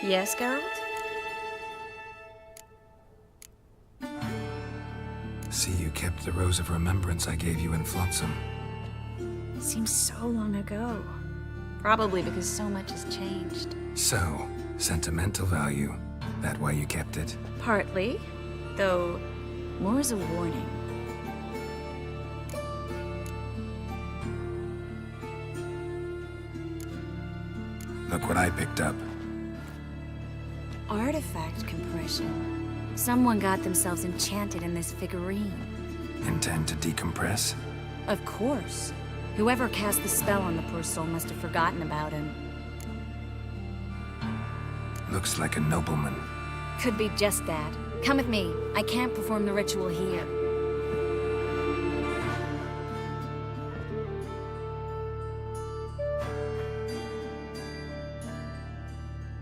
[SPEAKER 13] Yes, Geralt?
[SPEAKER 4] See, you kept the Rose of Remembrance I gave you in Flotsam.
[SPEAKER 13] Seems so long ago. Probably because so much has changed.
[SPEAKER 4] So, sentimental value. That why you kept it?
[SPEAKER 13] Partly, though more as a warning.
[SPEAKER 4] Look what I picked up.
[SPEAKER 13] Artifact compression. Someone got themselves enchanted in this figurine.
[SPEAKER 4] Intend to decompress?
[SPEAKER 13] Of course. Whoever cast the spell on the poor soul must have forgotten about him.
[SPEAKER 4] Looks like a nobleman.
[SPEAKER 13] Could be just that. Come with me. I can't perform the ritual here.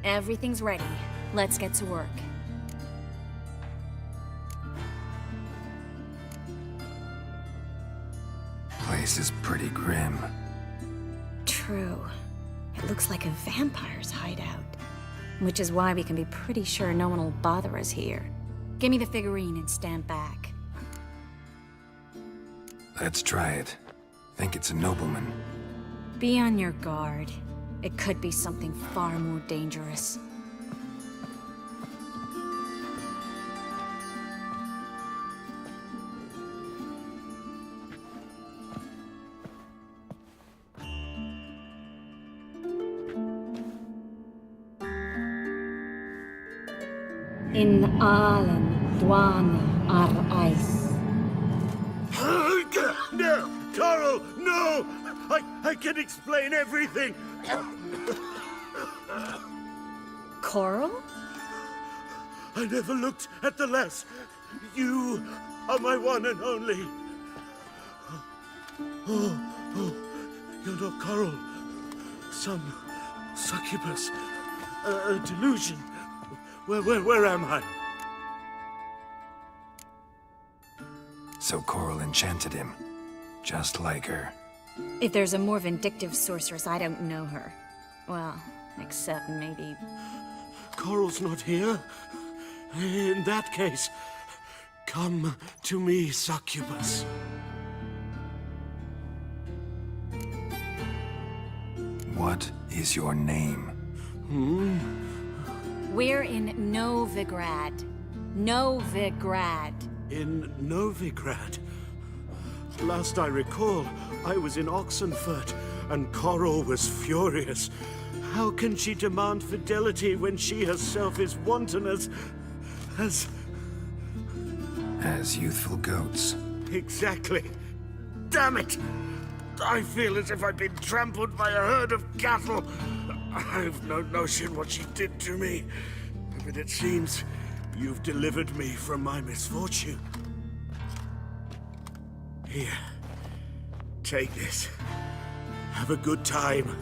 [SPEAKER 13] Everything's ready. Let's get to work.
[SPEAKER 4] Place is pretty grim.
[SPEAKER 13] True. It looks like a vampire's hideout. Which is why we can be pretty sure no one will bother us here. Give me the figurine and stand back.
[SPEAKER 4] Let's try it. Think it's a nobleman.
[SPEAKER 13] Be on your guard. It could be something far more dangerous. In Alan Dwana ar Ice.
[SPEAKER 3] No! Coral, no! I can explain everything!
[SPEAKER 13] Coral?
[SPEAKER 3] I never looked at the lass. You are my one and only. Oh, you're not Coral. Some succubus. A delusion. Where am I?
[SPEAKER 4] So Coral enchanted him. Just like her.
[SPEAKER 13] If there's a more vindictive sorceress, I don't know her. Well, except maybe...
[SPEAKER 3] Coral's not here. In that case, come to me, succubus.
[SPEAKER 4] What is your name?
[SPEAKER 13] We're in Novigrad. Novigrad.
[SPEAKER 3] In Novigrad? Last I recall, I was in Oxenfurt, and Coral was furious. How can she demand fidelity when she herself is wanton as
[SPEAKER 4] youthful goats.
[SPEAKER 3] Exactly. Damn it! I feel as if I've been trampled by a herd of cattle. I've no notion what she did to me, but it seems you've delivered me from my misfortune. Here, take this. Have a good time.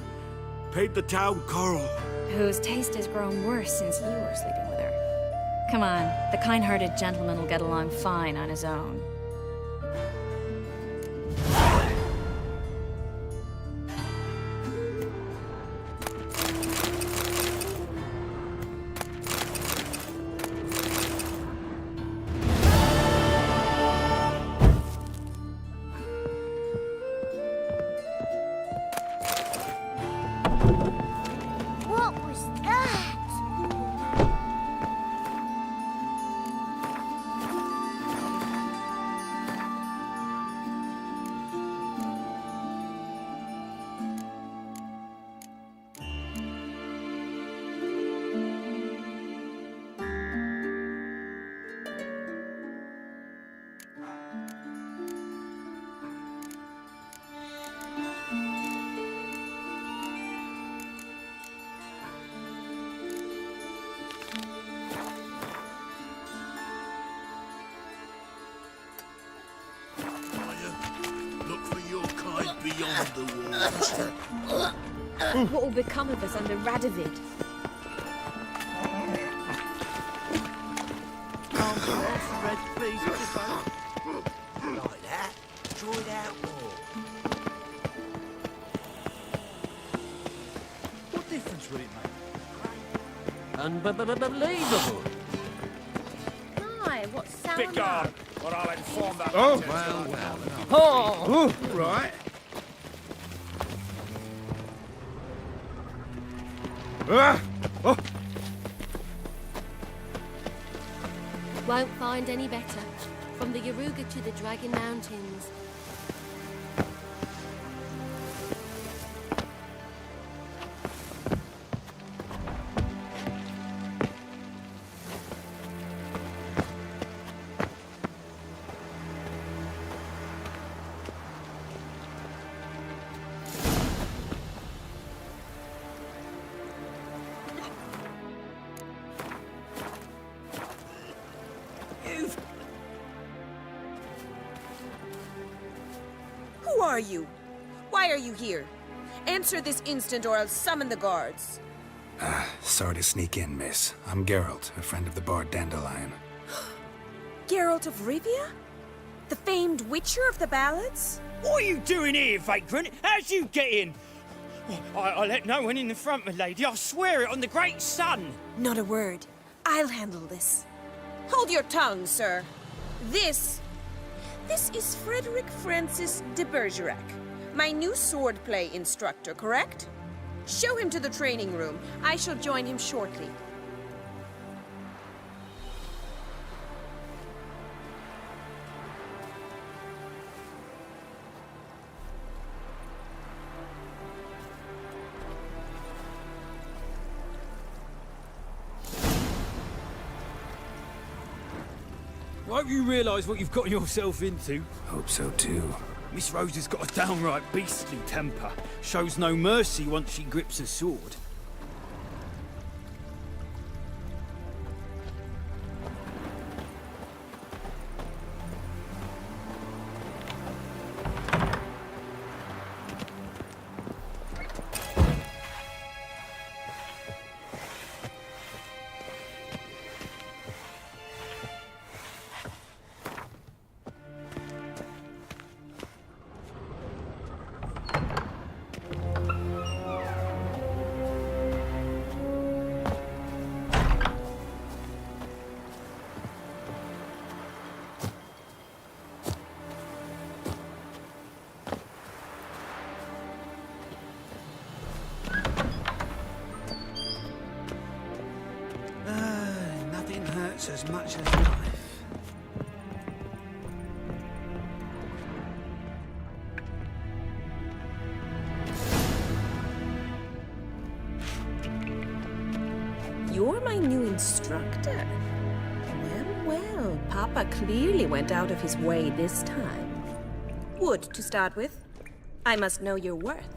[SPEAKER 3] Paint the town Coral.
[SPEAKER 13] Whose taste has grown worse since you were sleeping with her. Come on, the kind-hearted gentleman will get along fine on his own.
[SPEAKER 7] What was that?
[SPEAKER 3] Look for your kind beyond the walls.
[SPEAKER 18] What will become of us under Radovid?
[SPEAKER 3] Red, please. Like that. Draw it out more.
[SPEAKER 8] What difference would it make?
[SPEAKER 12] Unbelievable.
[SPEAKER 21] My, what sound?
[SPEAKER 20] Be gone, or I'll inform that.
[SPEAKER 3] Oh.
[SPEAKER 12] Oh!
[SPEAKER 3] Right. Oh.
[SPEAKER 1] Won't find any better. From the Yaruga to the Dragon Mountains.
[SPEAKER 18] Who are you? Why are you here? Answer this instant or I'll summon the guards.
[SPEAKER 4] Sorry to sneak in, miss. I'm Geralt, a friend of the bard Dandelion.
[SPEAKER 18] Geralt of Rivia? The famed witcher of the ballads?
[SPEAKER 5] What are you doing here, vagrant? How'd you get in? I let no one in the front, my lady. I swear it on the great sun.
[SPEAKER 18] Not a word. I'll handle this. Hold your tongue, sir. This is Frederick Francis de Bergerac, my new swordplay instructor, correct? Show him to the training room. I shall join him shortly.
[SPEAKER 5] I hope you realise what you've got yourself into.
[SPEAKER 4] Hope so too.
[SPEAKER 5] Miss Rose has got a downright beastly temper. Shows no mercy once she grips a sword. Nothing hurts as much as life.
[SPEAKER 18] You're my new instructor? Well, Papa clearly went out of his way this time. Wood, to start with. I must know your worth.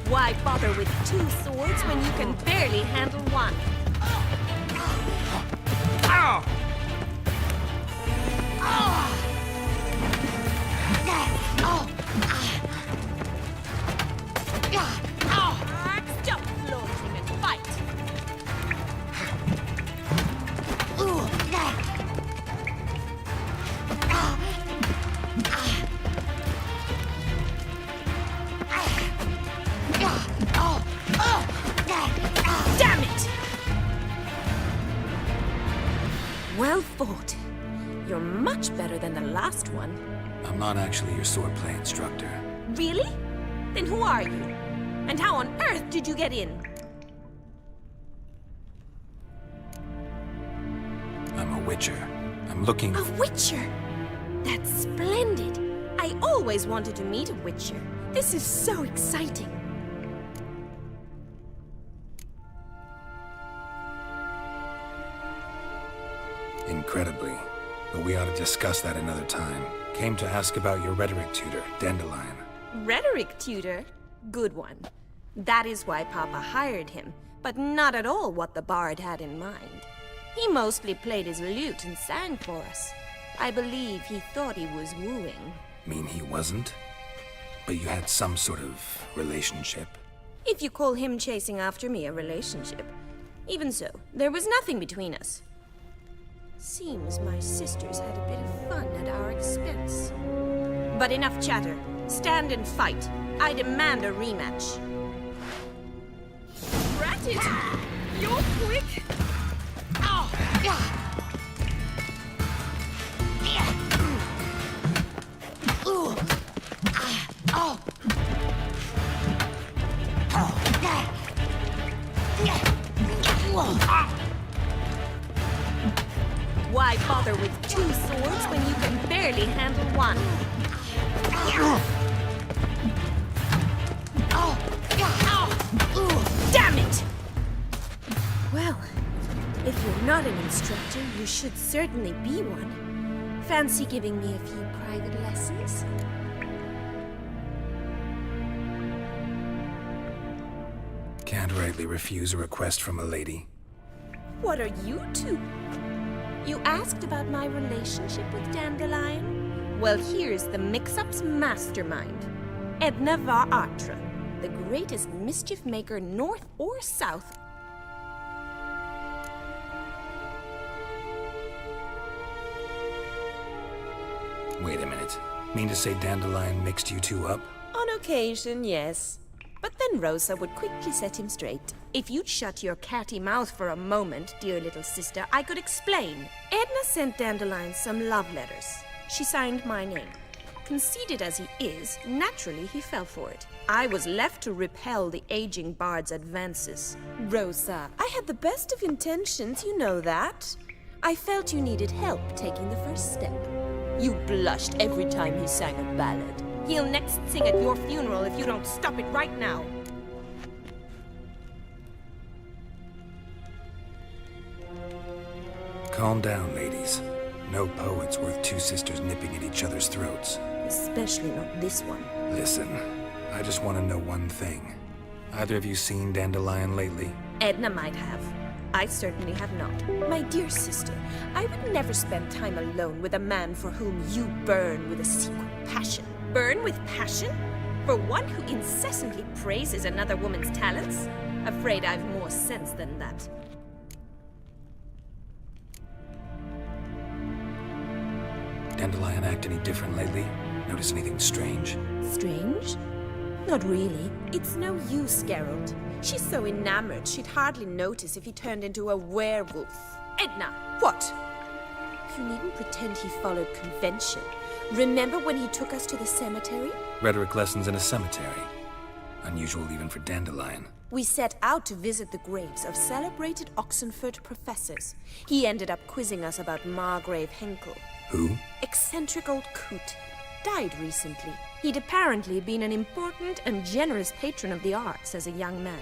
[SPEAKER 18] Why bother with two swords when you can barely handle one? Stop floating and fight! Damn it! Well fought. You're much better than the last one.
[SPEAKER 4] I'm not actually your swordplay instructor.
[SPEAKER 18] Really? Then who are you? And how on earth did you get in?
[SPEAKER 4] I'm a witcher. I'm looking...
[SPEAKER 18] A witcher? That's splendid. I always wanted to meet a witcher. This is so exciting.
[SPEAKER 4] Incredibly. But we ought to discuss that another time. Came to ask about your rhetoric tutor, Dandelion.
[SPEAKER 16] Rhetoric tutor? Good one. That is why Papa hired him, but not at all what the bard had in mind. He mostly played his lute and sang for us. I believe he thought he was wooing.
[SPEAKER 4] Mean he wasn't? But you had some sort of relationship?
[SPEAKER 16] If you call him chasing after me a relationship. Even so, there was nothing between us. Seems my sisters had a bit of fun at our expense. But enough chatter. Stand and fight. I demand a rematch.
[SPEAKER 18] Ratted! You're quick!
[SPEAKER 21] Oh!
[SPEAKER 16] Why bother with 2 swords when you can barely handle one? Damn it! Well, if you're not an instructor, you should certainly be one. Fancy giving me a few private lessons?
[SPEAKER 4] Can't rightly refuse a request from a lady.
[SPEAKER 16] What are you two? You asked about my relationship with Dandelion? Well, here's the mix-up's mastermind. Edna Va Atra, the greatest mischief maker north or south.
[SPEAKER 4] Wait a minute. Mean to say Dandelion mixed you two up?
[SPEAKER 16] On occasion, yes. But then Rosa would quickly set him straight. If you'd shut your catty mouth for a moment, dear little sister, I could explain. Edna sent Dandelion some love letters. She signed my name. Conceited as he is, naturally he fell for it. I was left to repel the aging bard's advances. Rosa, I had the best of intentions, you know that. I felt you needed help taking the first step. You blushed every time he sang a ballad. He'll next sing at your funeral if you don't stop it right now.
[SPEAKER 4] Calm down, ladies. No poet's worth 2 sisters nipping at each other's throats.
[SPEAKER 16] Especially not this one.
[SPEAKER 4] Listen, I just want to know one thing. Either of you seen Dandelion lately?
[SPEAKER 16] Edna might have. I certainly have not. My dear sister, I would never spend time alone with a man for whom you burn with a secret passion. Burn with passion? For one who incessantly praises another woman's talents? Afraid I've more sense than that.
[SPEAKER 4] Dandelion act any different lately? Notice anything strange?
[SPEAKER 16] Strange? Not really. It's no use, Geralt. She's so enamored she'd hardly notice if he turned into a werewolf. Edna! What? You needn't pretend he followed convention. Remember when he took us to the cemetery?
[SPEAKER 4] Rhetoric lessons in a cemetery. Unusual even for Dandelion.
[SPEAKER 16] We set out to visit the graves of celebrated Oxenford professors. He ended up quizzing us about Margrave Henkel.
[SPEAKER 4] Who?
[SPEAKER 16] Eccentric old coot. Died recently. He'd apparently been an important and generous patron of the arts as a young man.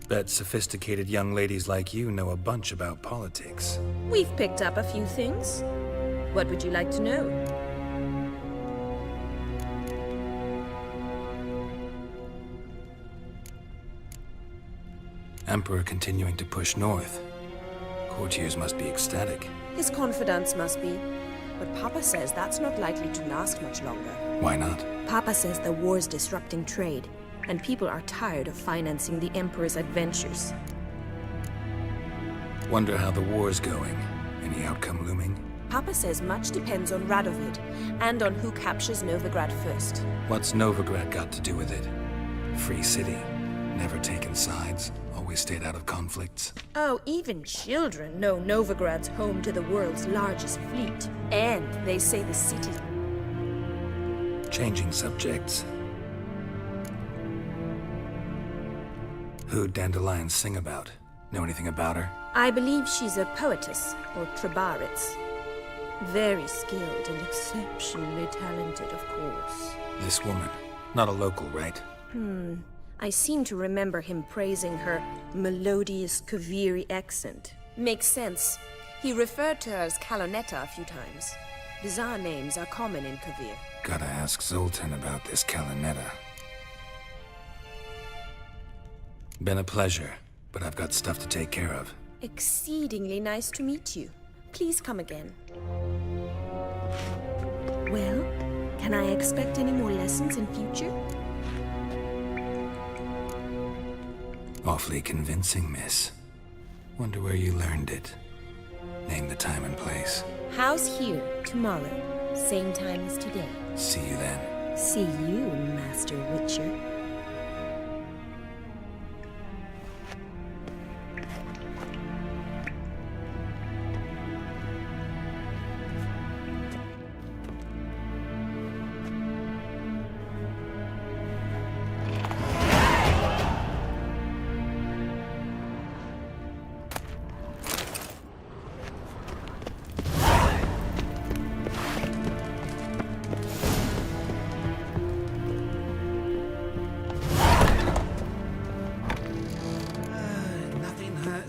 [SPEAKER 4] Bet sophisticated young ladies like you know a bunch about politics.
[SPEAKER 16] We've picked up a few things. What would you like to know?
[SPEAKER 4] Emperor continuing to push north. Courtiers must be ecstatic.
[SPEAKER 16] His confidants must be. But Papa says that's not likely to last much longer.
[SPEAKER 4] Why not?
[SPEAKER 16] Papa says the war's disrupting trade, and people are tired of financing the Emperor's adventures.
[SPEAKER 4] Wonder how the war's going. Any outcome looming?
[SPEAKER 16] Papa says much depends on Radovid, and on who captures Novigrad first.
[SPEAKER 4] What's Novigrad got to do with it? Free city. Never taken sides. Always stayed out of conflicts.
[SPEAKER 16] Oh, even children know Novigrad's home to the world's largest fleet. And they say the city...
[SPEAKER 4] Changing subjects. Who'd Dandelion sing about? Know anything about her?
[SPEAKER 16] I believe she's a poetess, or trabaritz. Very skilled and exceptionally talented, of course.
[SPEAKER 4] This woman. Not a local, right?
[SPEAKER 16] I seem to remember him praising her melodious Kaviri accent. Makes sense. He referred to her as Calonetta a few times. Bizarre names are common in Kavir.
[SPEAKER 4] Gotta ask Zoltan about this Calonetta. Been a pleasure, but I've got stuff to take care of.
[SPEAKER 16] Exceedingly nice to meet you. Please come again. Well, can I expect any more lessons in future?
[SPEAKER 4] Awfully convincing, miss. Wonder where you learned it. Name the time and place.
[SPEAKER 16] House here, tomorrow. Same time as today.
[SPEAKER 4] See you then.
[SPEAKER 16] See you, Master Witcher.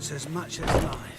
[SPEAKER 5] As much as life.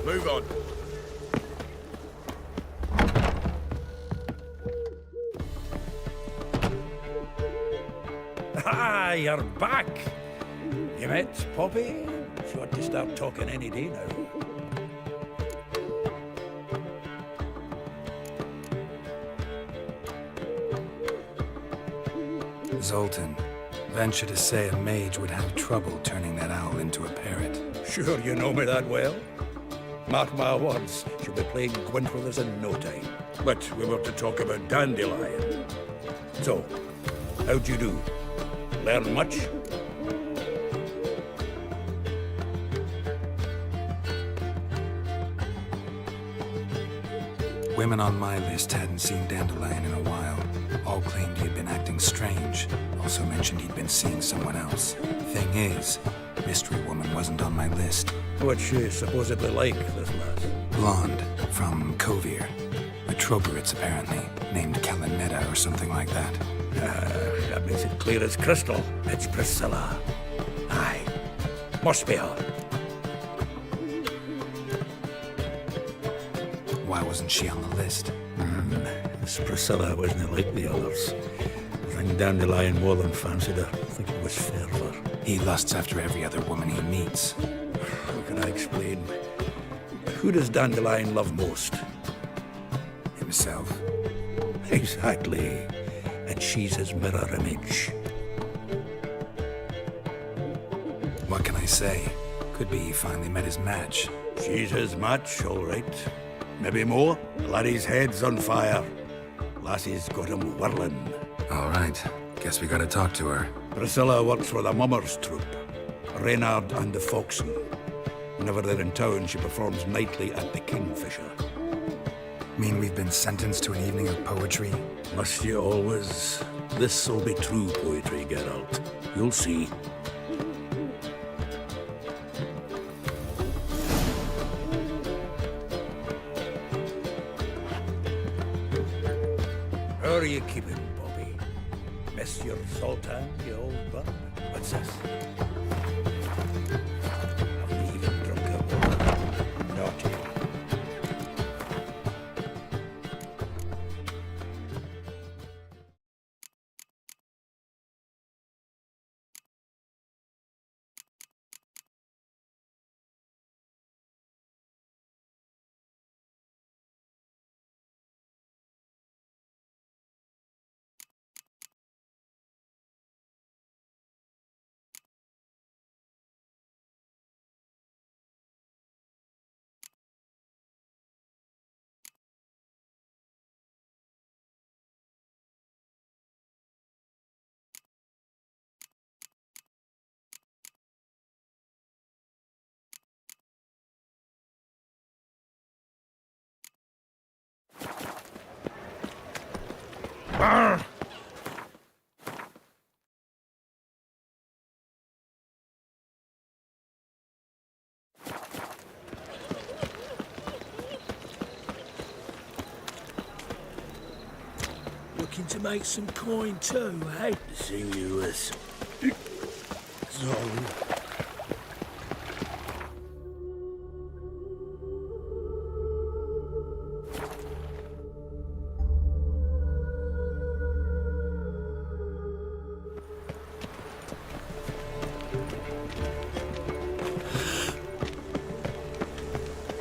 [SPEAKER 20] Move on.
[SPEAKER 11] Ah, you're back. You met Poppy? She ought to start talking any day now.
[SPEAKER 4] Zoltan, venture to say a mage would have trouble turning that owl into a parrot.
[SPEAKER 11] Sure you know me that well? Mark my words, she'll be playing Gwent with us in no time. But we were to talk about Dandelion. So, how'd you do? Learn much?
[SPEAKER 4] Women on my list hadn't seen Dandelion in a while. All claimed he'd been acting strange. Also mentioned he'd been seeing someone else. Thing is, Mystery Woman wasn't on my list.
[SPEAKER 11] What's she supposedly like, this lass?
[SPEAKER 4] Blonde, from Kovir. A Troberitz, apparently, named Calonetta or something like that.
[SPEAKER 11] That makes it clear as crystal. It's Priscilla. Aye, must be her.
[SPEAKER 4] Why wasn't she on the list?
[SPEAKER 11] This Priscilla wasn't like the others. I think Dandelion more than fancied her. I think it was fervour.
[SPEAKER 4] He lusts after every other woman he meets.
[SPEAKER 11] How can I explain? Who does Dandelion love most?
[SPEAKER 4] Himself.
[SPEAKER 11] Exactly. And she's his mirror image.
[SPEAKER 4] What can I say? Could be he finally met his match.
[SPEAKER 11] She's his match, all right. Maybe more. Laddie's head's on fire. Lassie's got him whirling.
[SPEAKER 4] All right. Guess we gotta talk to her.
[SPEAKER 11] Priscilla works for the Mummers troupe. Reynard and the Foxen. Whenever they're in town, she performs nightly at the Kingfisher.
[SPEAKER 4] Mean we've been sentenced to an evening of poetry?
[SPEAKER 11] Must you always? This'll be true poetry, Geralt. You'll see. How are you keeping, Bobby? Miss your Sultan, you old bug? What's this? Haven't even drunk a water. Naughty.
[SPEAKER 20] Looking to make some coin too, eh?
[SPEAKER 11] Sinuous.
[SPEAKER 20] Sorry.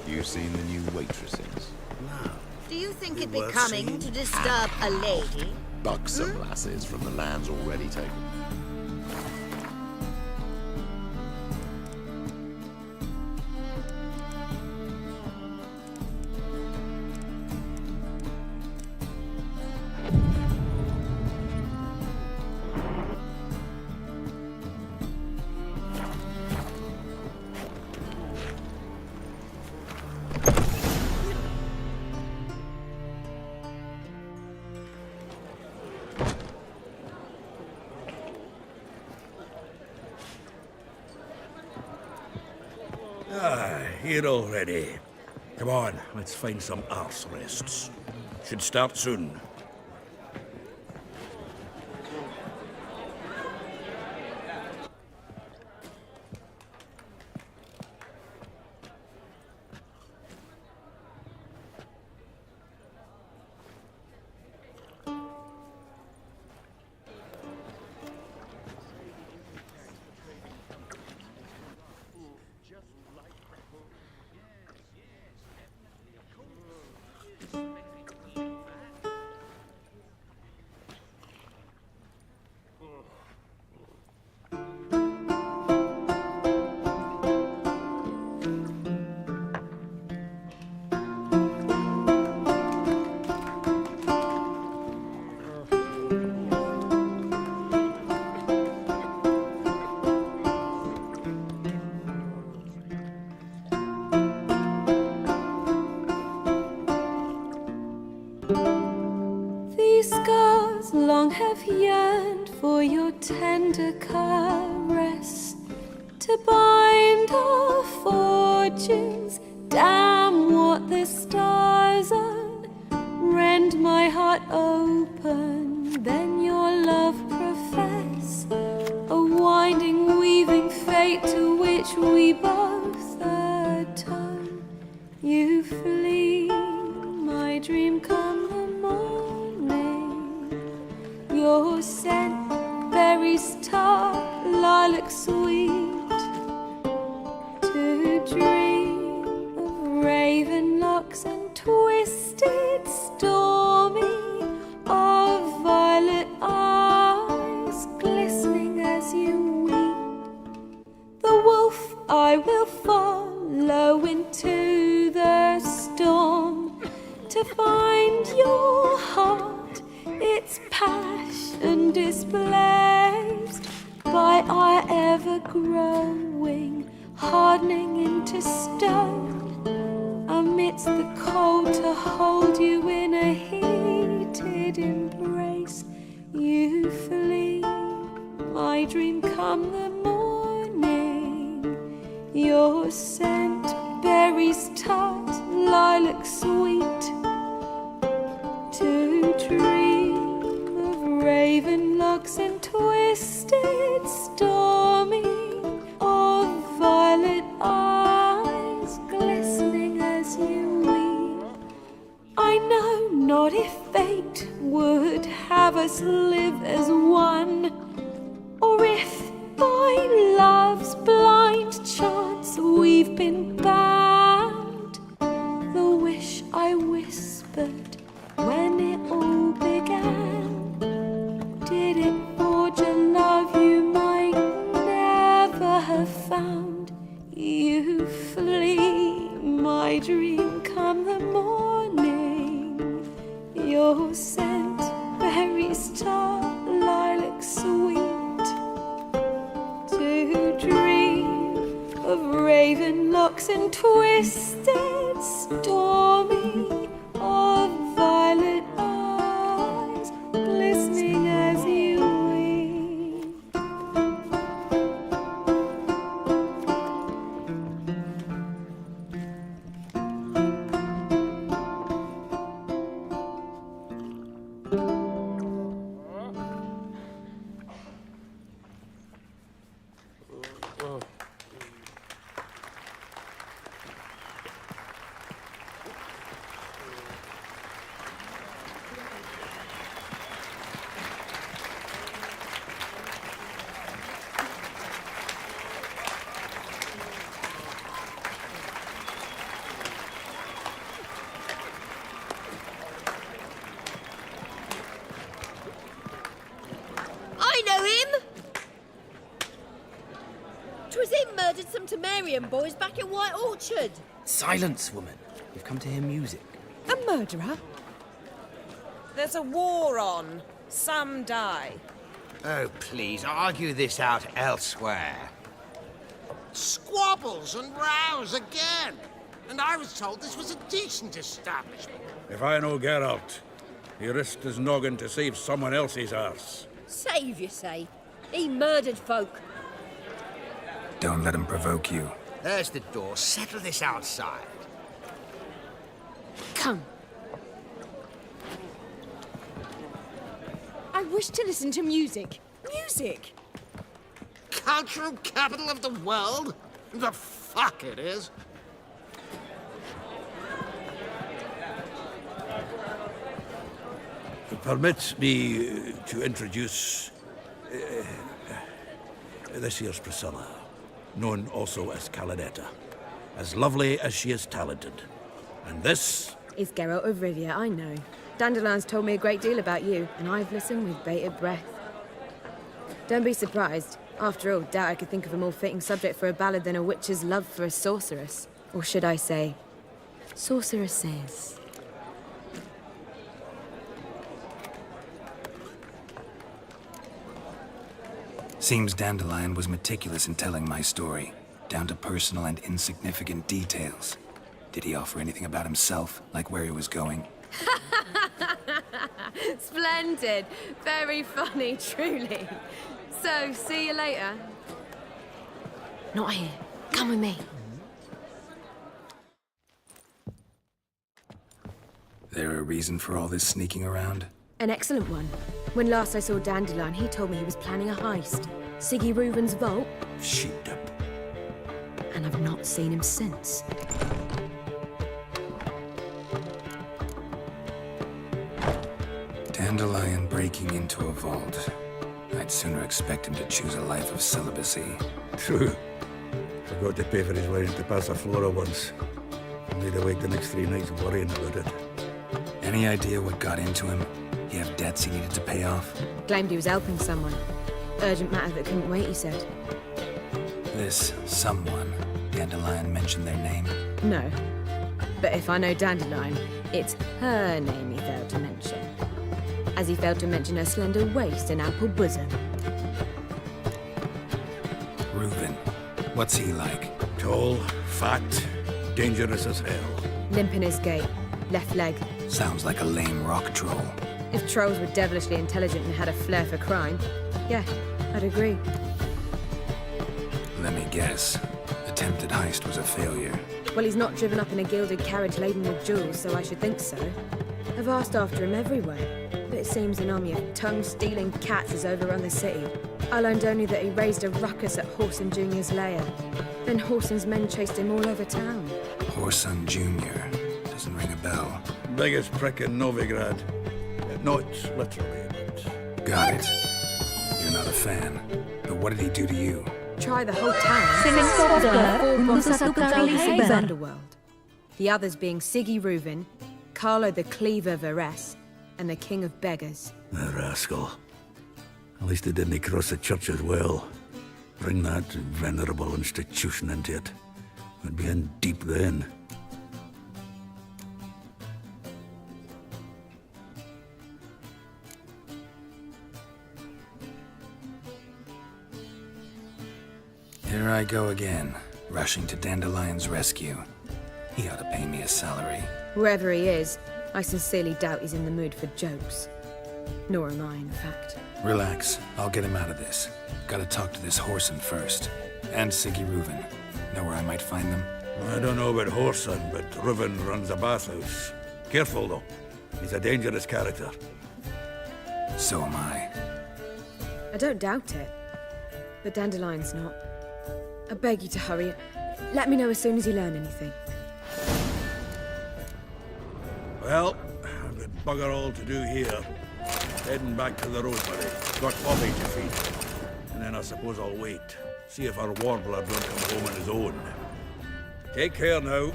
[SPEAKER 17] You seen the new waitresses?
[SPEAKER 21] Do you think it'd
[SPEAKER 17] They
[SPEAKER 21] be
[SPEAKER 17] were
[SPEAKER 21] coming
[SPEAKER 17] seen.
[SPEAKER 21] to disturb a lady?
[SPEAKER 17] Buxom lasses from the lands already taken.
[SPEAKER 11] Here already. Come on, let's find some arse rests. Should start soon.
[SPEAKER 22] These scars long have yearned for your tender caress, to bind our fortunes. Damn what the stars are, rend my heart open, then your love profess, a winding, weaving fate to which we both atone. You flee your scent, berries tart, lilac sweet. To dream of raven locks and twisted stormy, of violet eyes glistening as you weep. The wolf I will follow into the storm to find your heart, its passion displaced by our ever-growing, hardening into stone, amidst the cold to hold you in a heated embrace. You flee, my dream come the morning, your scent, berries tart, lilac sweet. To dream of raven locks and twisted stormy, of violet eyes glistening as you weep. I know not if fate would have us live as one, or if by love's blind chance we've been bound. The wish I whispered when it all began, did it forge a love you might never have found? You flee, my dream come the morning, your scent, berries tart, lilac sweet. To dream of raven locks and twisted stormy, of violet eyes glistening as you weep.
[SPEAKER 21] I know him! 'Twas him murdered some Temerian boys back in White Orchard.
[SPEAKER 12] Silence, woman. We've come to hear music.
[SPEAKER 18] A murderer? There's a war on. Some die.
[SPEAKER 19] Oh, please, argue this out elsewhere.
[SPEAKER 2] Squabbles and rows again. And I was told this was a decent establishment.
[SPEAKER 11] If I know Geralt, he risked his noggin to save someone else's arse.
[SPEAKER 21] Save, you say? He murdered folk.
[SPEAKER 4] Don't let him provoke you.
[SPEAKER 19] There's the door. Settle this outside.
[SPEAKER 16] Come. I wish to listen to music.
[SPEAKER 18] Music?
[SPEAKER 2] Cultural capital of the world? The fuck it is.
[SPEAKER 11] Permit me to introduce... this here's Priscilla, known also as Calinetta. As lovely as she is talented. And this...
[SPEAKER 16] It's Geralt of Rivia, I know. Dandelion's told me a great deal about you, and I've listened with bated breath. Don't be surprised. After all, doubt I could think of a more fitting subject for a ballad than a witch's love for a sorceress. Or should I say, sorceresses.
[SPEAKER 4] Seems Dandelion was meticulous in telling my story, down to personal and insignificant details. Did he offer anything about himself, like where he was going?
[SPEAKER 16] Splendid. Very funny, truly. So, see you later. Not here. Come with me.
[SPEAKER 4] There a reason for all this sneaking around?
[SPEAKER 16] An excellent one. When last I saw Dandelion, he told me he was planning a heist. Siggy Reuven's vault.
[SPEAKER 11] Sheepdip.
[SPEAKER 16] And I've not seen him since.
[SPEAKER 4] Dandelion breaking into a vault. I'd sooner expect him to choose a life of celibacy.
[SPEAKER 11] True. Forgot to pay for his wine to Passiflora once. Laid awake the next 3 nights worrying about it.
[SPEAKER 4] Any idea what got into him? He have debts he needed to pay off?
[SPEAKER 6] Claimed he was helping someone. Urgent matter that couldn't wait, he said.
[SPEAKER 4] This someone, Dandelion mentioned their name?
[SPEAKER 6] No. But if I know Dandelion, it's her name he failed to mention. As he failed to mention her slender waist and ample bosom.
[SPEAKER 4] Reuben. What's he like?
[SPEAKER 11] Tall, fat, dangerous as hell.
[SPEAKER 6] Limp in his gait. Left leg.
[SPEAKER 4] Sounds like a lame rock troll.
[SPEAKER 6] If trolls were devilishly intelligent and had a flair for crime, yeah, I'd agree.
[SPEAKER 4] Let me guess. Attempted heist was a failure.
[SPEAKER 6] Well, he's not driven up in a gilded carriage laden with jewels, so I should think so. I've asked after him everywhere, but it seems an army of tongue-stealing cats has overrun the city. I learned only that he raised a ruckus at Whoreson Jr.'s lair. Then Whoreson's men chased him all over town.
[SPEAKER 4] Whoreson Jr. Doesn't ring a bell.
[SPEAKER 11] Biggest prick in Novigrad. Not literally, but...
[SPEAKER 4] Got it. You're not a fan. But what did he do to you?
[SPEAKER 6] Try the whole town. His underworld. The others being Siggy Reuven, Carlo the Cleaver Varese, and the King of Beggars.
[SPEAKER 11] The rascal. At least he didn't cross the church as well. Bring that venerable institution into it. We'd be in deep then.
[SPEAKER 4] Here I go again, rushing to Dandelion's rescue. He ought to pay me a salary.
[SPEAKER 6] Wherever he is, I sincerely doubt he's in the mood for jokes. Nor am I, in fact.
[SPEAKER 4] Relax, I'll get him out of this. Gotta talk to this Whoreson first. And Siggy Reuven. Know where I might find them?
[SPEAKER 11] I don't know about Whoreson, but Reuven runs a bathhouse. Careful, though. He's a dangerous character.
[SPEAKER 4] So am I.
[SPEAKER 6] I don't doubt it. But Dandelion's not. I beg you to hurry. Let me know as soon as you learn anything.
[SPEAKER 11] Well, I've got bugger all to do here. Heading back to the roadbury. Got Bobby to feed. And then I suppose I'll wait. See if our warbler don't come home on his own. Take care now.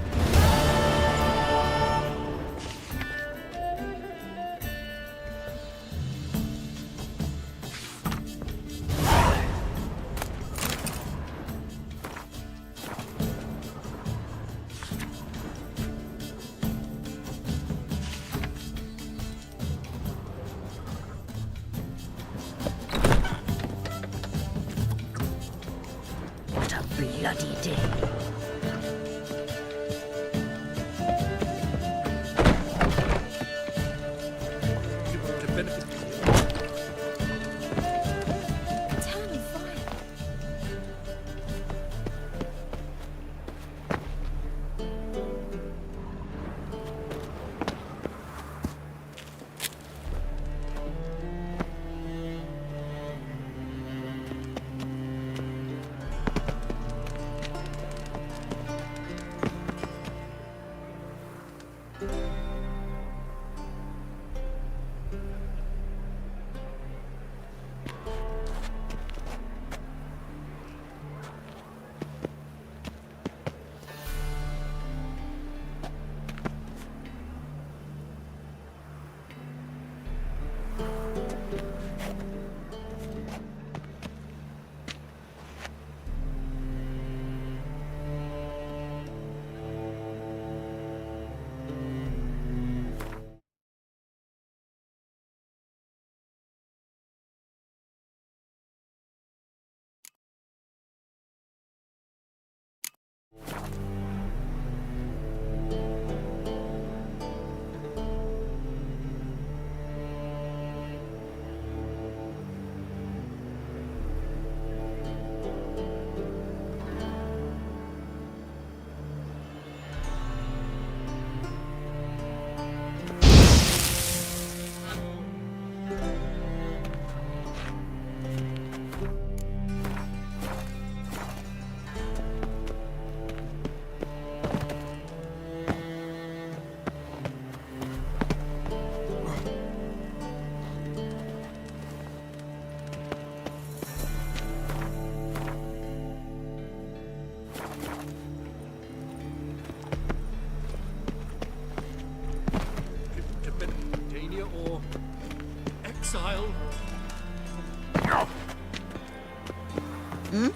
[SPEAKER 21] What a bloody day.
[SPEAKER 2] Hmm?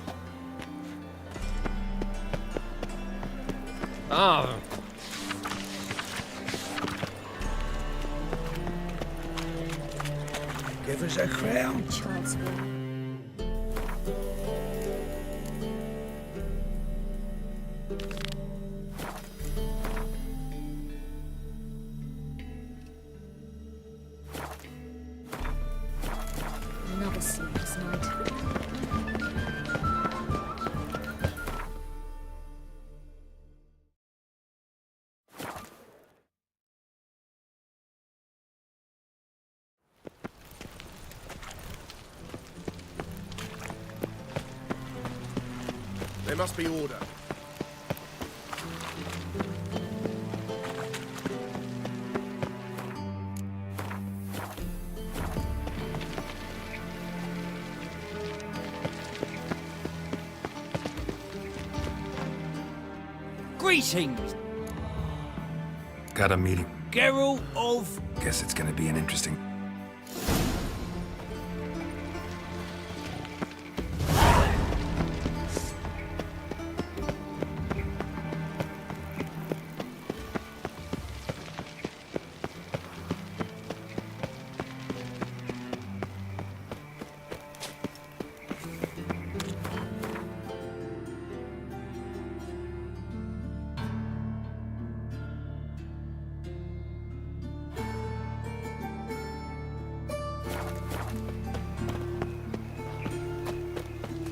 [SPEAKER 12] Ah.
[SPEAKER 11] Give us a crown.
[SPEAKER 13] Child's will. Another sleepless night.
[SPEAKER 20] There must be order.
[SPEAKER 5] Greetings,
[SPEAKER 4] Got a meeting.
[SPEAKER 5] Geralt of...
[SPEAKER 4] Guess it's gonna be an interesting...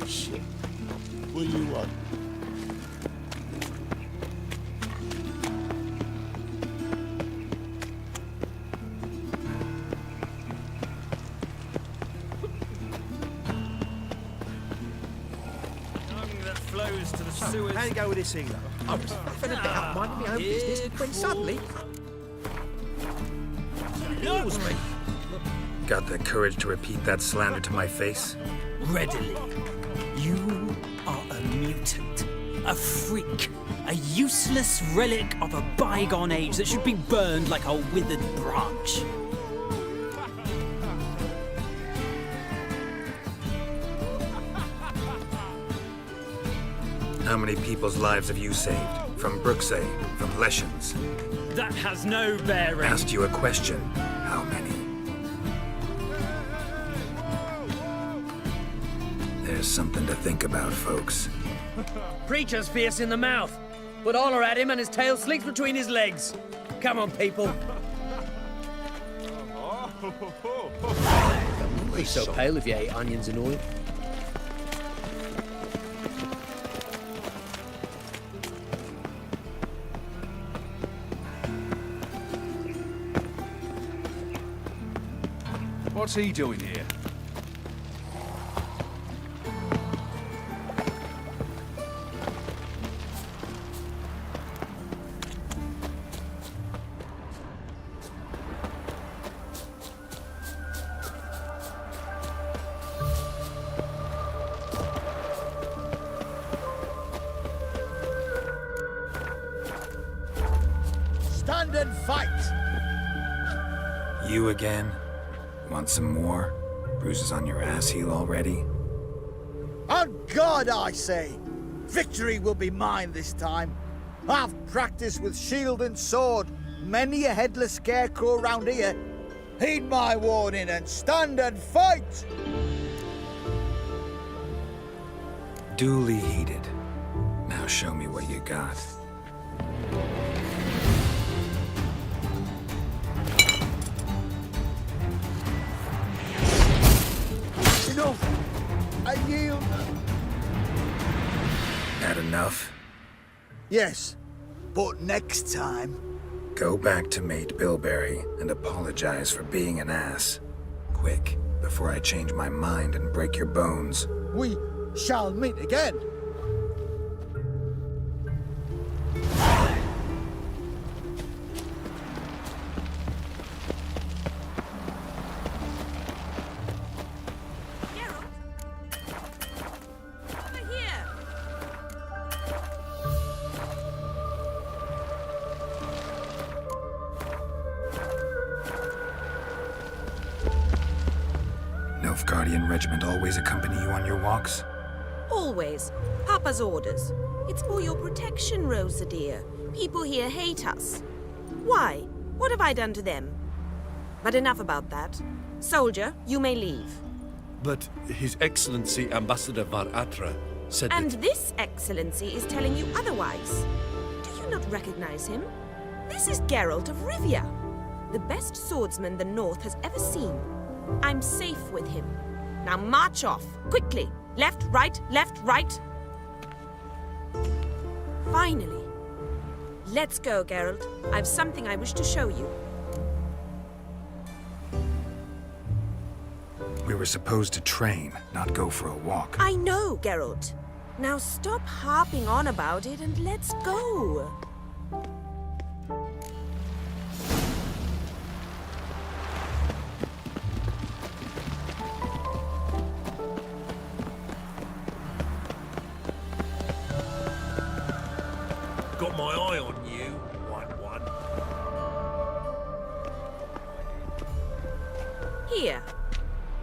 [SPEAKER 15] Shit. What do you want?
[SPEAKER 5] that flows to the sewers.
[SPEAKER 20] How you go with this healer? I was faffing about, minding my own business, when suddenly... He heals me.
[SPEAKER 4] Got the courage to repeat that slander to my face?
[SPEAKER 5] Readily. You are a mutant, a freak, a useless relic of a bygone age that should be burned like a withered branch.
[SPEAKER 4] How many people's lives have you saved? From Brooksay, from Leshens?
[SPEAKER 5] That has no bearing.
[SPEAKER 4] Asked you a question. How many? There's something to think about, folks.
[SPEAKER 12] Preacher's fierce in the mouth, but holler at him and his tail slinks between his legs. Come on, people. Don't be so pale if you ate onions and oil.
[SPEAKER 8] What's he doing here?
[SPEAKER 19] Stand and fight!
[SPEAKER 4] You again? Want some more? Bruises on your ass heal already?
[SPEAKER 19] On God, I say! Victory will be mine this time. I've practiced with shield and sword. Many a headless scarecrow round here. Heed my warning and stand and fight!
[SPEAKER 4] Duly heeded. Now show me what you got.
[SPEAKER 19] Enough! I yield!
[SPEAKER 4] Had enough?
[SPEAKER 19] Yes, but next time...
[SPEAKER 4] Go back to Mate Bilberry and apologize for being an ass. Quick, before I change my mind and break your bones.
[SPEAKER 19] We shall meet again.
[SPEAKER 4] Nilfgaardian regiment always accompany you on your walks?
[SPEAKER 16] Always. Papa's orders. It's for your protection, Rosa dear. People here hate us. Why? What have I done to them? But enough about that. Soldier, you may leave.
[SPEAKER 9] But His Excellency Ambassador Var Atra said
[SPEAKER 16] And
[SPEAKER 9] that...
[SPEAKER 16] this excellency is telling you otherwise. Do you not recognize him? This is Geralt of Rivia, the best swordsman the North has ever seen. I'm safe with him. Now march off, quickly. Left, right, left, right. Finally. Let's go, Geralt. I've something I wish to show you.
[SPEAKER 4] We were supposed to train, not go for a walk.
[SPEAKER 16] I know, Geralt. Now stop harping on about it and let's go.
[SPEAKER 20] Got my eye on you, one.
[SPEAKER 16] Here.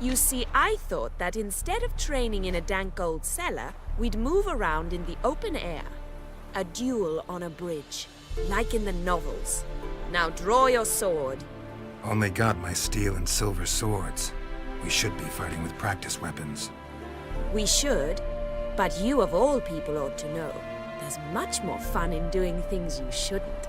[SPEAKER 16] You see, I thought that instead of training in a dank old cellar, we'd move around in the open air. A duel on a bridge, like in the novels. Now draw your sword.
[SPEAKER 4] Only got my steel and silver swords. We should be fighting with practice weapons.
[SPEAKER 16] We should, but you of all people ought to know. There's much more fun in doing things you shouldn't.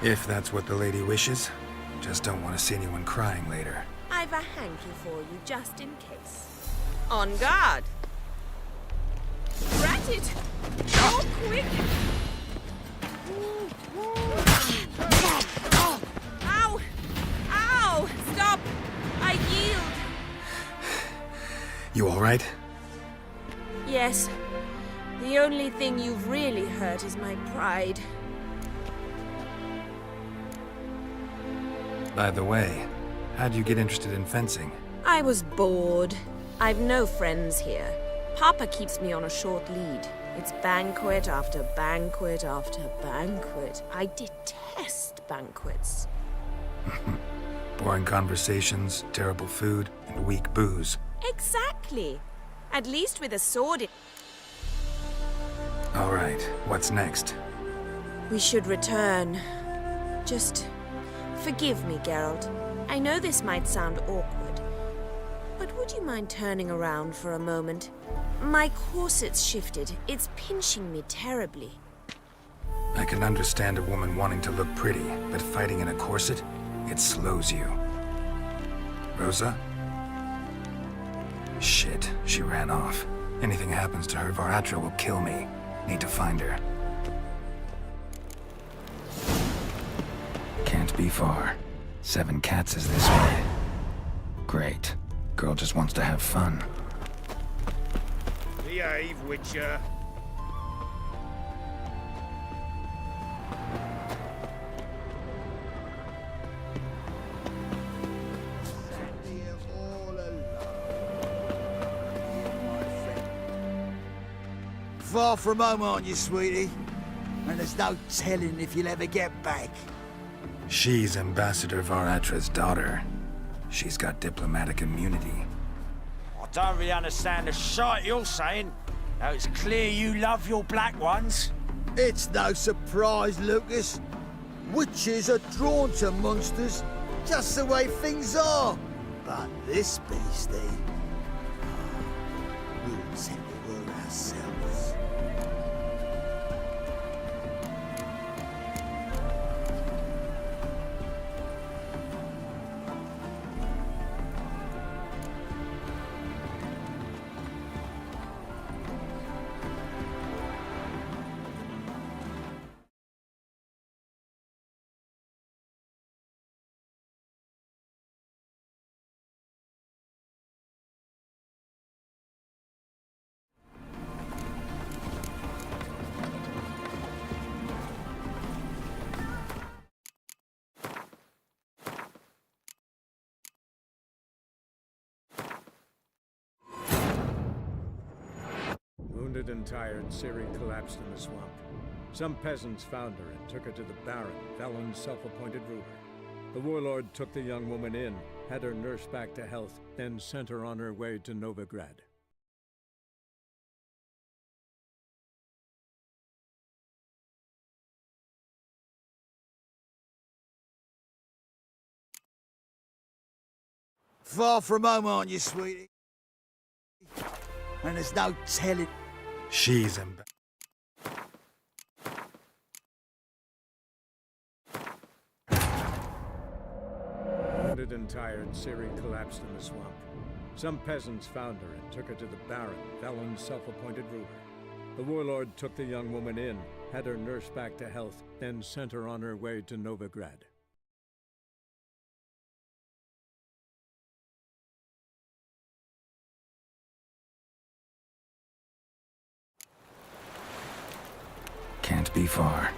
[SPEAKER 4] If that's what the lady wishes. Just don't want to see anyone crying later.
[SPEAKER 16] I've a hanky for you, just in case. On guard! Rat it! More quick! Ow! Ow! Stop! I yield!
[SPEAKER 4] You alright?
[SPEAKER 16] Yes. The only thing you've really hurt is my pride.
[SPEAKER 4] By the way, how'd you get interested in fencing?
[SPEAKER 16] I was bored. I've no friends here. Papa keeps me on a short lead. It's banquet after banquet after banquet. I detest banquets.
[SPEAKER 4] Boring conversations, terrible food, and weak booze.
[SPEAKER 16] Exactly. At least with a sword.
[SPEAKER 4] Alright, what's next?
[SPEAKER 16] We should return. Just forgive me, Geralt. I know this might sound awkward, but would you mind turning around for a moment? My corset's shifted. It's pinching me terribly.
[SPEAKER 4] I can understand a woman wanting to look pretty, but fighting in a corset, it slows you. Rosa? Shit, she ran off. Anything happens to her, Var Atra will kill me. Need to find her. Can't be far. 7 Cats is this way. Great. Girl just wants to have fun.
[SPEAKER 20] Behave, Witcher.
[SPEAKER 10] Far from home, aren't you, sweetie? And there's no telling if you'll ever get back.
[SPEAKER 4] She's Ambassador Var Atra's daughter. She's got diplomatic immunity.
[SPEAKER 23] I don't really understand the shite you're saying. Now it's clear you love your black ones.
[SPEAKER 10] It's no surprise, Lucas. Witches are drawn to monsters, just the way things are. But this beastie, we'll send it word ourselves.
[SPEAKER 8] Wounded and tired, Ciri collapsed in the swamp. Some peasants found her and took her to the Baron, Valen's self-appointed ruler. The warlord took the young woman in, had her nursed back to health, then sent her on her way to Novigrad.
[SPEAKER 10] Far from home, aren't you, sweetie? And there's no telling.
[SPEAKER 4] She's
[SPEAKER 8] Wounded and tired, Ciri collapsed in the swamp. Some peasants found her and took her to the Baron, Valen's self-appointed ruler. The warlord took the young woman in, had her nursed back to health, then sent her on her way to Novigrad.
[SPEAKER 4] Can't be far.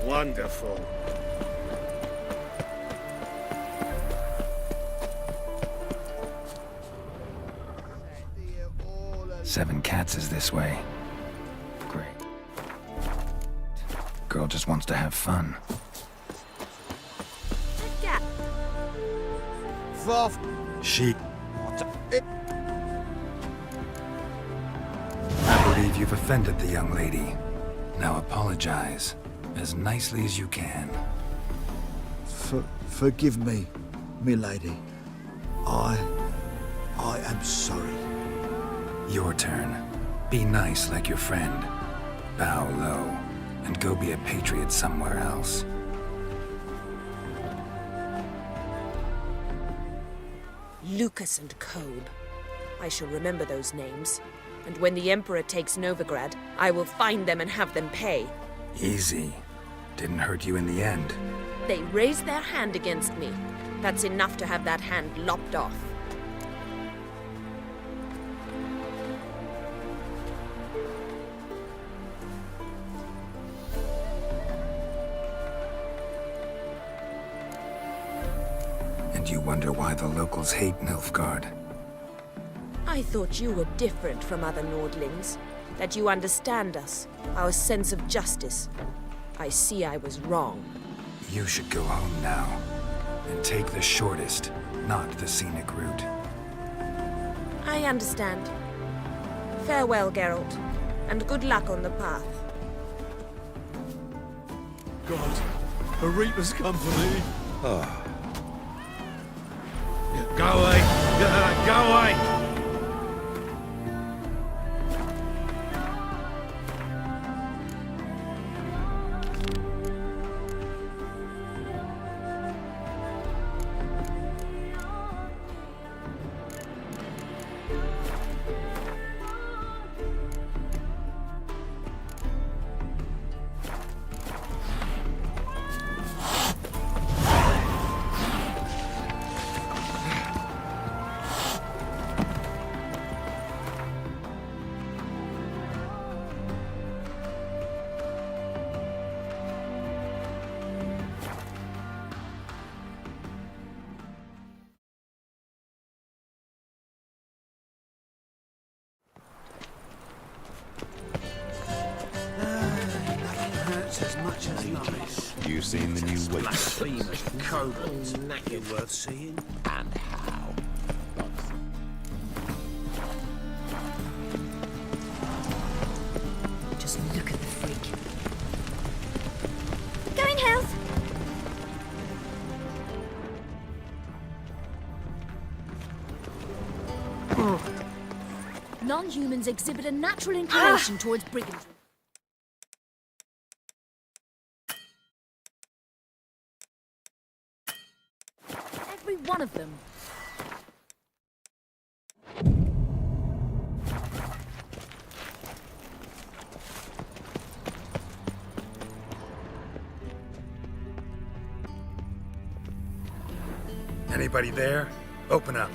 [SPEAKER 15] Wonderful.
[SPEAKER 4] 7 cats is this way. Great. Girl just wants to have fun.
[SPEAKER 10] Far.
[SPEAKER 4] She... I believe you've offended the young lady. Now apologize, as nicely as you can.
[SPEAKER 10] Forgive me, milady. I am sorry.
[SPEAKER 4] Your turn. Be nice like your friend. Bow low, and go be a patriot somewhere else.
[SPEAKER 16] Lucas and Kobe. I shall remember those names. And when the Emperor takes Novigrad, I will find them and have them pay.
[SPEAKER 4] Easy. Didn't hurt you in the end.
[SPEAKER 16] They raised their hand against me. That's enough to have that hand lopped off.
[SPEAKER 4] And you wonder why the locals hate Nilfgaard.
[SPEAKER 16] I thought you were different from other Nordlings. That you understand us, our sense of justice. I see I was wrong.
[SPEAKER 4] You should go home now. And take the shortest, not the scenic route.
[SPEAKER 16] I understand. Farewell, Geralt. And good luck on the path.
[SPEAKER 9] God, the Reaper's come for me.
[SPEAKER 11] Ah. Go away! Go away!
[SPEAKER 23] It's as much as nice.
[SPEAKER 17] You seen the new waitress?
[SPEAKER 23] Blasphemous kobolds. Knackered worth seeing.
[SPEAKER 17] And how?
[SPEAKER 13] Just look at the freak.
[SPEAKER 21] Going health.
[SPEAKER 3] Non-humans exhibit a natural inclination towards brigandry. Every one of them.
[SPEAKER 4] Anybody there? Open up.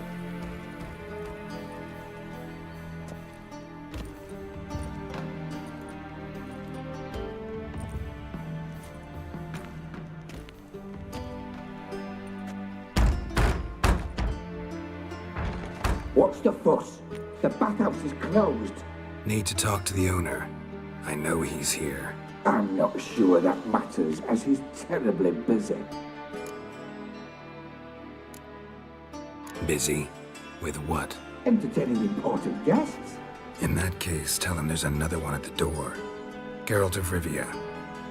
[SPEAKER 7] What's the fuss? The bathhouse is closed.
[SPEAKER 4] Need to talk to the owner. I know he's here.
[SPEAKER 7] I'm not sure that matters, as he's terribly busy.
[SPEAKER 4] Busy? With what?
[SPEAKER 7] Entertaining important guests.
[SPEAKER 4] In that case, tell him there's another one at the door. Geralt of Rivia.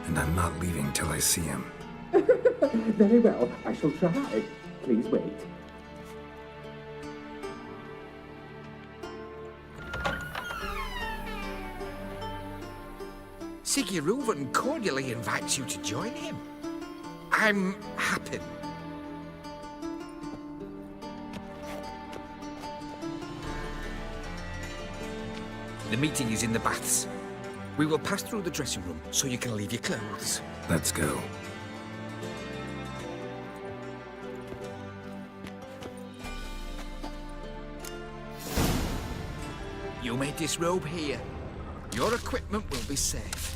[SPEAKER 4] And I'm not leaving till I see him.
[SPEAKER 7] Very well, I shall try. Please wait.
[SPEAKER 2] Siguruvin cordially invites you to join him. I'm happy. The meeting is in the baths. We will pass through the dressing room so you can leave your clothes.
[SPEAKER 4] Let's go.
[SPEAKER 2] You may disrobe here. Your equipment will be safe.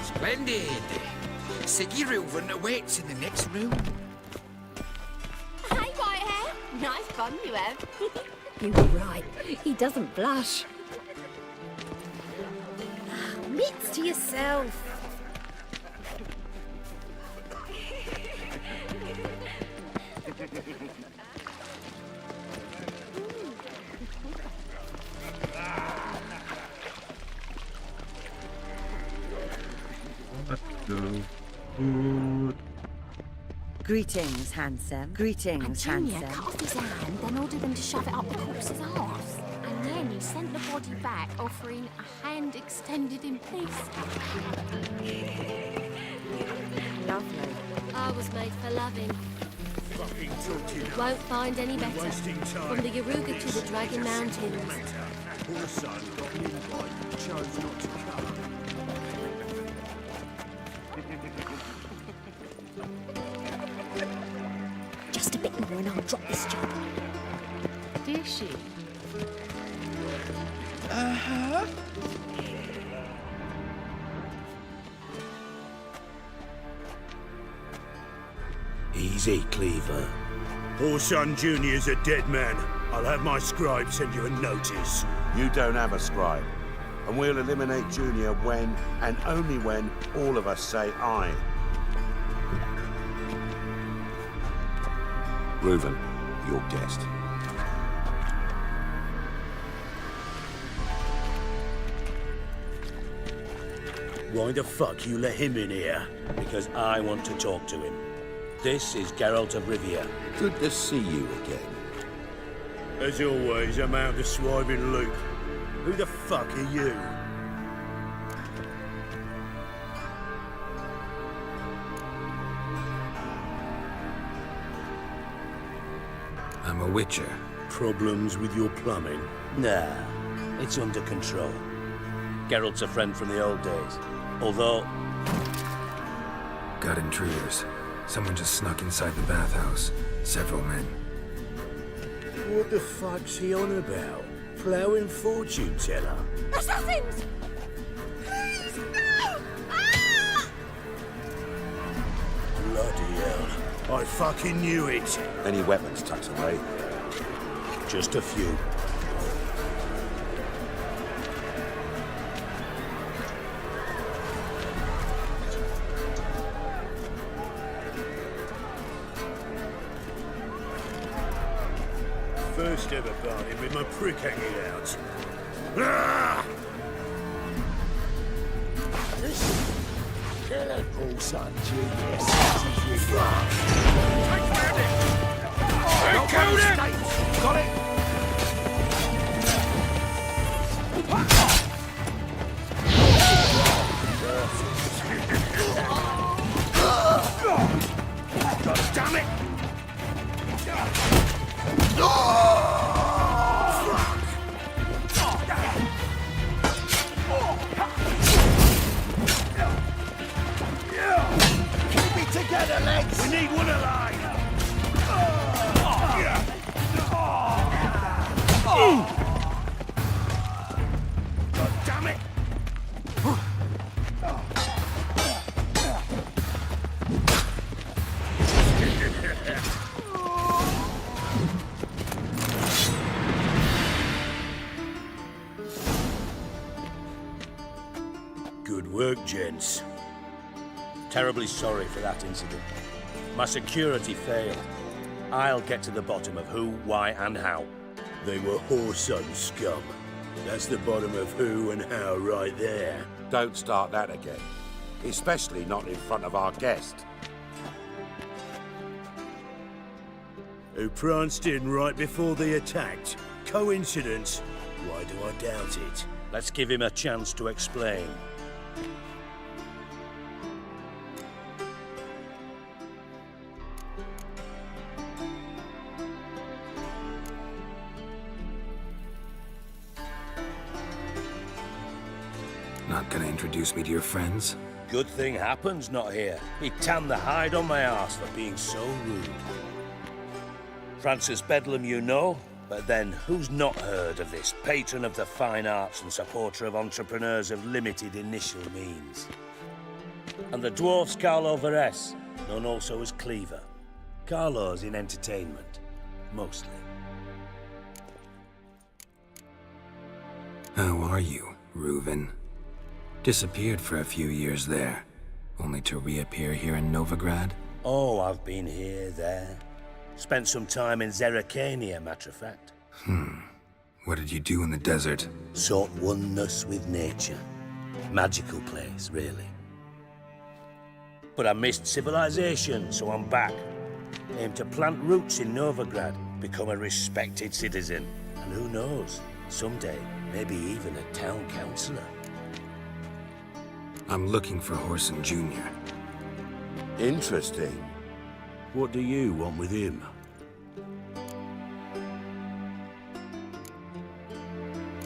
[SPEAKER 2] Splendid! Siguruvin awaits in the next room.
[SPEAKER 1] Hey, Whitehair. Nice fun you have.
[SPEAKER 3] You were right. He doesn't blush.
[SPEAKER 21] Mitts to yourself.
[SPEAKER 14] Greetings, handsome. Greetings,
[SPEAKER 3] Junior
[SPEAKER 14] handsome.
[SPEAKER 3] cut off his hand, then ordered them to shove it up the corpse's arse. And then he sent the body back, offering a hand extended in peace.
[SPEAKER 1] Lovely. I was made for loving. Won't find any better. From the Yaruga to the Dragon Mountains.
[SPEAKER 23] Poor son got an invite, but chose not to come.
[SPEAKER 3] Just a bit more and I'll drop this job.
[SPEAKER 1] Did she?
[SPEAKER 23] Uh-huh.
[SPEAKER 11] Easy, Cleaver. Poor son Junior's a dead man. I'll have my scribe send you a notice.
[SPEAKER 17] You don't have a scribe. And we'll eliminate Junior when, and only when, all of us say aye. Reuven, your guest.
[SPEAKER 11] Why the fuck you let him in here?
[SPEAKER 24] Because I want to talk to him. This is Geralt of Rivia.
[SPEAKER 17] Good to see you again.
[SPEAKER 11] As always, I'm out of the swiving loop. Who the fuck are you?
[SPEAKER 4] I'm a witcher.
[SPEAKER 11] Problems with your plumbing?
[SPEAKER 24] Nah, it's under control. Geralt's a friend from the old days. Although...
[SPEAKER 4] Got intruders. Someone just snuck inside the bathhouse. Several men.
[SPEAKER 11] What the fuck's he on about? Ploughing fortune teller?
[SPEAKER 3] Assassins! Please, no! Ah!
[SPEAKER 11] Bloody hell. I fucking knew it.
[SPEAKER 17] Any weapons tucked away?
[SPEAKER 11] Just a few. First ever party with my prick hanging out. Ah!
[SPEAKER 15] Listen, kill it, Paul, son, genius.
[SPEAKER 11] Hey, killed him!
[SPEAKER 15] Got it!
[SPEAKER 11] God damn it!
[SPEAKER 15] Keep it together, lads!
[SPEAKER 11] We need one alive! God damn it! Good work, gents.
[SPEAKER 24] Terribly sorry for that incident. My security failed. I'll get to the bottom of who, why, and how.
[SPEAKER 11] They were whoreson scum. That's the bottom of who and how right there.
[SPEAKER 17] Don't start that again. Especially not in front of our guest.
[SPEAKER 11] Who pranced in right before they attacked. Coincidence? Why do I doubt it?
[SPEAKER 24] Let's give him a chance to explain.
[SPEAKER 4] Not gonna introduce me to your friends?
[SPEAKER 24] Good thing Happen's not here. He tanned the hide on my arse for being so rude. Francis Bedlam you know, but then who's not heard of this patron of the fine arts and supporter of entrepreneurs of limited initial means? And the dwarf's Carlo Veres, known also as Cleaver. Carlo's in entertainment, mostly.
[SPEAKER 4] How are you, Reuven? Disappeared for a few years there, only to reappear here in Novigrad?
[SPEAKER 24] Oh, I've been here, there. Spent some time in Zerrikania, matter of fact.
[SPEAKER 4] What did you do in the desert?
[SPEAKER 24] Sought oneness with nature. Magical place, really. But I missed civilization, so I'm back. Aim to plant roots in Novigrad, become a respected citizen. And who knows, someday, maybe even a town councillor.
[SPEAKER 4] I'm looking for Whoreson Jr.
[SPEAKER 17] Interesting.
[SPEAKER 11] What do you want with him?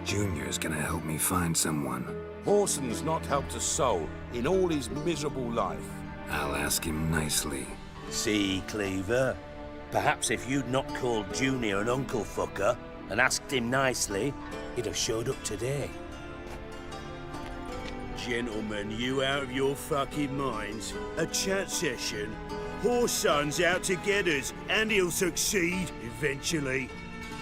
[SPEAKER 4] Junior's gonna help me find someone.
[SPEAKER 17] Whoreson's not helped a soul in all his miserable life.
[SPEAKER 4] I'll ask him nicely.
[SPEAKER 24] See, Cleaver? Perhaps if you'd not called Junior an uncle fucker and asked him nicely, he'd have showed up today.
[SPEAKER 11] Gentlemen, you out of your fucking minds? A chat session? Whoreson's out to get us, and he'll succeed eventually.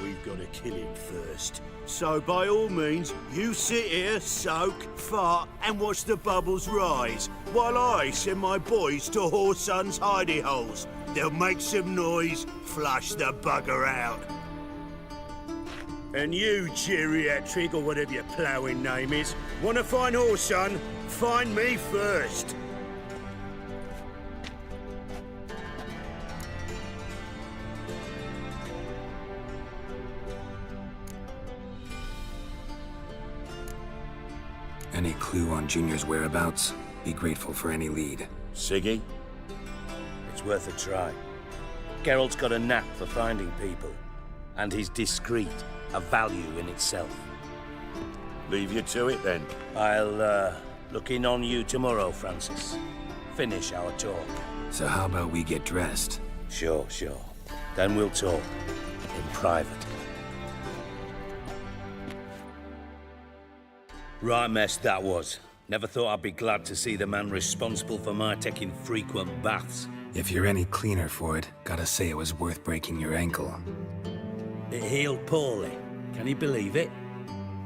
[SPEAKER 11] We've got to kill him first. So by all means, you sit here, soak, fart, and watch the bubbles rise, while I send my boys to Whoreson's hidey holes. They'll make some noise, flush the bugger out. And you, geriatric, or whatever your ploughing name is, want to find Whoreson? Find me first.
[SPEAKER 4] Any clue on Junior's whereabouts? Be grateful for any lead.
[SPEAKER 17] Siggy?
[SPEAKER 24] It's worth a try. Geralt's got a knack for finding people. And he's discreet, a value in itself.
[SPEAKER 17] Leave you to it, then.
[SPEAKER 24] I'll, look in on you tomorrow, Francis. Finish our talk.
[SPEAKER 4] So how about we get dressed?
[SPEAKER 24] Sure. Then we'll talk. In private. Right mess that was. Never thought I'd be glad to see the man responsible for my taking frequent baths.
[SPEAKER 4] If you're any cleaner for it, gotta say it was worth breaking your ankle.
[SPEAKER 24] It healed poorly. Can you believe it?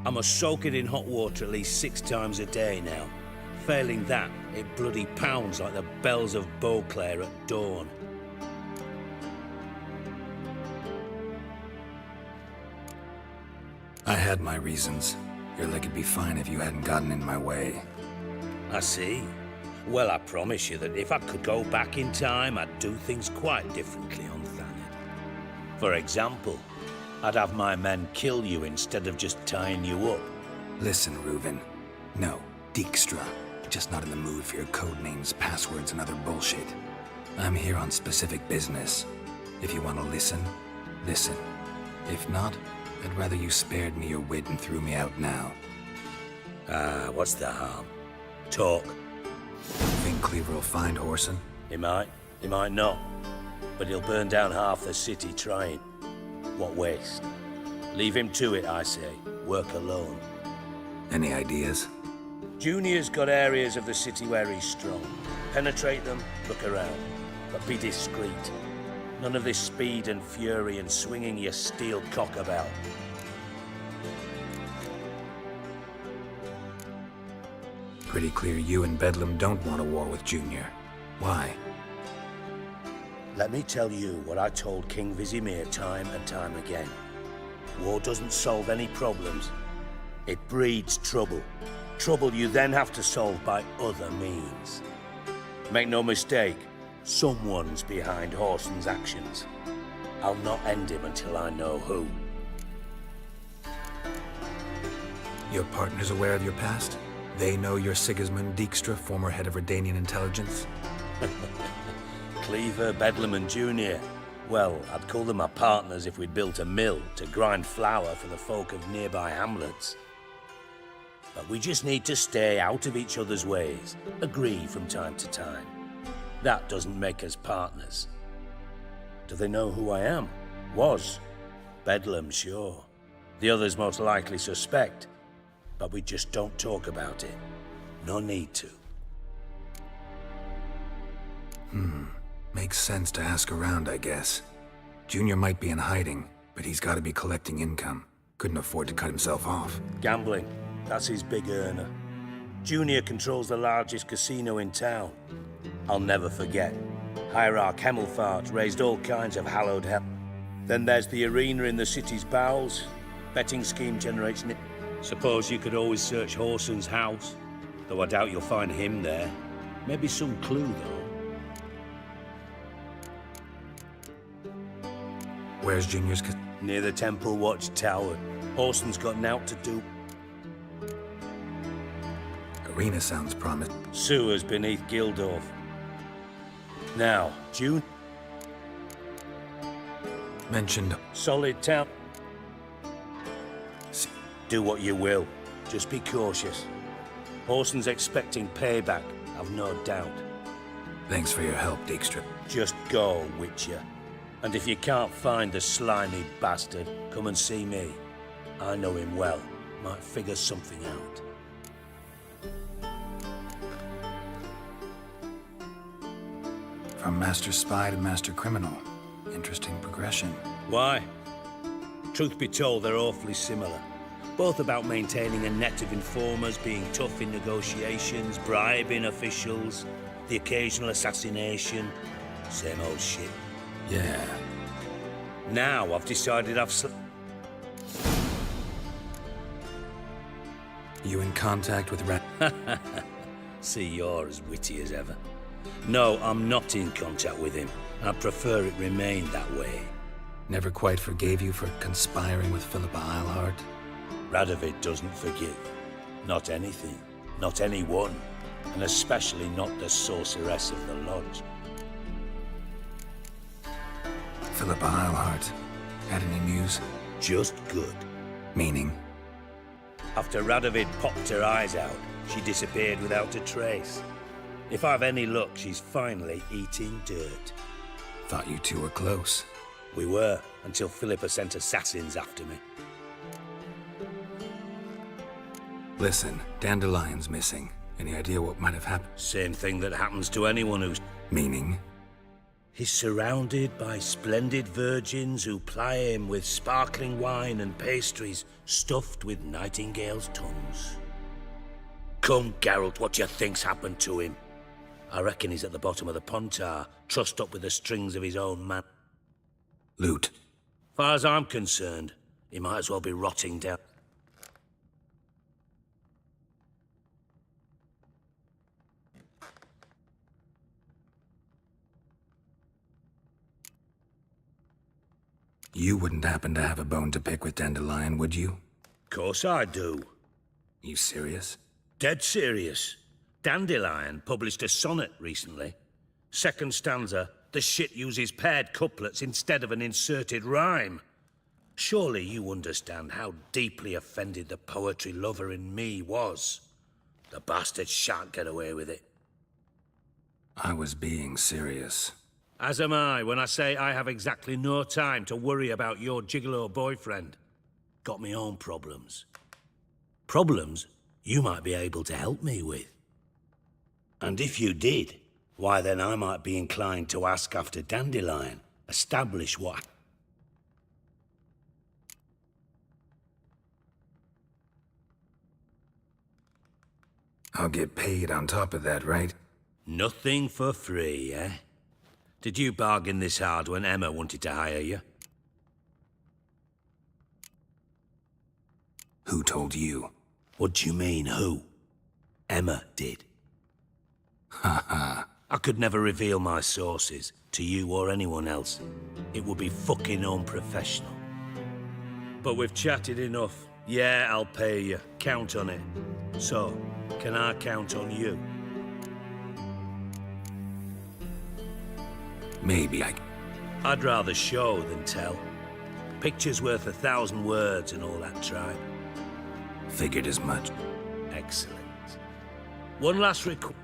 [SPEAKER 24] I must soak it in hot water at least 6 times a day now. Failing that, it bloody pounds like the bells of Beauclair at dawn.
[SPEAKER 4] I had my reasons. Your leg would be fine if you hadn't gotten in my way.
[SPEAKER 24] I see. Well, I promise you that if I could go back in time, I'd do things quite differently on Thanet. For example, I'd have my men kill you instead of just tying you up.
[SPEAKER 4] Listen, Reuven. No, Dijkstra. Just not in the mood for your code names, passwords, and other bullshit. I'm here on specific business. If you want to listen, listen. If not, I'd rather you spared me your wit and threw me out now.
[SPEAKER 24] What's the harm? Talk.
[SPEAKER 4] Think Cleaver will find Whoreson?
[SPEAKER 24] He might not. But he'll burn down half the city trying. What waste? Leave him to it, I say. Work alone.
[SPEAKER 4] Any ideas?
[SPEAKER 24] Junior's got areas of the city where he's strong. Penetrate them, look around. But be discreet. None of this speed and fury and swinging your steel cock about.
[SPEAKER 4] Pretty clear you and Bedlam don't want a war with Junior. Why?
[SPEAKER 24] Let me tell you what I told King Vizimir time and time again. War doesn't solve any problems. It breeds trouble. Trouble you then have to solve by other means. Make no mistake, someone's behind Whoreson's actions. I'll not end him until I know who.
[SPEAKER 4] Your partner's aware of your past? They know you're Sigismund Dijkstra, former head of Redanian intelligence?
[SPEAKER 24] Cleaver, Bedlam and Junior. Well, I'd call them my partners if we'd built a mill to grind flour for the folk of nearby hamlets. But we just need to stay out of each other's ways, agree from time to time. That doesn't make us partners. Do they know who I am? Was. Bedlam, sure. The others most likely suspect. But we just don't talk about it. No need to.
[SPEAKER 4] Makes sense to ask around, I guess. Junior might be in hiding, but he's got to be collecting income. Couldn't afford to cut himself off.
[SPEAKER 24] Gambling. That's his big earner. Junior controls the largest casino in town. I'll never forget. Hierarch Hemmelfart raised all kinds of hallowed hell. Then there's the arena in the city's bowels. Betting scheme generates... Suppose you could always search Whoreson's house. Though I doubt you'll find him there. Maybe some clue, though.
[SPEAKER 4] Where's Junior's...
[SPEAKER 24] Near the Temple Watch Tower. Whoreson's got naught to do.
[SPEAKER 4] Arena sounds promising.
[SPEAKER 24] Sewers beneath Gildorf. Now, June...
[SPEAKER 4] Mentioned...
[SPEAKER 24] Solid town. Do what you will. Just be cautious. Whoreson's expecting payback, I've no doubt.
[SPEAKER 4] Thanks for your help, Dijkstra.
[SPEAKER 24] Just go, Witcher. And if you can't find the slimy bastard, come and see me. I know him well. Might figure something out.
[SPEAKER 4] From Master Spy to Master Criminal. Interesting progression.
[SPEAKER 24] Why? Truth be told, they're awfully similar. Both about maintaining a net of informers, being tough in negotiations, bribing officials, the occasional assassination. Same old shit.
[SPEAKER 4] Yeah.
[SPEAKER 24] Now I've decided
[SPEAKER 4] You in contact with
[SPEAKER 24] See, you're as witty as ever. No, I'm not in contact with him. I'd prefer it remained that way.
[SPEAKER 4] Never quite forgave you for conspiring with Philippa Eilhart?
[SPEAKER 24] Radovid doesn't forgive. Not anything. Not anyone. And especially not the sorceress of the Lodge.
[SPEAKER 4] Philippa Eilhart. Had any news?
[SPEAKER 24] Just good.
[SPEAKER 4] Meaning?
[SPEAKER 24] After Radovid popped her eyes out, she disappeared without a trace. If I've any luck, she's finally eating dirt.
[SPEAKER 4] Thought you two were close.
[SPEAKER 24] We were, until Philippa sent assassins after me.
[SPEAKER 4] Listen, Dandelion's missing. Any idea what might have happened?
[SPEAKER 24] Same thing that happens to anyone who's...
[SPEAKER 4] Meaning?
[SPEAKER 24] He's surrounded by splendid virgins who ply him with sparkling wine and pastries stuffed with nightingales' tongues. Come, Geralt, what do you think's happened to him? I reckon he's at the bottom of the Pontar, trussed up with the strings of his own man.
[SPEAKER 4] Loot.
[SPEAKER 24] Far as I'm concerned, he might as well be rotting down.
[SPEAKER 4] You wouldn't happen to have a bone to pick with Dandelion, would you?
[SPEAKER 24] Course I do.
[SPEAKER 4] You serious?
[SPEAKER 24] Dead serious. Dandelion published a sonnet recently. Second stanza, the shit uses paired couplets instead of an inserted rhyme. Surely you understand how deeply offended the poetry lover in me was. The bastard shan't get away with it.
[SPEAKER 4] I was being serious.
[SPEAKER 24] As am I when I say I have exactly no time to worry about your gigolo boyfriend. Got me own problems. Problems you might be able to help me with. And if you did, why then I might be inclined to ask after Dandelion, establish what...
[SPEAKER 4] I'll get paid on top of that, right?
[SPEAKER 24] Nothing for free, eh? Did you bargain this hard when Emma wanted to hire you?
[SPEAKER 4] Who told you?
[SPEAKER 24] What do you mean, who? Emma did.
[SPEAKER 4] Ha ha.
[SPEAKER 24] I could never reveal my sources to you or anyone else. It would be fucking unprofessional. But we've chatted enough. Yeah, I'll pay you. Count on it. So, can I count on you?
[SPEAKER 4] Maybe
[SPEAKER 24] I'd rather show than tell. Picture's worth 1,000 words and all that tribe.
[SPEAKER 4] Figured as much.
[SPEAKER 24] Excellent. One last request.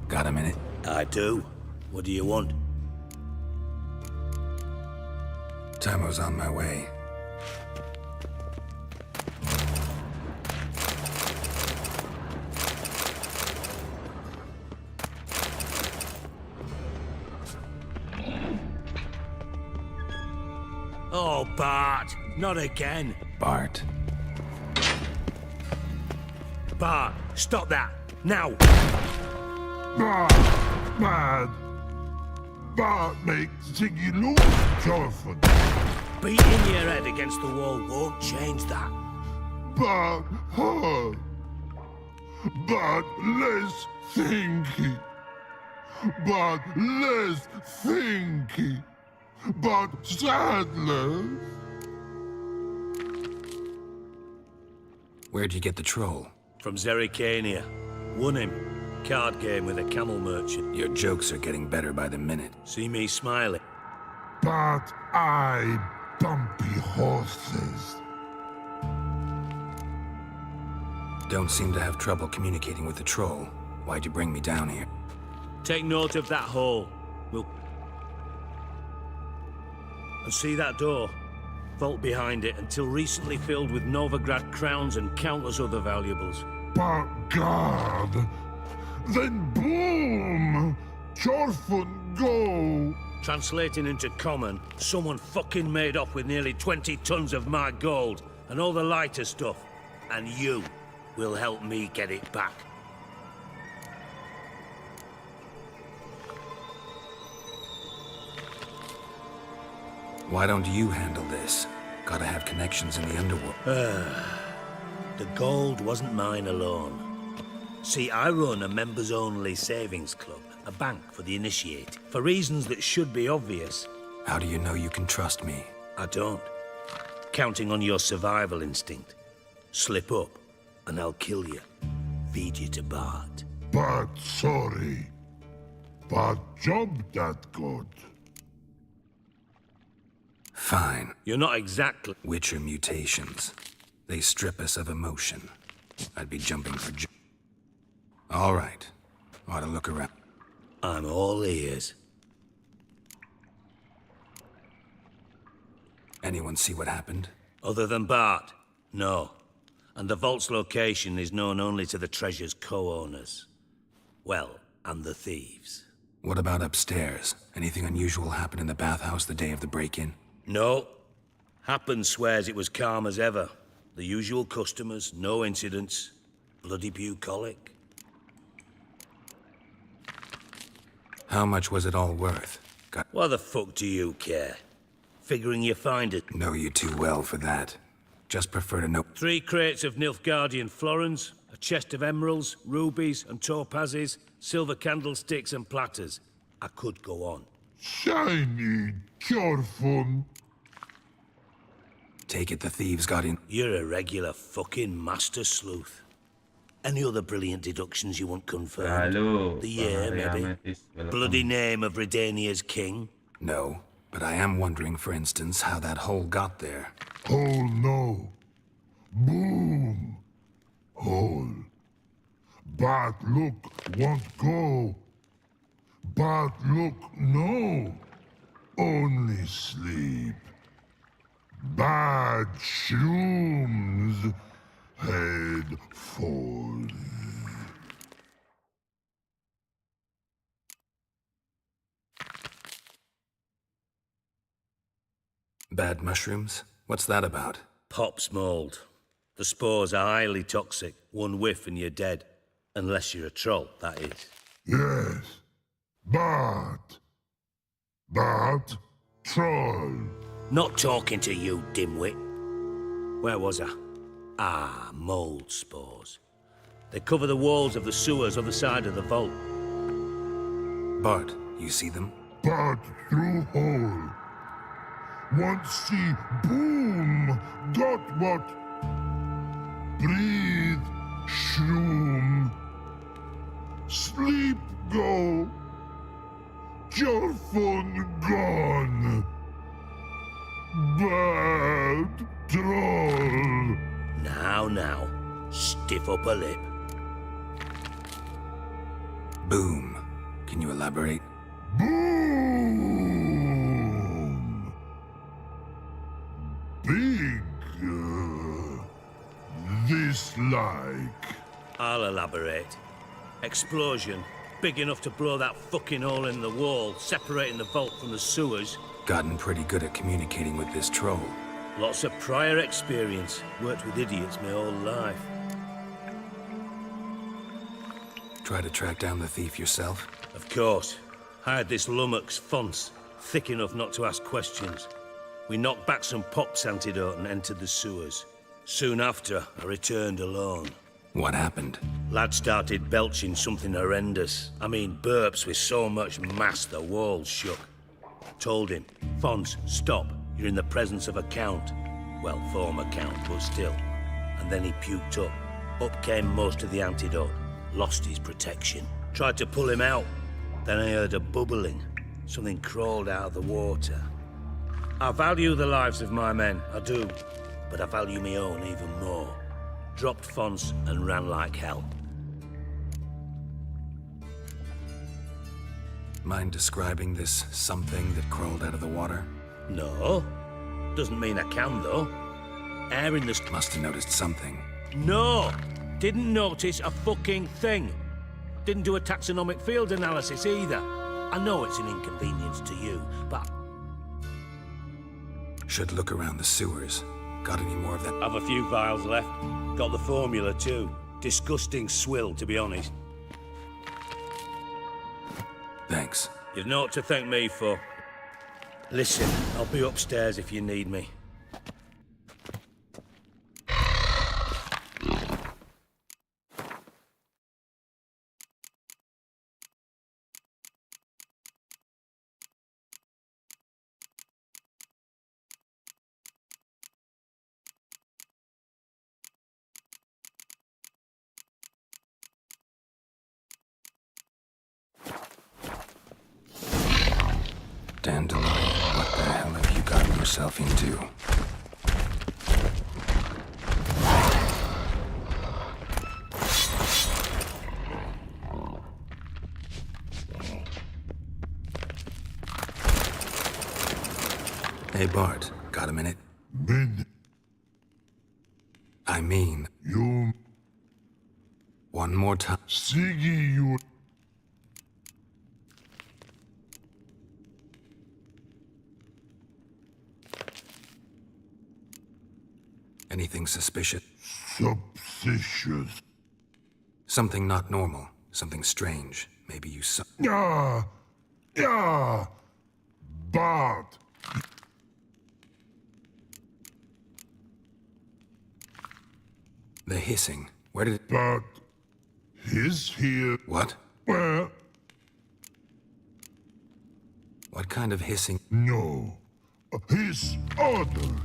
[SPEAKER 4] Got a minute?
[SPEAKER 24] I do. What do you want?
[SPEAKER 4] Tamo's on my way.
[SPEAKER 24] Oh, Bart! Not again!
[SPEAKER 4] Bart.
[SPEAKER 24] Bart, stop that! Now!
[SPEAKER 15] Bart, mad. Bart makes Ziggy look Jonathan.
[SPEAKER 24] Beating your head against the wall won't change that.
[SPEAKER 15] Bart hard. Bart less thinky. Bart less thinky. Bart sadler.
[SPEAKER 4] Where'd you get the troll?
[SPEAKER 24] From Zerrikania. Won him. Card game with a camel merchant.
[SPEAKER 4] Your jokes are getting better by the minute.
[SPEAKER 24] See me smiling?
[SPEAKER 15] But I bumpy horses.
[SPEAKER 4] Don't seem to have trouble communicating with the troll. Why'd you bring me down here?
[SPEAKER 24] Take note of that hole. We'll... And see that door? Vault behind it, until recently filled with Novigrad crowns and countless other valuables.
[SPEAKER 15] But God... Then boom! Chorfun go!
[SPEAKER 24] Translating into common, someone fucking made off with nearly 20 tons of my gold and all the lighter stuff. And you will help me get it back.
[SPEAKER 4] Why don't you handle this? Gotta have connections in the underworld.
[SPEAKER 24] The gold wasn't mine alone. See, I run a members-only savings club, a bank for the initiated, for reasons that should be obvious.
[SPEAKER 4] How do you know you can trust me?
[SPEAKER 24] I don't. Counting on your survival instinct. Slip up, and I'll kill you. Feed you to Bart.
[SPEAKER 15] But sorry. But job that good.
[SPEAKER 4] Fine.
[SPEAKER 24] You're not exactly...
[SPEAKER 4] Witcher mutations. They strip us of emotion. I'd be jumping for All right. Ought to look around.
[SPEAKER 24] I'm all ears.
[SPEAKER 4] Anyone see what happened?
[SPEAKER 24] Other than Bart? No. And the vault's location is known only to the treasure's co-owners. Well, and the thieves.
[SPEAKER 4] What about upstairs? Anything unusual happen in the bathhouse the day of the break-in?
[SPEAKER 24] No. Happen swears it was calm as ever. The usual customers, no incidents. Bloody bucolic.
[SPEAKER 4] How much was it all worth?
[SPEAKER 24] Why the fuck do you care? Figuring you find it.
[SPEAKER 4] Know you too well for that. Just prefer to know.
[SPEAKER 24] 3 crates of Nilfgaardian florins, a chest of emeralds, rubies and topazes, silver candlesticks and platters. I could go on.
[SPEAKER 15] Shiny, careful.
[SPEAKER 4] Take it the thieves got in.
[SPEAKER 24] You're a regular fucking master sleuth. Any other brilliant deductions you want confirmed?
[SPEAKER 5] Halo,
[SPEAKER 24] The year, maybe? Bloody name of Redania's king?
[SPEAKER 4] No, but I am wondering, for instance, how that hole got there.
[SPEAKER 15] Hole no. Boom. Hole. But look, won't go. But look, no. Only sleep. Bad shrooms. Head falls.
[SPEAKER 4] Bad mushrooms? What's that about?
[SPEAKER 24] Pop's mold. The spores are highly toxic. One whiff and you're dead. Unless you're a troll, that is.
[SPEAKER 15] Yes. But troll.
[SPEAKER 24] Not talking to you, dimwit. Where was I? Ah, mold spores. They cover the walls of the sewers other side of the vault.
[SPEAKER 4] Bart, you see them?
[SPEAKER 15] But through hole. Want see boom. Got what? Breathe. Shroom. Sleep go. Your phone gone. Bad troll.
[SPEAKER 24] Now, stiff upper lip.
[SPEAKER 4] Boom. Can you elaborate?
[SPEAKER 15] Boom. Big. This like.
[SPEAKER 24] I'll elaborate. Explosion. Big enough to blow that fucking hole in the wall, separating the vault from the sewers.
[SPEAKER 4] Gotten pretty good at communicating with this troll.
[SPEAKER 24] Lots of prior experience. Worked with idiots my whole life.
[SPEAKER 4] Try to track down the thief yourself?
[SPEAKER 24] Of course. Hired this lummox, Fons, thick enough not to ask questions. We knocked back some Pop's antidote and entered the sewers. Soon after, I returned alone.
[SPEAKER 4] What happened?
[SPEAKER 24] Lad started belching something horrendous. I mean, burps with so much mass the walls shook. Told him, Fons, stop. You're in the presence of a count. Well, former count, but still. And then he puked up. Up came most of the antidote. Lost his protection. Tried to pull him out. Then I heard a bubbling. Something crawled out of the water. I value the lives of my men, I do. But I value my own even more. Dropped Fons and ran like hell.
[SPEAKER 4] Mind describing this something that crawled out of the water?
[SPEAKER 24] No. Doesn't mean I can, though. Air in the...
[SPEAKER 4] Must have noticed something.
[SPEAKER 24] No! Didn't notice a fucking thing. Didn't do a taxonomic field analysis either. I know it's an inconvenience to you, but...
[SPEAKER 4] Should look around the sewers. Got any more of that?
[SPEAKER 24] Have a few vials left. Got the formula, too. Disgusting swill, to be honest.
[SPEAKER 4] Thanks.
[SPEAKER 24] You've naught to thank me for. Listen, I'll be upstairs if you need me.
[SPEAKER 4] Dandelion, what the hell have you gotten yourself into? Hey, Bart, got a minute?
[SPEAKER 15] Min.
[SPEAKER 4] I mean...
[SPEAKER 15] You...
[SPEAKER 4] One more time.
[SPEAKER 15] Siggy, you...
[SPEAKER 4] Anything suspicious?
[SPEAKER 15] Suspicious.
[SPEAKER 4] Something not normal. Something strange. Maybe you saw...
[SPEAKER 15] Yeah. Bart.
[SPEAKER 4] The hissing. Where did it...
[SPEAKER 15] But... His here...
[SPEAKER 4] What?
[SPEAKER 15] Where?
[SPEAKER 4] What kind of hissing?
[SPEAKER 15] No. His other.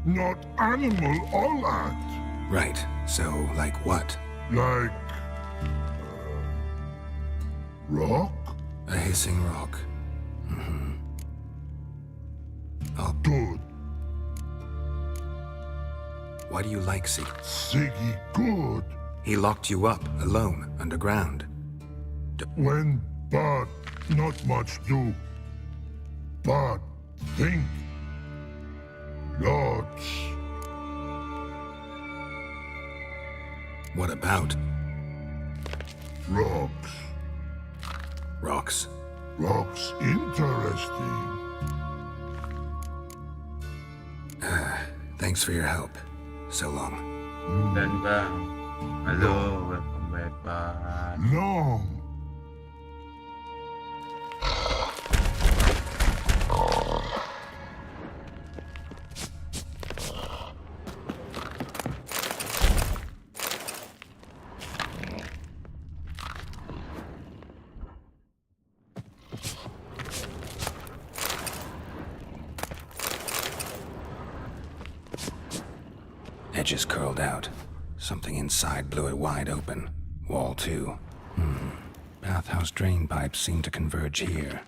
[SPEAKER 15] Not animal all act.
[SPEAKER 4] Right. So, like what?
[SPEAKER 15] Like... rock?
[SPEAKER 4] A hissing rock. Mm-hmm. Oh.
[SPEAKER 15] Good.
[SPEAKER 4] Why do you like Siggy?
[SPEAKER 15] Siggy good.
[SPEAKER 4] He locked you up, alone, underground.
[SPEAKER 15] When Bart not much do. Bart think. Lots.
[SPEAKER 4] What about?
[SPEAKER 15] Rocks.
[SPEAKER 4] Rocks?
[SPEAKER 15] Rocks interesting.
[SPEAKER 4] Thanks for your help. So long.
[SPEAKER 15] Long.
[SPEAKER 4] Edges curled out. Something inside blew it wide open. Wall too. Bathhouse drain pipes seem to converge here.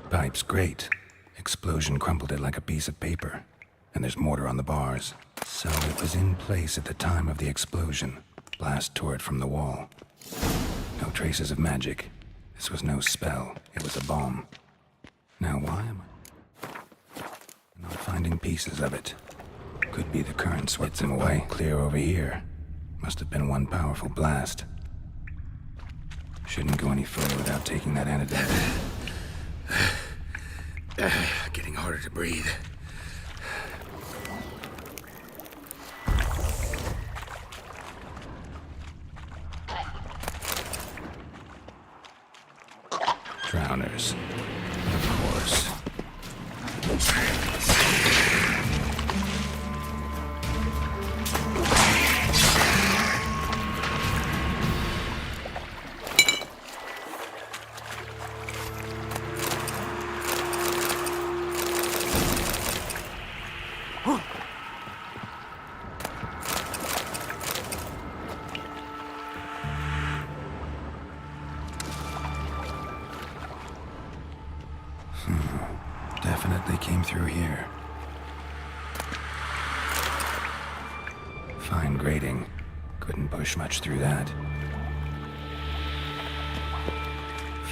[SPEAKER 4] Pipe's great. Explosion crumpled it like a piece of paper. And there's mortar on the bars. So it was in place at the time of the explosion. Blast tore it from the wall. No traces of magic. This was no spell. It was a bomb. Now why am I not finding pieces of it? Could be the current swept them away. Clear over here. Must have been one powerful blast. Shouldn't go any further without taking that antidote. Getting harder to breathe. Drowners. Of course. Definitely came through here. Fine grating. Couldn't push much through that.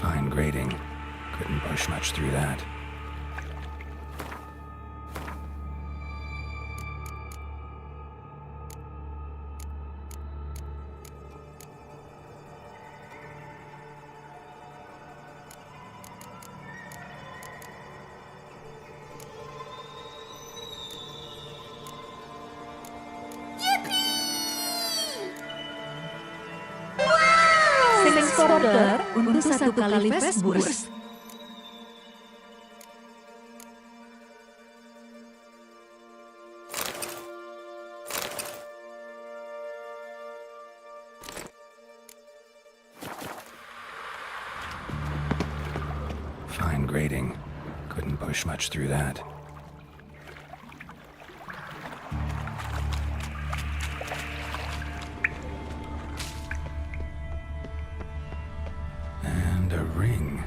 [SPEAKER 4] Fine grating. Couldn't push much through that.
[SPEAKER 5] Order untuk 1 kali fast burst.
[SPEAKER 4] Fine grating. Couldn't push much through that. And a ring.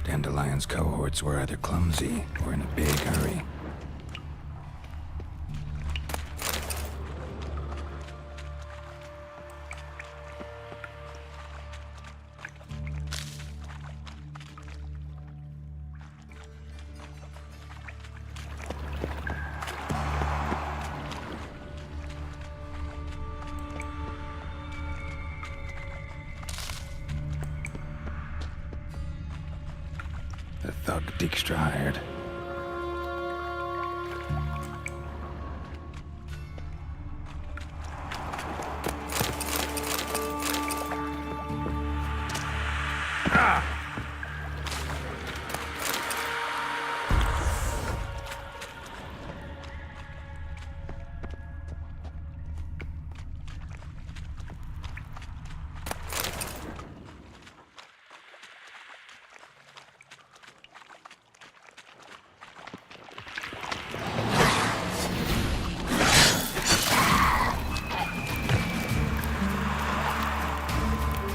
[SPEAKER 4] Dandelion's cohorts were either clumsy or in a big hurry. The thug Dijkstra hired.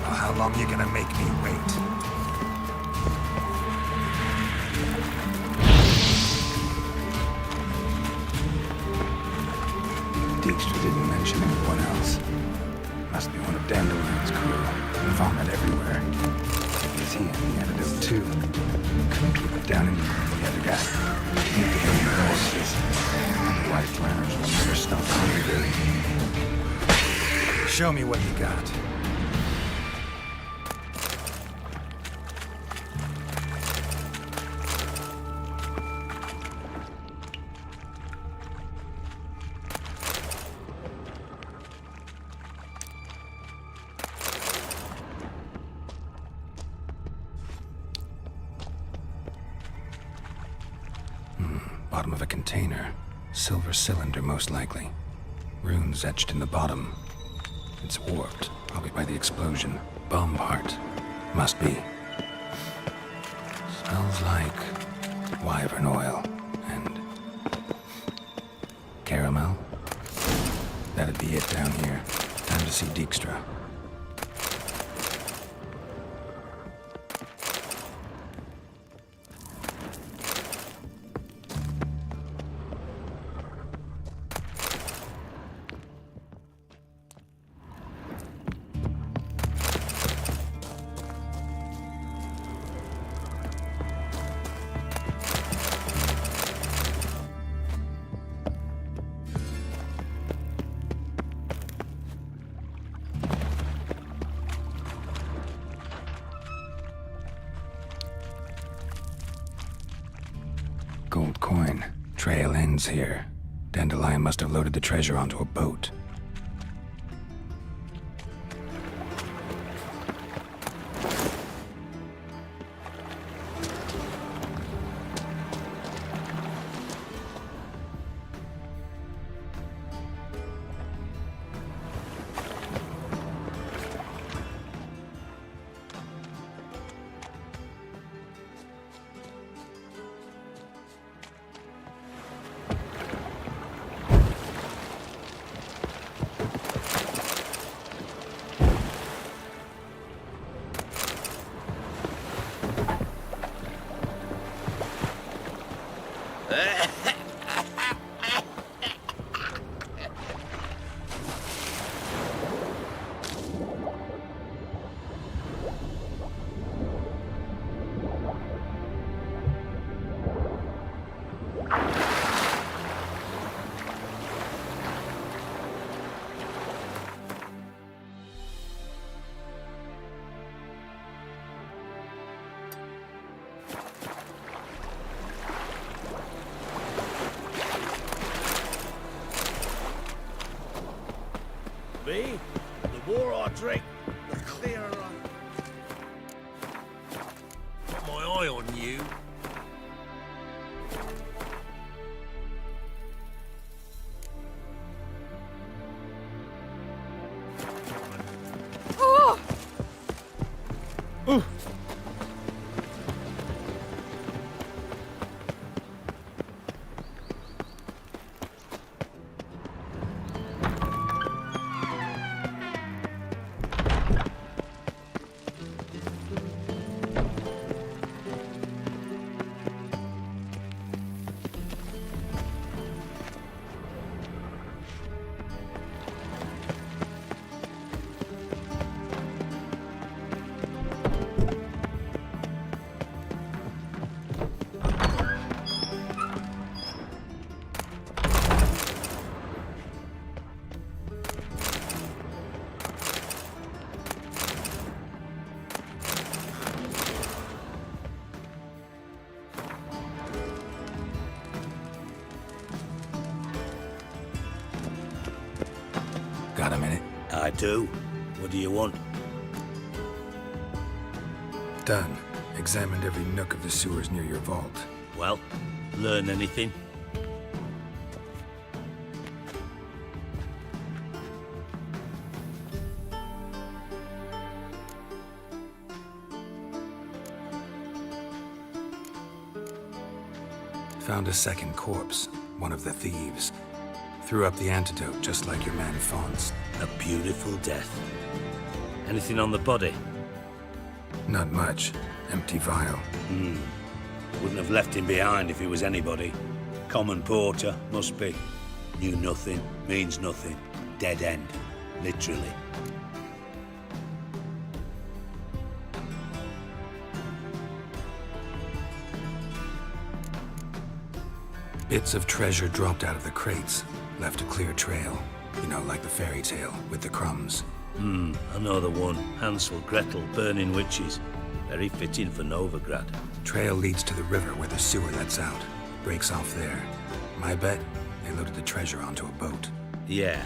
[SPEAKER 4] How long you gonna make me wait? Dijkstra didn't mention anyone else. Must be one of Dandelion's crew. Vomit everywhere. Is he had the antidote too? Couldn't keep it down in the other guy. Can't get any nurses. The white flowers will never stop hungry. Show me what you got. Bottom of a container. Silver cylinder, most likely. Runes etched in the bottom. It's warped, probably by the explosion. Bomb part. Must be. Smells like wyvern oil and caramel. That'd be it down here. Time to see Dijkstra. Gold coin. Trail ends here. Dandelion must have loaded the treasure onto a boat.
[SPEAKER 24] be. The more I drink, the clearer I... Got my eye on you.
[SPEAKER 16] Oh!
[SPEAKER 8] Ooh.
[SPEAKER 4] Got a minute?
[SPEAKER 24] I do. What do you want?
[SPEAKER 4] Done. Examined every nook of the sewers near your vault.
[SPEAKER 24] Well, learn anything?
[SPEAKER 4] Found a second corpse, one of the thieves. Threw up the antidote, just like your man Fonz.
[SPEAKER 24] A beautiful death. Anything on the body?
[SPEAKER 4] Not much. Empty vial.
[SPEAKER 24] Wouldn't have left him behind if he was anybody. Common porter, must be. Knew nothing, means nothing. Dead end. Literally.
[SPEAKER 4] Bits of treasure dropped out of the crates. Left a clear trail. You know, like the fairy tale, with the crumbs.
[SPEAKER 24] I know the one. Hansel, Gretel, burning witches. Very fitting for Novigrad.
[SPEAKER 4] Trail leads to the river where the sewer lets out. Breaks off there. My bet, they loaded the treasure onto a boat.
[SPEAKER 24] Yeah,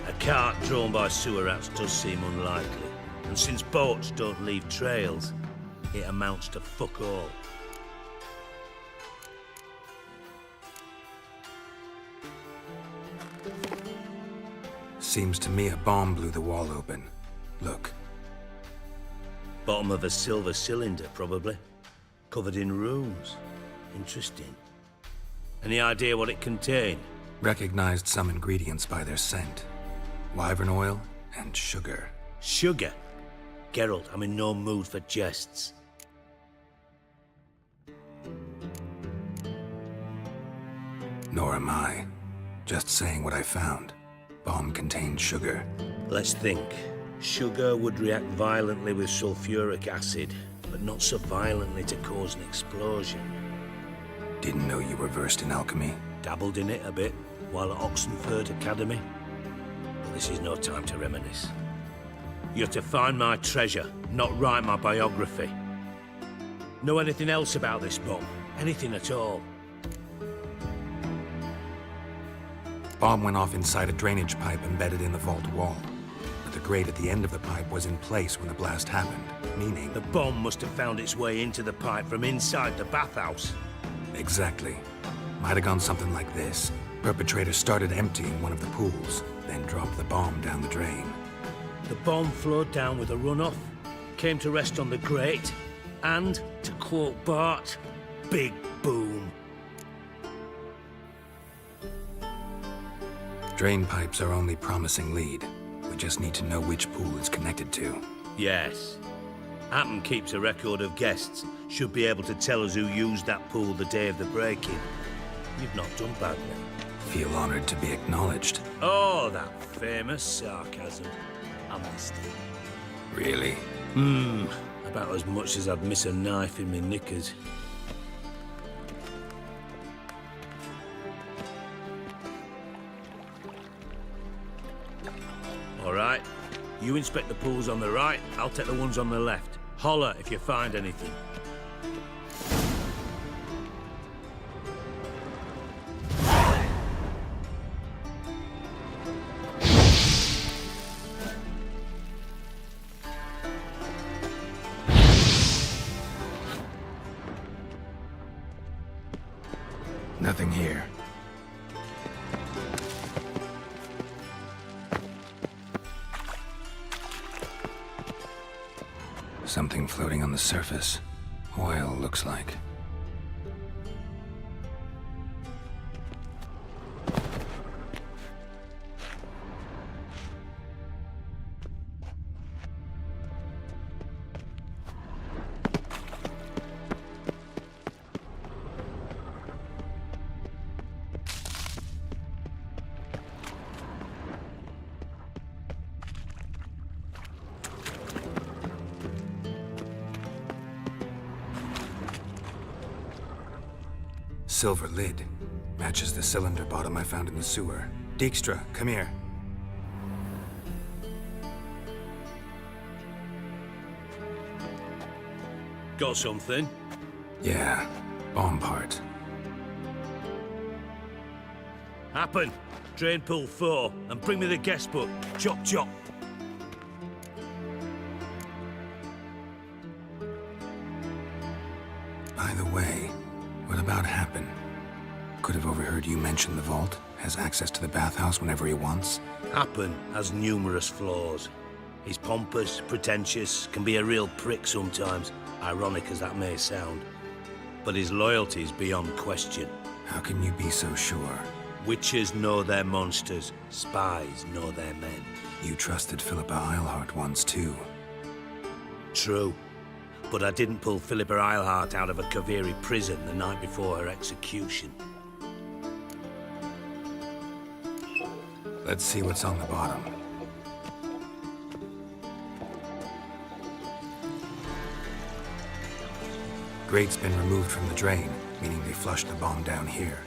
[SPEAKER 24] a cart drawn by sewer rats does seem unlikely. And since boats don't leave trails, it amounts to fuck all.
[SPEAKER 4] Seems to me a bomb blew the wall open. Look.
[SPEAKER 24] Bottom of a silver cylinder, probably. Covered in runes. Interesting. Any idea what it contained?
[SPEAKER 4] Recognized some ingredients by their scent. Wyvern oil and sugar.
[SPEAKER 24] Sugar? Geralt, I'm in no mood for jests.
[SPEAKER 4] Nor am I. Just saying what I found. Bomb contained sugar.
[SPEAKER 24] Let's think. Sugar would react violently with sulfuric acid, but not so violently to cause an explosion.
[SPEAKER 4] Didn't know you were versed in alchemy.
[SPEAKER 24] Dabbled in it a bit while at Oxenford Academy. But this is no time to reminisce. You're to find my treasure, not write my biography. Know anything else about this bomb? Anything at all?
[SPEAKER 4] Bomb went off inside a drainage pipe embedded in the vault wall. But the grate at the end of the pipe was in place when the blast happened, meaning...
[SPEAKER 24] The bomb must have found its way into the pipe from inside the bathhouse.
[SPEAKER 4] Exactly. Might have gone something like this. Perpetrator started emptying one of the pools, then dropped the bomb down the drain.
[SPEAKER 24] The bomb flowed down with a runoff, came to rest on the grate, and, to quote Bart, big boom.
[SPEAKER 4] Drain pipes are only promising lead. We just need to know which pool it's connected to.
[SPEAKER 24] Yes. Appen keeps a record of guests. Should be able to tell us who used that pool the day of the break-in. You've not done badly.
[SPEAKER 4] Feel honored to be acknowledged.
[SPEAKER 24] Oh, that famous sarcasm. I missed it.
[SPEAKER 4] Really?
[SPEAKER 24] About as much as I'd miss a knife in my knickers. All right. You inspect the pools on the right, I'll take the ones on the left. Holler if you find anything.
[SPEAKER 4] Something floating on the surface. Oil, looks like. Silver lid. Matches the cylinder bottom I found in the sewer. Dijkstra, come here.
[SPEAKER 24] Got something?
[SPEAKER 4] Yeah, bomb part.
[SPEAKER 24] Happen. Drain pool 4, and bring me the guest book. Chop chop.
[SPEAKER 4] By the way, what about Happen? Could have overheard you mention the vault. Has access to the bathhouse whenever he wants.
[SPEAKER 24] Happen has numerous flaws. He's pompous, pretentious, can be a real prick sometimes, ironic as that may sound. But his loyalty's beyond question.
[SPEAKER 4] How can you be so sure?
[SPEAKER 24] Witches know their monsters, spies know their men.
[SPEAKER 4] You trusted Philippa Eilhart once too.
[SPEAKER 24] True. But I didn't pull Philippa Eilhart out of a Kaviri prison the night before her execution.
[SPEAKER 4] Let's see what's on the bottom. Grate's been removed from the drain, meaning they flushed the bomb down here.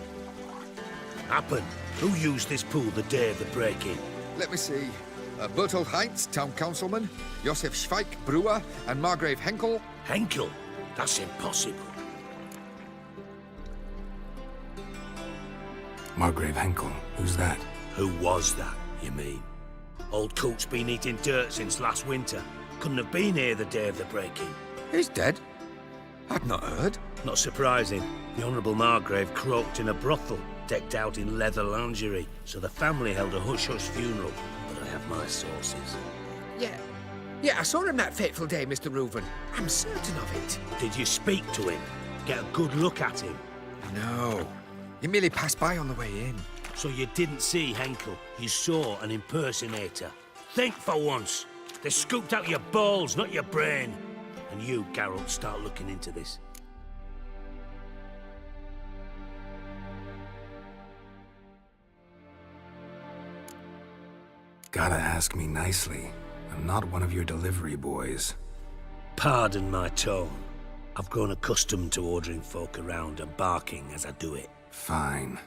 [SPEAKER 24] Happen. Who used this pool the day of the break-in?
[SPEAKER 2] Let me see. Bertold Heinz, town councilman, Josef Schweik, brewer, and Margrave Henkel.
[SPEAKER 24] Henkel? That's impossible.
[SPEAKER 4] Margrave Henkel? Who's that?
[SPEAKER 24] Who was that, you mean? Old coot's been eating dirt since last winter. Couldn't have been here the day of the break-in.
[SPEAKER 2] He's dead? I've not heard.
[SPEAKER 24] Not surprising. The Honourable Margrave croaked in a brothel, decked out in leather lingerie, so the family held a hush-hush funeral. But I have my sources.
[SPEAKER 2] Yeah, I saw him that fateful day, Mr. Reuven. I'm certain of it.
[SPEAKER 24] Did you speak to him? Get a good look at him?
[SPEAKER 2] No. He merely passed by on the way in.
[SPEAKER 24] So you didn't see Henkel, you saw an impersonator. Think for once. They scooped out your balls, not your brain. And you, Geralt, start looking into this.
[SPEAKER 4] Gotta ask me nicely. I'm not one of your delivery boys.
[SPEAKER 24] Pardon my tone. I've grown accustomed to ordering folk around and barking as I do it.
[SPEAKER 4] Fine.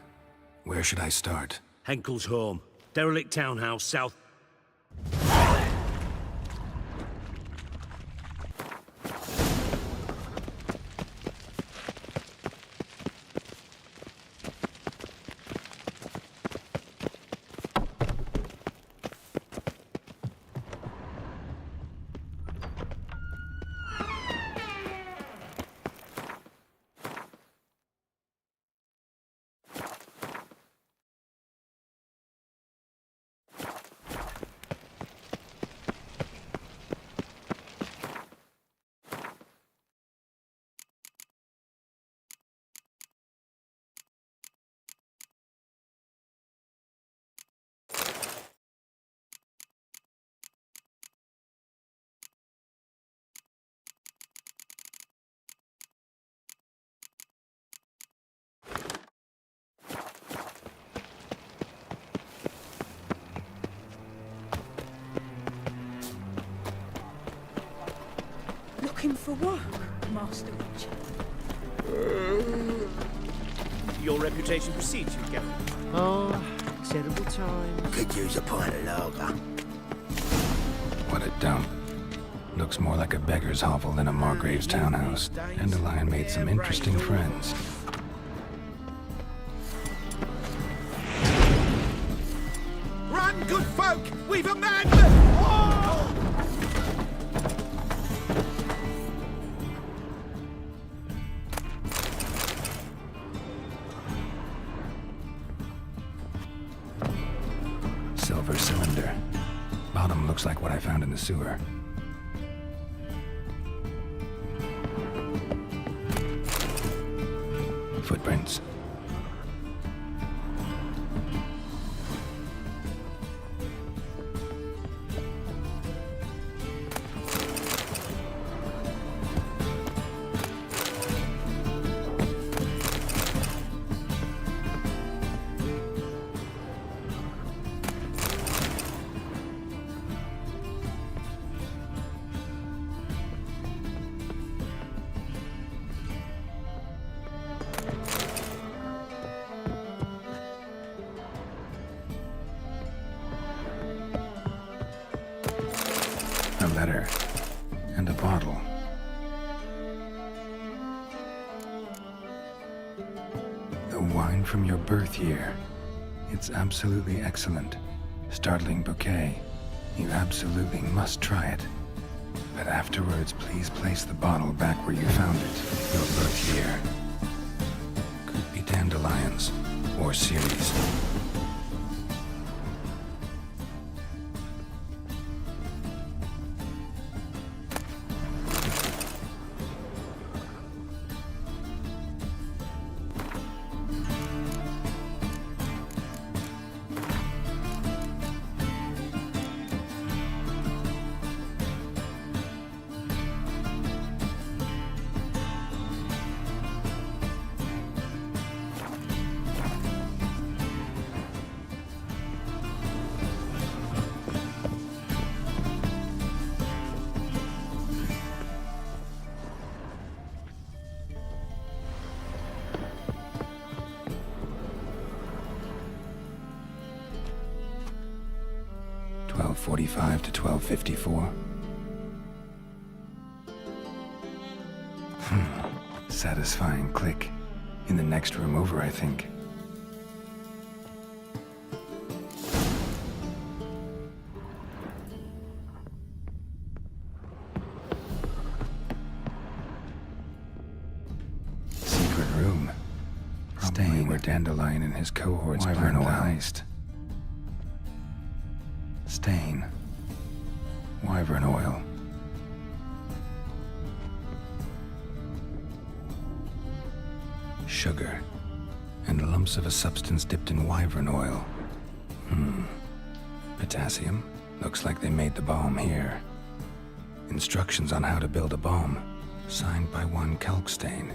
[SPEAKER 4] Where should I start?
[SPEAKER 24] Henkel's home. Derelict townhouse south...
[SPEAKER 21] Looking for work, Master Witch.
[SPEAKER 6] Your reputation precedes you, Geralt.
[SPEAKER 19] Oh, terrible times.
[SPEAKER 10] Could use a pint of lager.
[SPEAKER 4] What a dump. Looks more like a beggar's hovel than a Margrave's townhouse. Dandelion made some interesting friends.
[SPEAKER 2] Run, good folk! We've a madman!
[SPEAKER 4] Silver cylinder. Bottom looks like what I found in the sewer. Footprints. A letter and a bottle. The wine from your birth year. It's absolutely excellent. Startling bouquet. You absolutely must try it. But afterwards, please place the bottle back where you found it. Your birth year. Could be dandelions or Ceres. .45 to 12:54. Satisfying click. In the next room over, I think. Secret room. Probably where Dandelion and his cohorts planned the heist. Stain. Wyvern oil. Sugar. And lumps of a substance dipped in wyvern oil. Potassium. Looks like they made the bomb here. Instructions on how to build a bomb. Signed by one Kalkstain.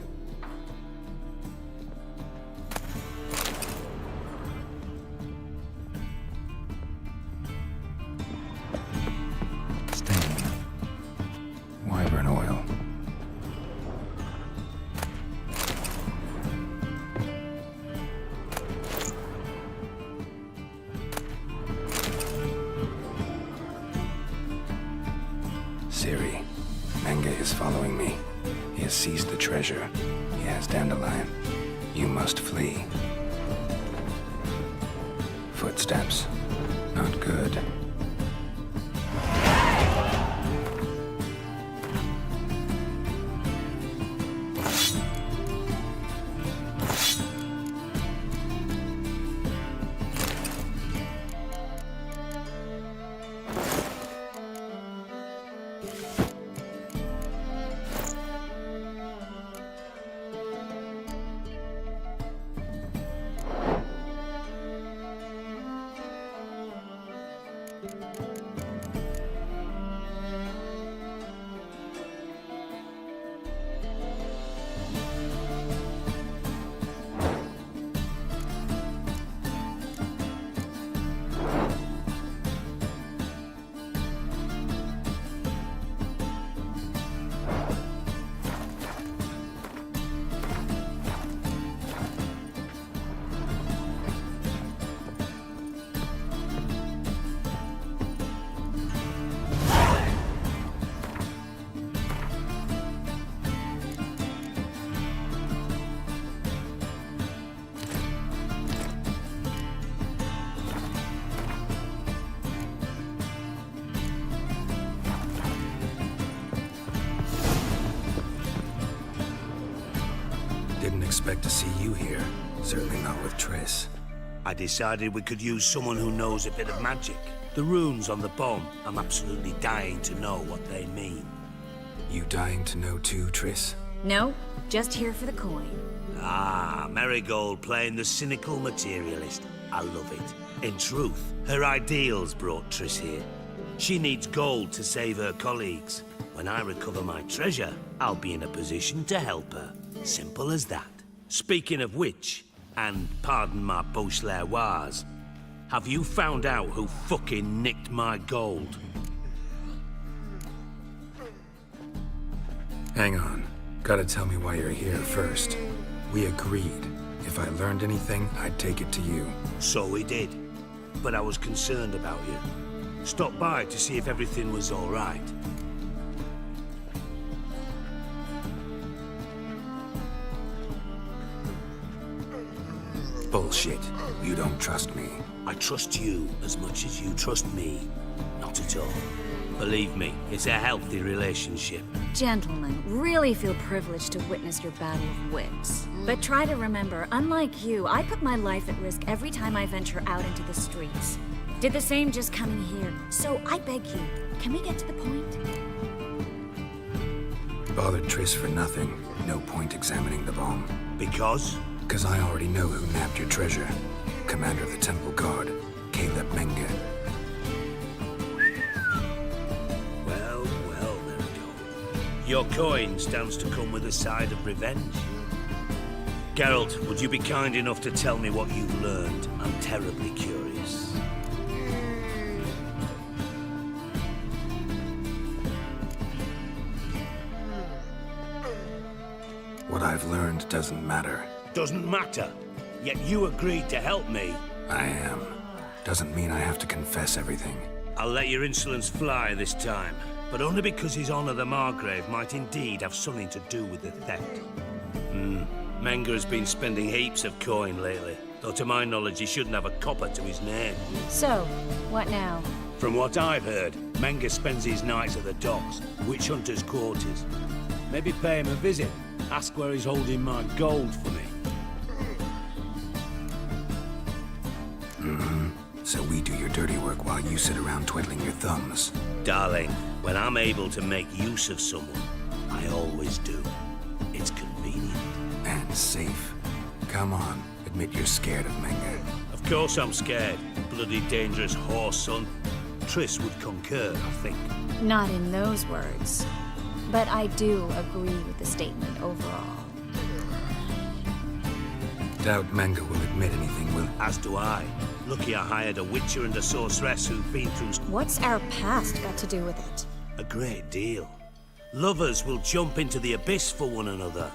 [SPEAKER 4] Wyvern oil. Siri, Menge is following me. He has seized the treasure. He has Dandelion. You must flee. Footsteps. Not good. Didn't expect to see you here. Certainly not with Triss.
[SPEAKER 24] I decided we could use someone who knows a bit of magic. The runes on the bomb, I'm absolutely dying to know what they mean.
[SPEAKER 4] You dying to know too, Triss?
[SPEAKER 13] No, just here for the coin.
[SPEAKER 24] Ah, Marigold playing the cynical materialist. I love it. In truth, her ideals brought Triss here. She needs gold to save her colleagues. When I recover my treasure, I'll be in a position to help her. Simple as that. Speaking of which, and pardon my Beauclervoise, have you found out who fucking nicked my gold?
[SPEAKER 4] Hang on. Gotta tell me why you're here first. We agreed. If I learned anything, I'd take it to you.
[SPEAKER 24] So we did. But I was concerned about you. Stopped by to see if everything was all right.
[SPEAKER 4] Bullshit. You don't trust me.
[SPEAKER 24] I trust you as much as you trust me. Not at all. Believe me, it's a healthy relationship.
[SPEAKER 13] Gentlemen, really feel privileged to witness your battle of wits. But try to remember, unlike you, I put my life at risk every time I venture out into the streets. Did the same just coming here. So I beg you, can we get to the point?
[SPEAKER 4] Bothered Triss for nothing. No point examining the bomb.
[SPEAKER 24] Because?
[SPEAKER 4] Because I already know who nabbed your treasure. Commander of the Temple Guard, Caleb Menge.
[SPEAKER 24] Well, there we go. Your coin stands to come with a side of revenge. Geralt, would you be kind enough to tell me what you've learned? I'm terribly curious.
[SPEAKER 4] What I've learned doesn't matter.
[SPEAKER 24] Doesn't matter. Yet you agreed to help me.
[SPEAKER 4] I am. Doesn't mean I have to confess everything.
[SPEAKER 24] I'll let your insolence fly this time, but only because His Honor the Margrave might indeed have something to do with the theft. Menge has been spending heaps of coin lately, though to my knowledge he shouldn't have a copper to his name.
[SPEAKER 13] So, what now?
[SPEAKER 24] From what I've heard, Menge spends his nights at the docks, witch hunters' quarters. Maybe pay him a visit. Ask where he's holding my gold for me.
[SPEAKER 4] So we do your dirty work while you sit around twiddling your thumbs.
[SPEAKER 24] Darling, when I'm able to make use of someone, I always do. It's convenient.
[SPEAKER 4] And safe. Come on, admit you're scared of Menge.
[SPEAKER 24] Of course I'm scared. Bloody dangerous horse, son. Triss would concur, I think.
[SPEAKER 13] Not in those words. But I do agree with the statement overall.
[SPEAKER 4] Doubt Menge will admit anything, will...
[SPEAKER 24] As do I. Lucky I hired a witcher and a sorceress who've been through...
[SPEAKER 13] What's our past got to do with it?
[SPEAKER 24] A great deal. Lovers will jump into the abyss for one another.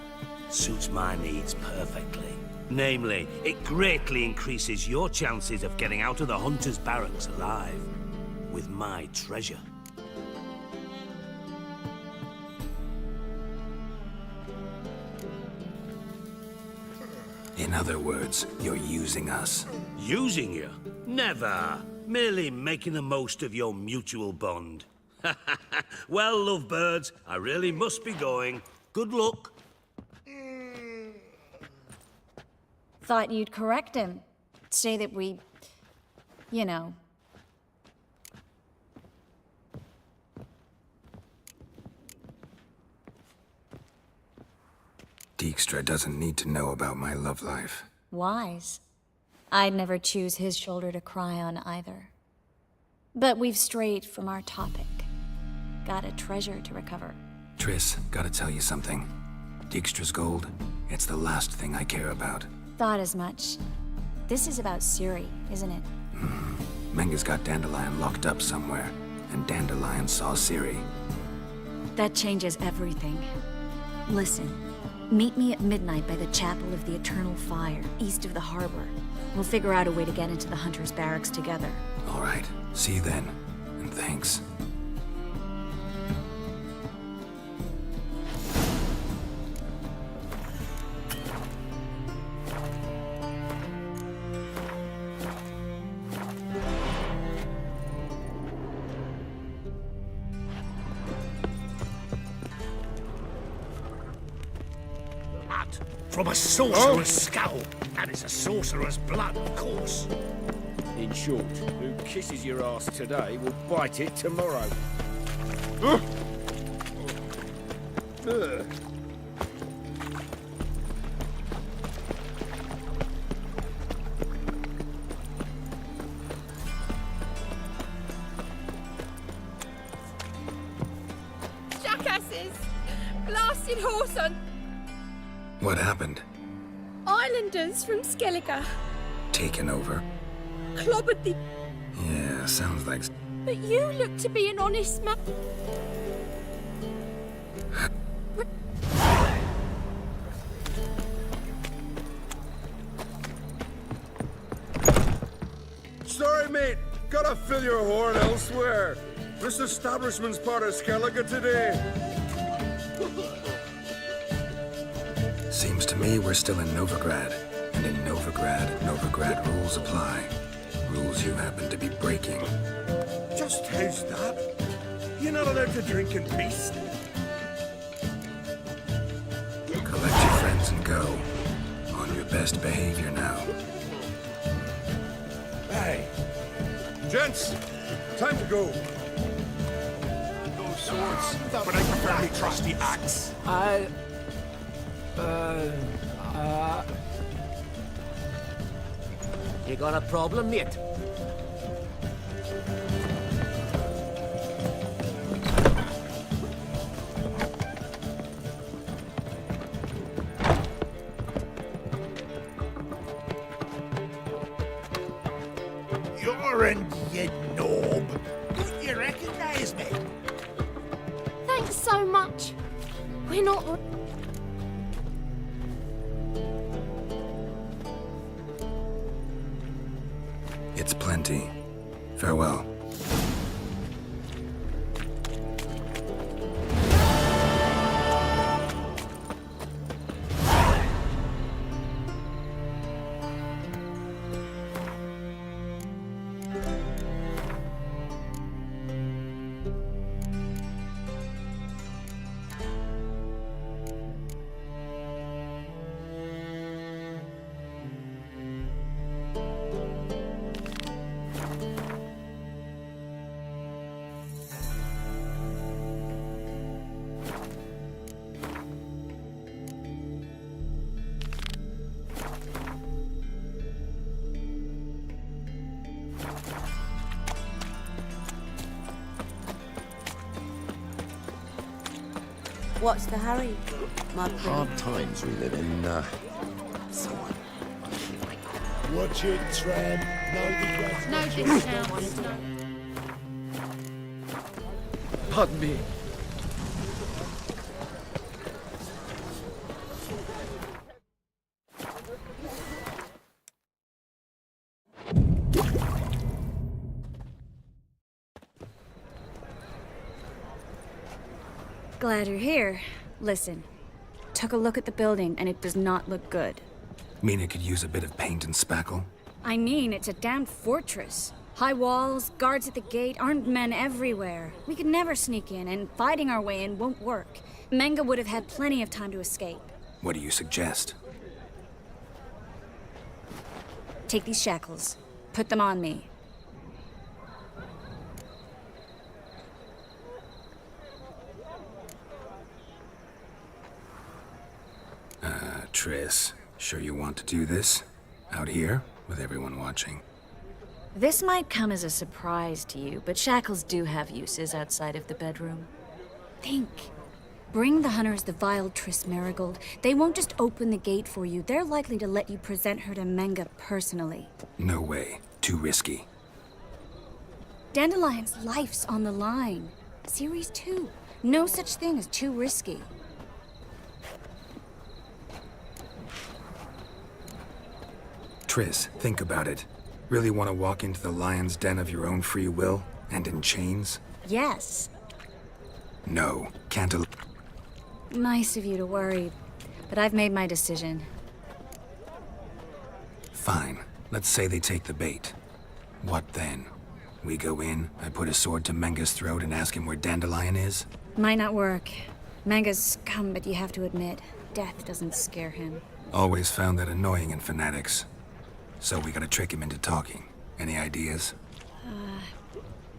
[SPEAKER 24] Suits my needs perfectly. Namely, it greatly increases your chances of getting out of the hunter's barracks alive. With my treasure.
[SPEAKER 4] In other words, you're using us.
[SPEAKER 24] Using you? Never. Merely making the most of your mutual bond. Well, lovebirds, I really must be going. Good luck.
[SPEAKER 13] Thought you'd correct him. Say that we... you know...
[SPEAKER 4] Dijkstra doesn't need to know about my love life.
[SPEAKER 13] Wise. I'd never choose his shoulder to cry on either. But we've strayed from our topic. Got a treasure to recover.
[SPEAKER 4] Triss, gotta tell you something. Dijkstra's gold, it's the last thing I care about.
[SPEAKER 13] Thought as much. This is about Ciri, isn't it?
[SPEAKER 4] Menge's got Dandelion locked up somewhere, and Dandelion saw Ciri.
[SPEAKER 13] That changes everything. Listen, meet me at midnight by the Chapel of the Eternal Fire, east of the harbor. We'll figure out a way to get into the Hunter's barracks together.
[SPEAKER 4] All right, see you then, and thanks.
[SPEAKER 15] From a sorcerer's skull. And it's a sorcerer's blood, of course.
[SPEAKER 6] In short, who kisses your ass today will bite it tomorrow.
[SPEAKER 21] Blasted Horson!
[SPEAKER 4] What happened?
[SPEAKER 21] Islanders from Skellige
[SPEAKER 4] Taken over?
[SPEAKER 21] clobbered the...
[SPEAKER 4] Yeah, sounds like...
[SPEAKER 21] But you look to be an honest man.
[SPEAKER 12] Sorry, mate. Gotta fill your horn elsewhere. This establishment's part of Skellige today.
[SPEAKER 4] Seems to me we're still in Novigrad. And in Novigrad rules apply. Rules you happen to be breaking.
[SPEAKER 12] Just how's that? You're not allowed to drink in peace.
[SPEAKER 4] Collect your friends and go. On your best behavior now.
[SPEAKER 12] Hey, gents, time to go. No swords, but I prefer me trusty axe.
[SPEAKER 15] You got a problem, mate?
[SPEAKER 10] Yoren, you knob. Don't you recognize me?
[SPEAKER 3] Thanks so much. We're not...
[SPEAKER 4] It's plenty. Farewell.
[SPEAKER 14] What's the hurry, my prince?
[SPEAKER 18] Hard times we live in, so on.
[SPEAKER 10] Watch it, tramp.
[SPEAKER 3] No discounts.
[SPEAKER 2] Pardon me.
[SPEAKER 13] Glad you're here. Listen, took a look at the building and it does not look good.
[SPEAKER 4] Mean it could use a bit of paint and spackle?
[SPEAKER 13] I mean, it's a damn fortress. High walls, guards at the gate, armed men everywhere. We could never sneak in, and fighting our way in won't work. Menge would have had plenty of time to escape.
[SPEAKER 4] What do you suggest?
[SPEAKER 13] Take these shackles. Put them on me.
[SPEAKER 4] Triss, sure you want to do this? Out here, with everyone watching?
[SPEAKER 13] This might come as a surprise to you, but shackles do have uses outside of the bedroom. Think. Bring the hunters the vile Triss Marigold. They won't just open the gate for you. They're likely to let you present her to Menge personally.
[SPEAKER 4] No way. Too risky.
[SPEAKER 13] Dandelion's life's on the line. Series 2. No such thing as too risky.
[SPEAKER 4] Triss, think about it. Really want to walk into the lion's den of your own free will, and in chains?
[SPEAKER 13] Yes.
[SPEAKER 4] No, can't.
[SPEAKER 13] Nice of you to worry, but I've made my decision.
[SPEAKER 4] Fine. Let's say they take the bait. What then? We go in, I put a sword to Menge's throat and ask him where Dandelion is?
[SPEAKER 13] Might not work. Menge's scum, but you have to admit, death doesn't scare him.
[SPEAKER 4] Always found that annoying in fanatics. So we gotta trick him into talking. Any ideas?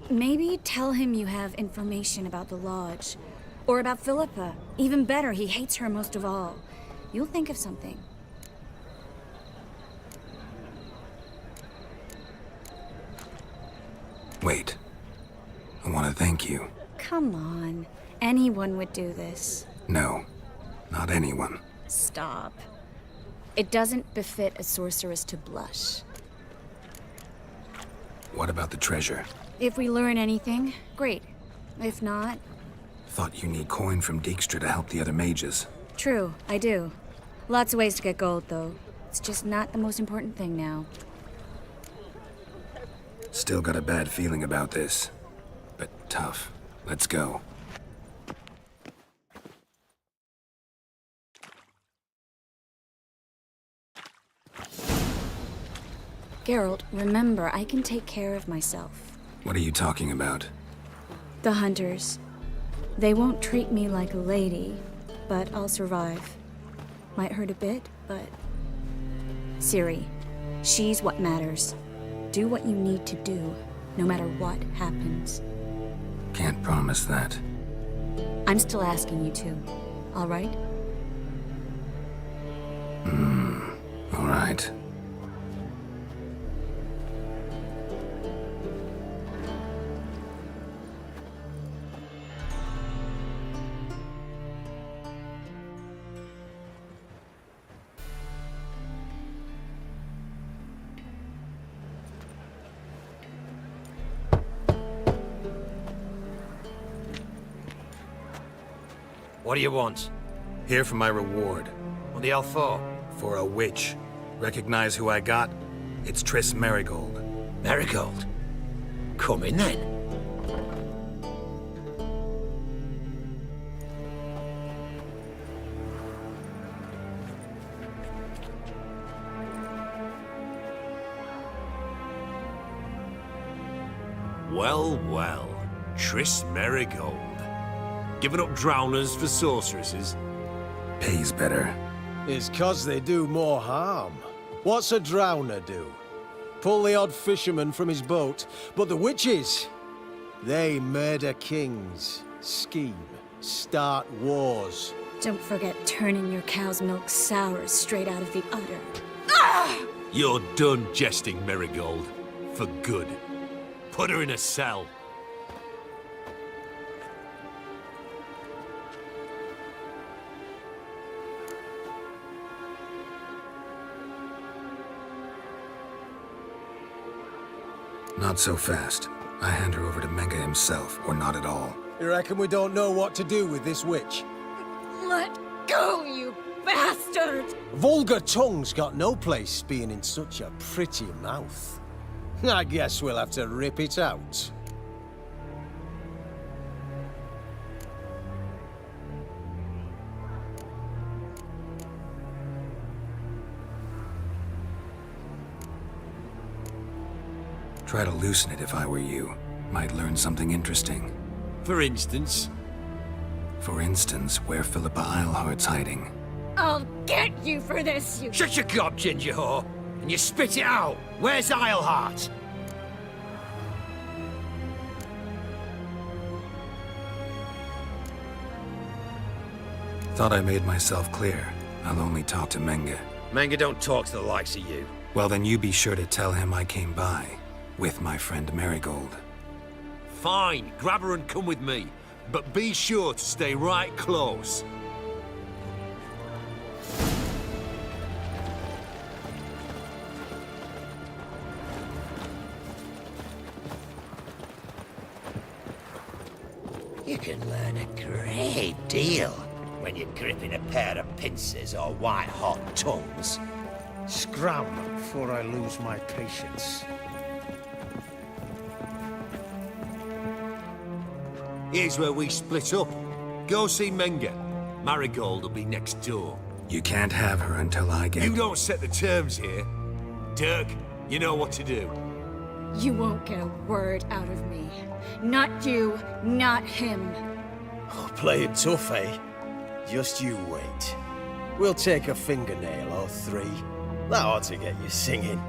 [SPEAKER 13] Maybe tell him you have information about the Lodge. Or about Philippa. Even better, he hates her most of all. You'll think of something.
[SPEAKER 4] Wait. I want to thank you.
[SPEAKER 13] Come on. Anyone would do this.
[SPEAKER 4] No, not anyone.
[SPEAKER 13] Stop. It doesn't befit a sorceress to blush.
[SPEAKER 4] What about the treasure?
[SPEAKER 13] If we learn anything, great. If not...
[SPEAKER 4] Thought you need coin from Dijkstra to help the other mages.
[SPEAKER 13] True, I do. Lots of ways to get gold, though. It's just not the most important thing now.
[SPEAKER 4] Still got a bad feeling about this. But tough. Let's go.
[SPEAKER 13] Geralt, remember, I can take care of myself.
[SPEAKER 4] What are you talking about?
[SPEAKER 13] The hunters. They won't treat me like a lady, but I'll survive. Might hurt a bit, but... Ciri, she's what matters. Do what you need to do, no matter what happens.
[SPEAKER 4] Can't promise that.
[SPEAKER 13] I'm still asking you to, all right?
[SPEAKER 4] All right.
[SPEAKER 7] What do you want?
[SPEAKER 4] Here for my reward.
[SPEAKER 7] What the hell for?
[SPEAKER 4] For a witch. Recognize who I got? It's Triss Merigold.
[SPEAKER 7] Merigold? Come in then.
[SPEAKER 15] Well, well. Triss Merigold. Giving up drowners for sorceresses?
[SPEAKER 4] Pays better.
[SPEAKER 9] It's 'cause they do more harm. What's a drowner do? Pull the odd fisherman from his boat. But the witches, they murder kings, scheme, start wars.
[SPEAKER 13] Don't forget turning your cow's milk sour straight out of the udder.
[SPEAKER 15] You're done jesting, Merigold. For good. Put her in a cell.
[SPEAKER 4] Not so fast. I hand her over to Menge himself, or not at all.
[SPEAKER 9] You reckon we don't know what to do with this witch?
[SPEAKER 13] Let go, you bastard!
[SPEAKER 9] Vulgar tongue's got no place being in such a pretty mouth. I guess we'll have to rip it out.
[SPEAKER 4] Try to loosen it if I were you. Might learn something interesting.
[SPEAKER 15] For instance?
[SPEAKER 4] For instance, where Philippa Eilhart's hiding.
[SPEAKER 13] I'll get you for this, you...
[SPEAKER 7] Shut your gob, ginger whore, and you spit it out. Where's Eilhart?
[SPEAKER 4] Thought I made myself clear. I'll only talk to Menge.
[SPEAKER 7] Menge don't talk to the likes of you.
[SPEAKER 4] Well, then you be sure to tell him I came by. With my friend Merigold.
[SPEAKER 15] Fine, grab her and come with me. But be sure to stay right close.
[SPEAKER 23] You can learn a great deal when you're gripping a pair of pincers or white-hot tongues.
[SPEAKER 15] Scram before I lose my patience. Here's where we split up. Go see Menge. Marigold will be next door.
[SPEAKER 4] You can't have her until I get...
[SPEAKER 15] You don't set the terms here. Dirk, you know what to do.
[SPEAKER 13] You won't get a word out of me. Not you, not him.
[SPEAKER 9] Oh, play it tough, eh? Just you wait. We'll take a fingernail or three. That ought to get you singing.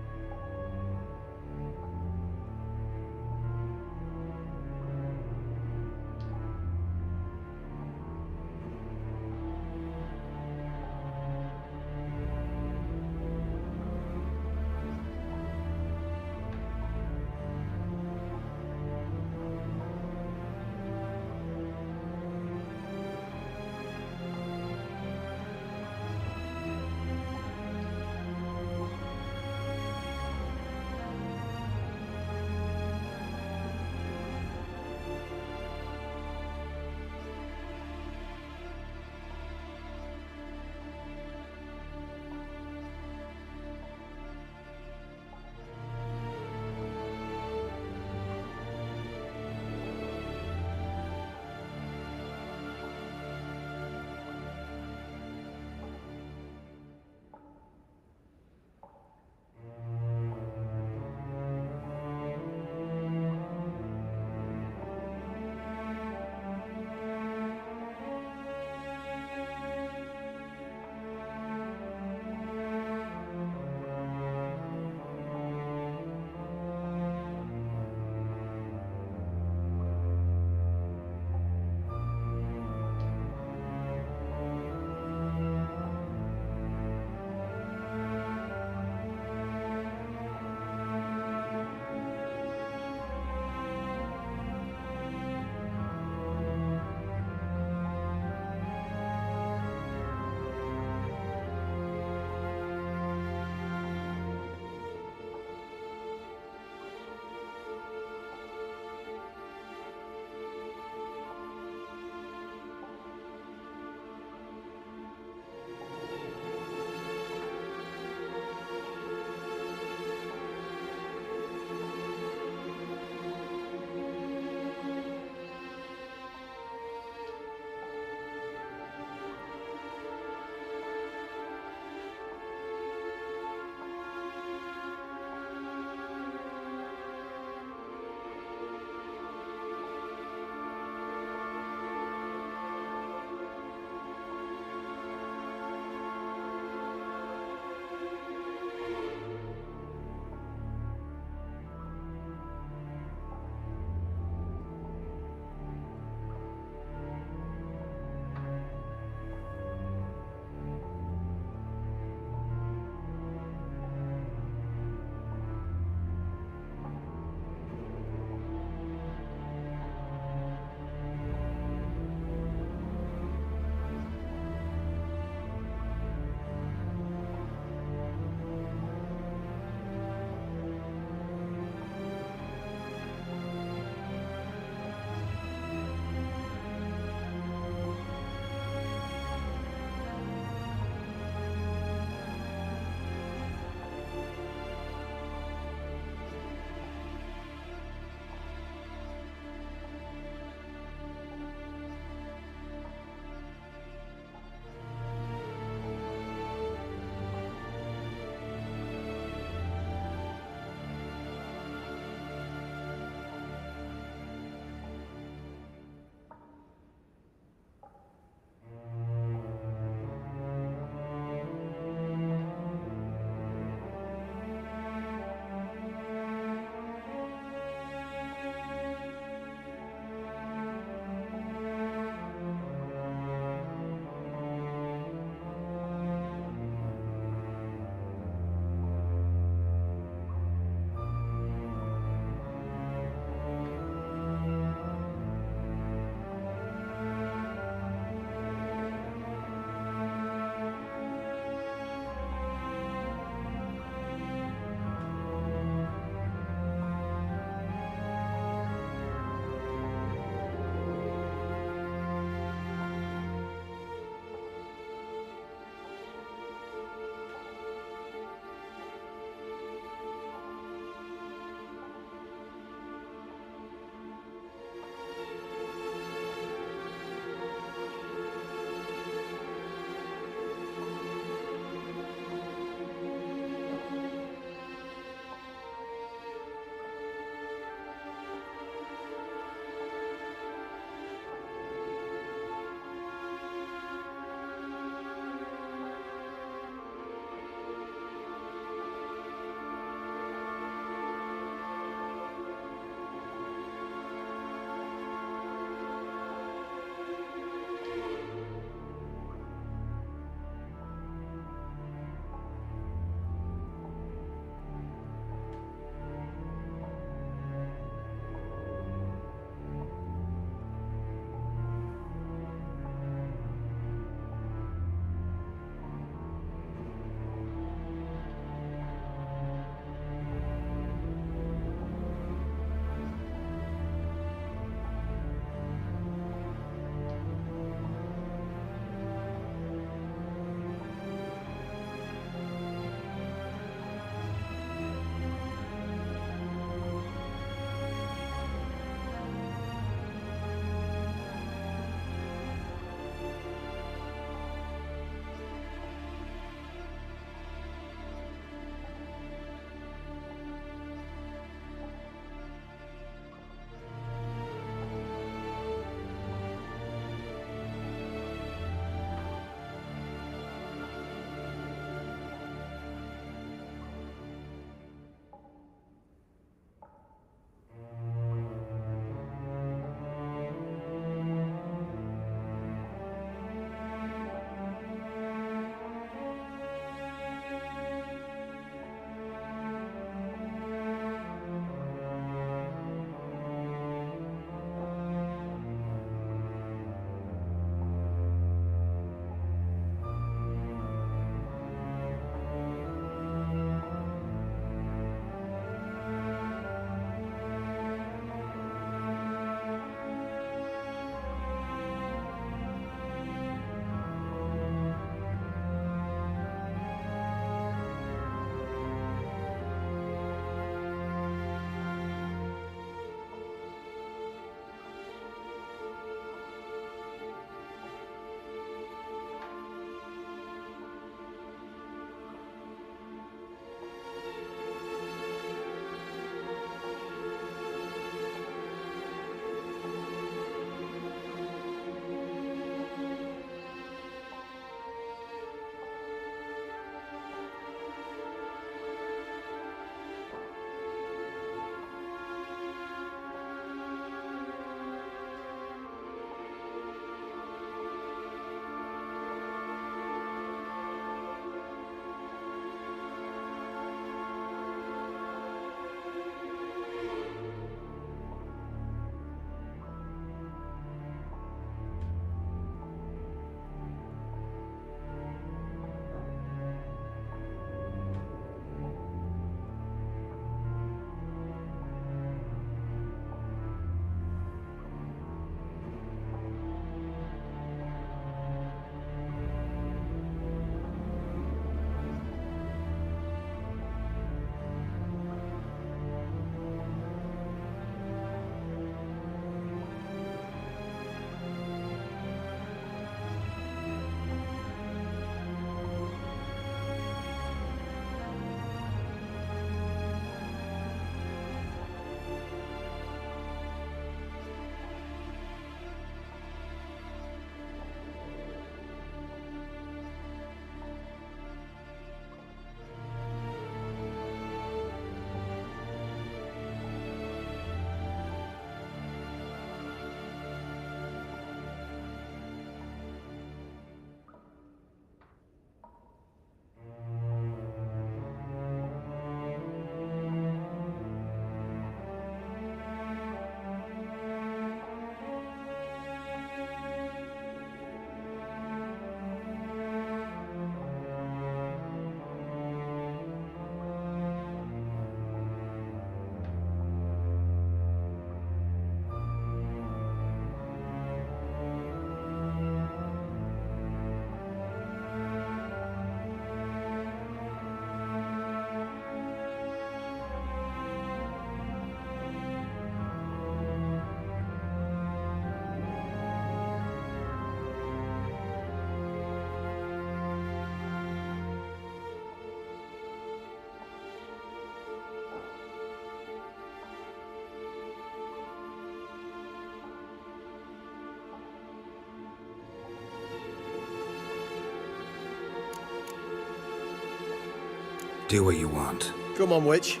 [SPEAKER 4] Do what you want.
[SPEAKER 9] Come on, witch.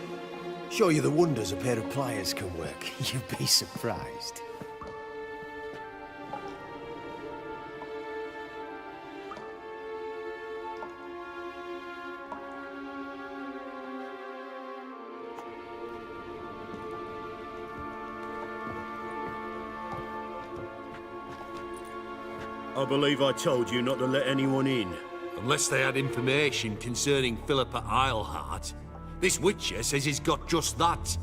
[SPEAKER 9] Show you the wonders a pair of pliers can work. You'd be surprised.
[SPEAKER 23] I believe I told you not to let anyone in.
[SPEAKER 15] Unless they had information concerning Philippa Eilhart. This Witcher says he's got just that.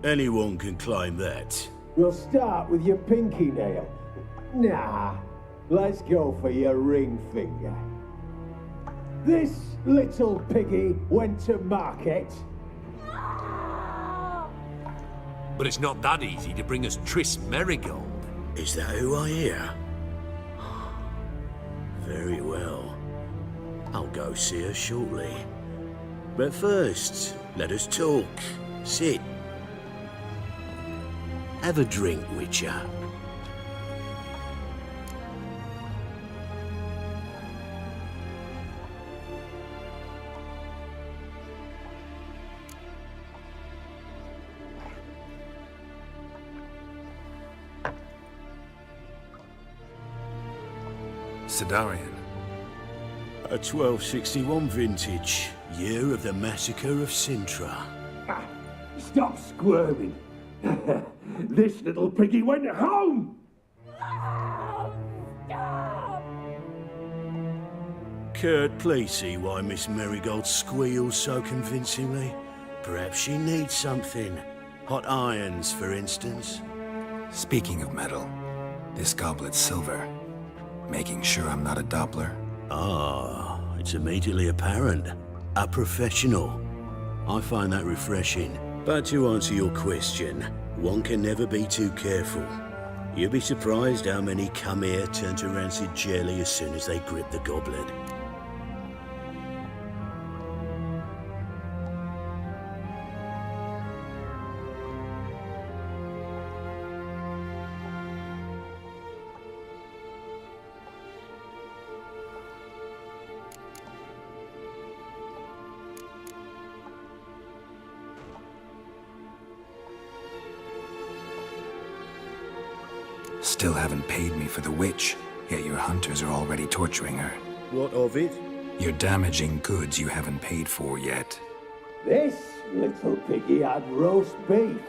[SPEAKER 23] Anyone can claim that.
[SPEAKER 1] We'll start with your pinky nail. Nah, let's go for your ring finger. This little piggy went to market.
[SPEAKER 15] But it's not that easy to bring us Triss Merigold.
[SPEAKER 23] Is that who I hear? Very well. I'll go see her shortly. But first, let us talk. Sit. Have a drink, Witcher.
[SPEAKER 4] Sidarian.
[SPEAKER 23] A 1261 vintage, year of the massacre of Sintra.
[SPEAKER 1] Stop squirming. This little piggy went home!
[SPEAKER 23] Kurt, please see why Miss Merigold squeals so convincingly. Perhaps she needs something. Hot irons, for instance.
[SPEAKER 4] Speaking of metal, this goblet's silver. Making sure I'm not a Doppler.
[SPEAKER 23] Ah, it's immediately apparent. A professional. I find that refreshing. But to answer your question, one can never be too careful. You'll be surprised how many come here turn to rancid jelly as soon as they grip the goblet.
[SPEAKER 4] Still haven't paid me for the witch, yet your hunters are already torturing her.
[SPEAKER 23] What of it?
[SPEAKER 4] You're damaging goods you haven't paid for yet.
[SPEAKER 1] This little piggy had roast beef.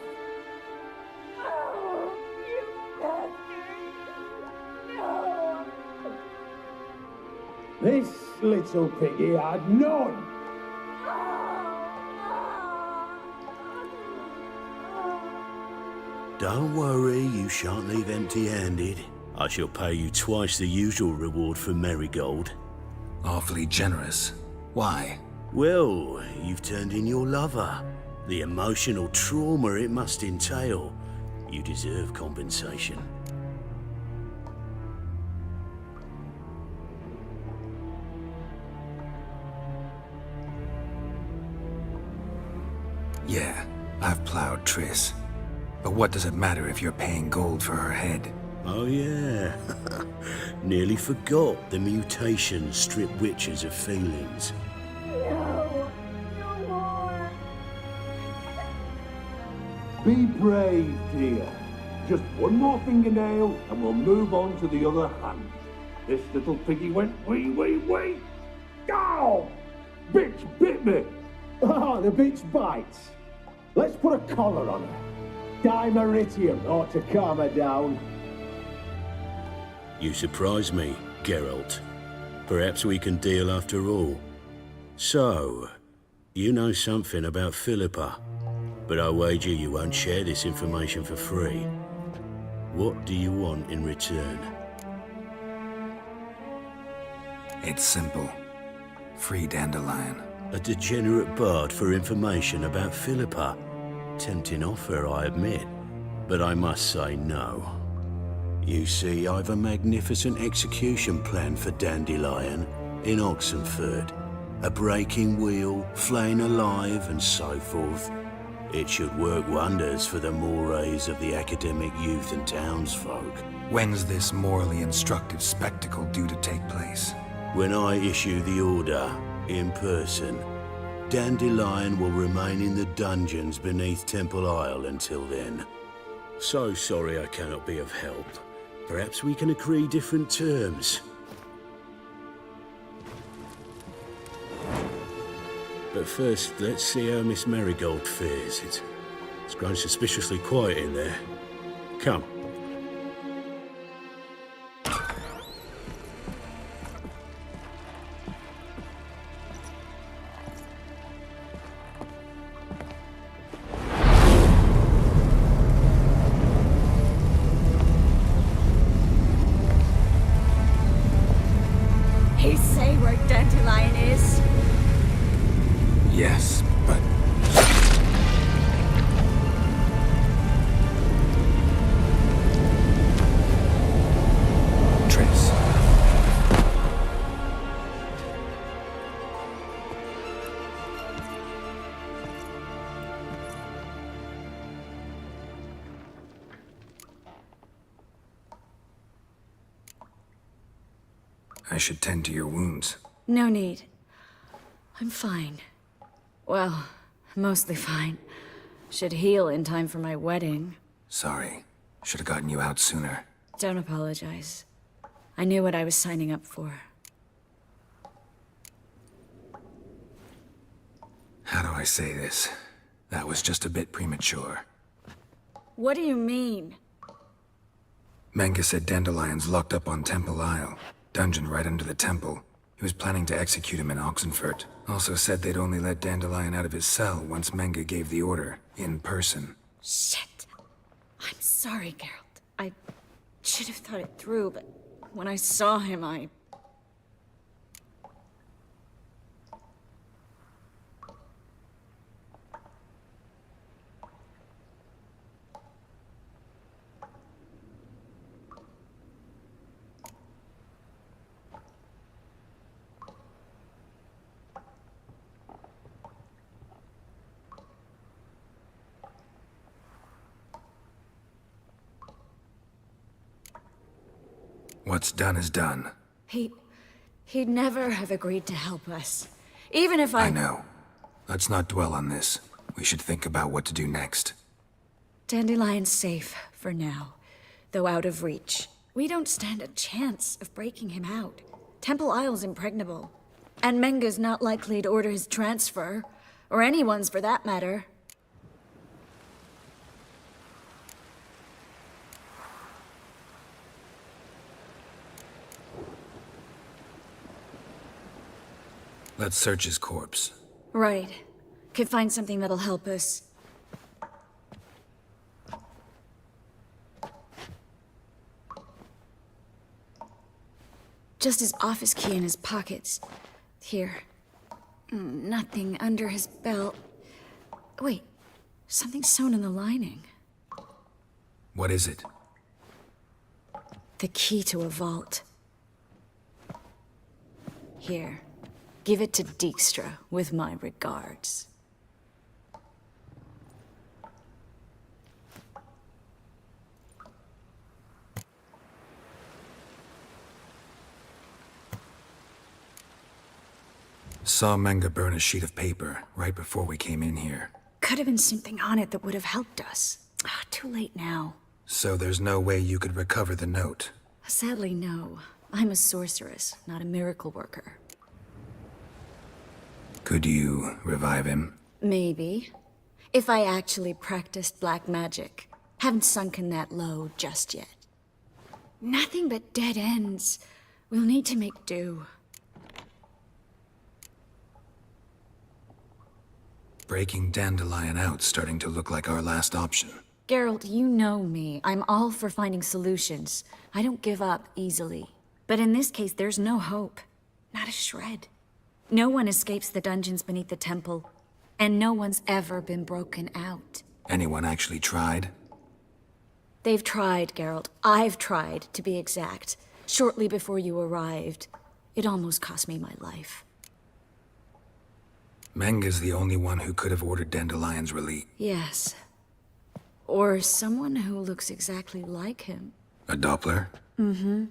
[SPEAKER 1] This little piggy had none.
[SPEAKER 23] Don't worry, you shan't leave empty-handed. I shall pay you twice the usual reward for Merigold.
[SPEAKER 4] Awfully generous. Why?
[SPEAKER 23] Well, you've turned in your lover. The emotional trauma it must entail. You deserve compensation.
[SPEAKER 4] Yeah, I've plowed Triss. But what does it matter if you're paying gold for her head?
[SPEAKER 23] Oh yeah. Nearly forgot the mutations strip witches of feelings.
[SPEAKER 1] Be brave, dear. Just one more fingernail and we'll move on to the other hand. This little piggy went wee. Ow! Bitch bit me! Ah, the bitch bites. Let's put a collar on her. Dimeritium ought to calm her down.
[SPEAKER 23] You surprise me, Geralt. Perhaps we can deal after all. So, you know something about Philippa, but I wager you won't share this information for free. What do you want in return?
[SPEAKER 4] It's simple. Free Dandelion.
[SPEAKER 23] A degenerate bard for information about Philippa. Tempting offer, I admit, but I must say no. You see, I've a magnificent execution plan for Dandelion in Oxenford. A breaking wheel, flaying alive, and so forth. It should work wonders for the mores of the academic youth and townsfolk.
[SPEAKER 4] When's this morally instructive spectacle due to take place?
[SPEAKER 23] When I issue the order, in person. Dandelion will remain in the dungeons beneath Temple Isle until then. So sorry I cannot be of help. Perhaps we can agree different terms. But first, let's see how Miss Marigold fares. It's grown suspiciously quiet in there. Come.
[SPEAKER 13] He say where Dandelion is?
[SPEAKER 4] Yes, but... Triss. I should tend to your wounds.
[SPEAKER 13] No need. I'm fine. Well, mostly fine. Should heal in time for my wedding.
[SPEAKER 4] Sorry. Should have gotten you out sooner.
[SPEAKER 13] Don't apologize. I knew what I was signing up for.
[SPEAKER 4] How do I say this? That was just a bit premature.
[SPEAKER 13] What do you mean?
[SPEAKER 4] Menge said Dandelion's locked up on Temple Isle. Dungeon right under the temple. He was planning to execute him in Oxenfurt. Also said they'd only let Dandelion out of his cell once Menge gave the order, in person.
[SPEAKER 13] Shit. I'm sorry, Geralt. I should have thought it through, but when I saw him, I...
[SPEAKER 4] What's done is done.
[SPEAKER 13] He'd never have agreed to help us. Even if I
[SPEAKER 4] know. Let's not dwell on this. We should think about what to do next.
[SPEAKER 13] Dandelion's safe for now, though out of reach. We don't stand a chance of breaking him out. Temple Isle's impregnable. And Menge's not likely to order his transfer. Or anyone's for that matter.
[SPEAKER 4] Let's search his corpse.
[SPEAKER 13] Right. Could find something that'll help us. Just his office key in his pockets. Here. Nothing under his belt. Wait. Something sewn in the lining.
[SPEAKER 4] What is it?
[SPEAKER 13] The key to a vault. Here. Give it to Dijkstra, with my regards.
[SPEAKER 4] Saw Menge burn a sheet of paper right before we came in here.
[SPEAKER 13] Could have been something on it that would have helped us. Too late now.
[SPEAKER 4] So there's no way you could recover the note?
[SPEAKER 13] Sadly, no. I'm a sorceress, not a miracle worker.
[SPEAKER 4] Could you revive him?
[SPEAKER 13] Maybe. If I actually practiced black magic. Haven't sunken that low just yet. Nothing but dead ends. We'll need to make do.
[SPEAKER 4] Breaking Dandelion out's starting to look like our last option.
[SPEAKER 13] Geralt, you know me. I'm all for finding solutions. I don't give up easily. But in this case, there's no hope. Not a shred. No one escapes the dungeons beneath the temple, and no one's ever been broken out.
[SPEAKER 4] Anyone actually tried?
[SPEAKER 13] They've tried, Geralt. I've tried, to be exact. Shortly before you arrived. It almost cost me my life.
[SPEAKER 4] Menge's the only one who could have ordered Dandelion's release.
[SPEAKER 13] Yes. Or someone who looks exactly like him.
[SPEAKER 4] A Doppler?
[SPEAKER 13] Mm-hmm.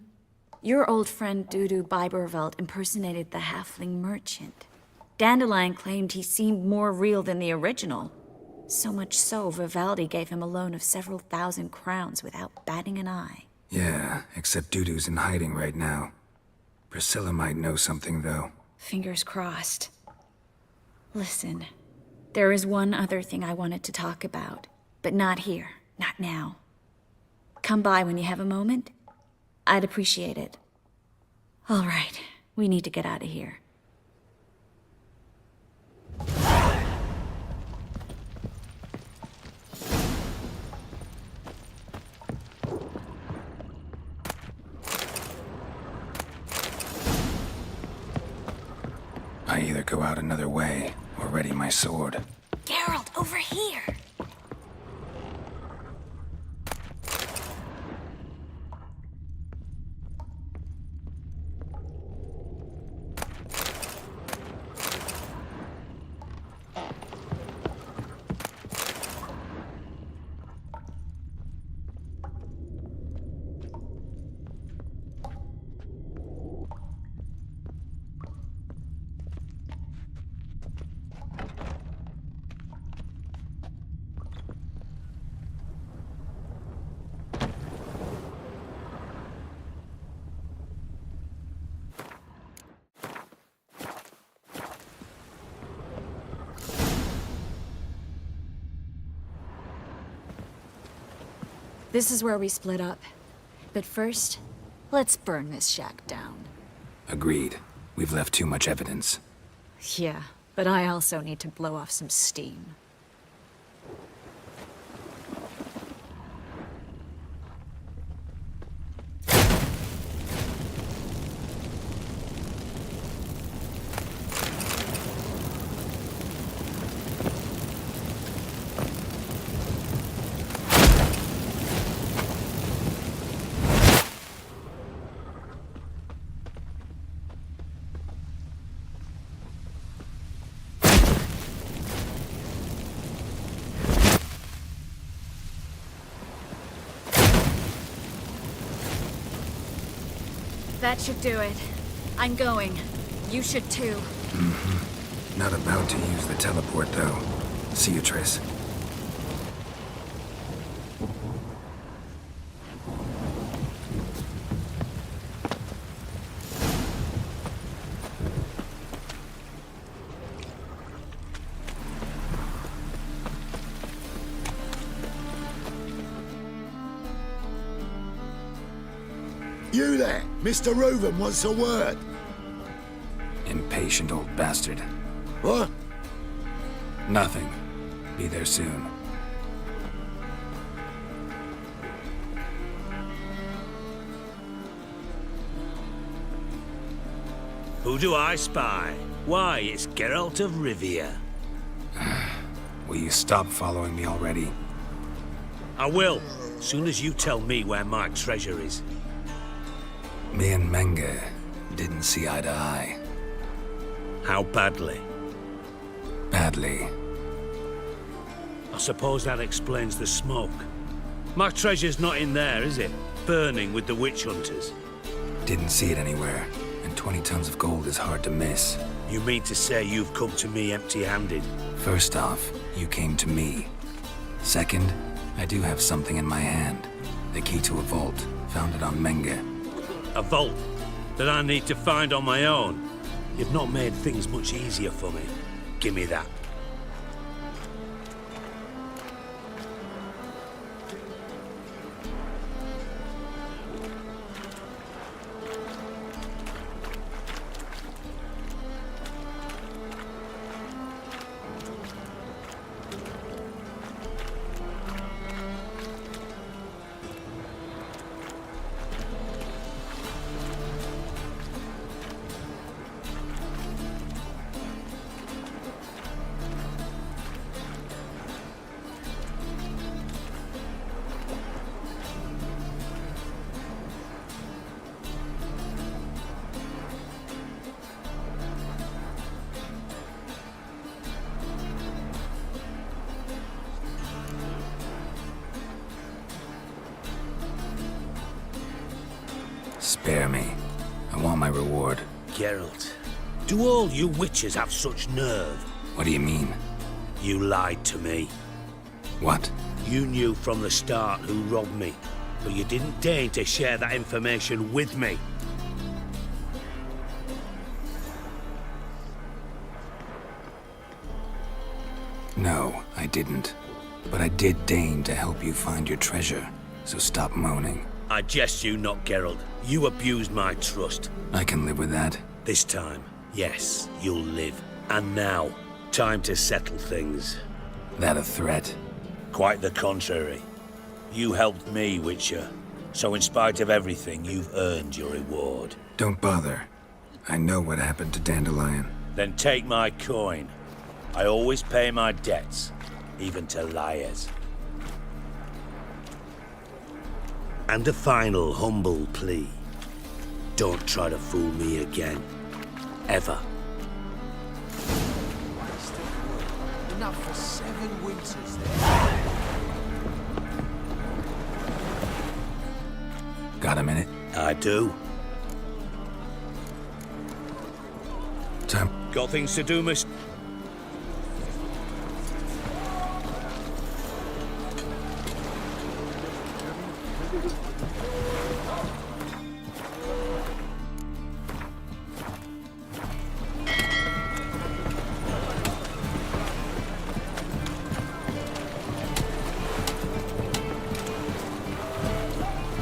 [SPEAKER 13] Your old friend Dudu Biberveld impersonated the halfling merchant. Dandelion claimed he seemed more real than the original. So much so, Vivaldi gave him a loan of several thousand crowns without batting an eye.
[SPEAKER 4] Yeah, except Dudu's in hiding right now. Priscilla might know something, though.
[SPEAKER 13] Fingers crossed. Listen, there is one other thing I wanted to talk about, but not here, not now. Come by when you have a moment. I'd appreciate it. All right, we need to get out of here.
[SPEAKER 4] I either go out another way or ready my sword.
[SPEAKER 13] Geralt, over here! This is where we split up. But first, let's burn this shack down.
[SPEAKER 4] Agreed. We've left too much evidence.
[SPEAKER 13] Yeah, but I also need to blow off some steam. That should do it. I'm going. You should too.
[SPEAKER 4] Mm-hmm. Not about to use the teleport, though. See you, Triss.
[SPEAKER 10] You there! Mr. Reuven wants a word.
[SPEAKER 4] Impatient old bastard.
[SPEAKER 10] What?
[SPEAKER 4] Nothing. Be there soon.
[SPEAKER 24] Who do I spy? Why, it's Geralt of Rivia.
[SPEAKER 4] Will you stop following me already?
[SPEAKER 24] I will, soon as you tell me where my treasure is.
[SPEAKER 4] Me and Menge didn't see eye to eye.
[SPEAKER 24] How badly?
[SPEAKER 4] Badly.
[SPEAKER 24] I suppose that explains the smoke. My treasure's not in there, is it? Burning with the witch hunters.
[SPEAKER 4] Didn't see it anywhere, and 20 tons of gold is hard to miss.
[SPEAKER 24] You mean to say you've come to me empty-handed?
[SPEAKER 4] First off, you came to me. Second, I do have something in my hand. The key to a vault, found it on Menge.
[SPEAKER 24] A vault that I need to find on my own. You've not made things much easier for me. Give me that.
[SPEAKER 4] Spare me. I want my reward.
[SPEAKER 24] Geralt, Do all you witches have such nerve?
[SPEAKER 4] What do you mean?
[SPEAKER 24] You lied to me.
[SPEAKER 4] What?
[SPEAKER 24] You knew from the start who robbed me, but you didn't deign to share that information with me.
[SPEAKER 4] No, I didn't. But I did deign to help you find your treasure, so stop moaning.
[SPEAKER 24] I jest you not, Geralt. You abused my trust.
[SPEAKER 4] I can live with that.
[SPEAKER 24] This time, yes, you'll live. And now, time to settle things.
[SPEAKER 4] That a threat?
[SPEAKER 24] Quite the contrary. You helped me, Witcher. So in spite of everything, you've earned your reward.
[SPEAKER 4] Don't bother. I know what happened to Dandelion.
[SPEAKER 24] Then take my coin. I always pay my debts, even to liars. And a final humble plea. Don't try to fool me again. Ever.
[SPEAKER 10] Enough for 7 winters
[SPEAKER 4] Got a minute?
[SPEAKER 24] I do.
[SPEAKER 4] Time.
[SPEAKER 24] Got things to do, miss.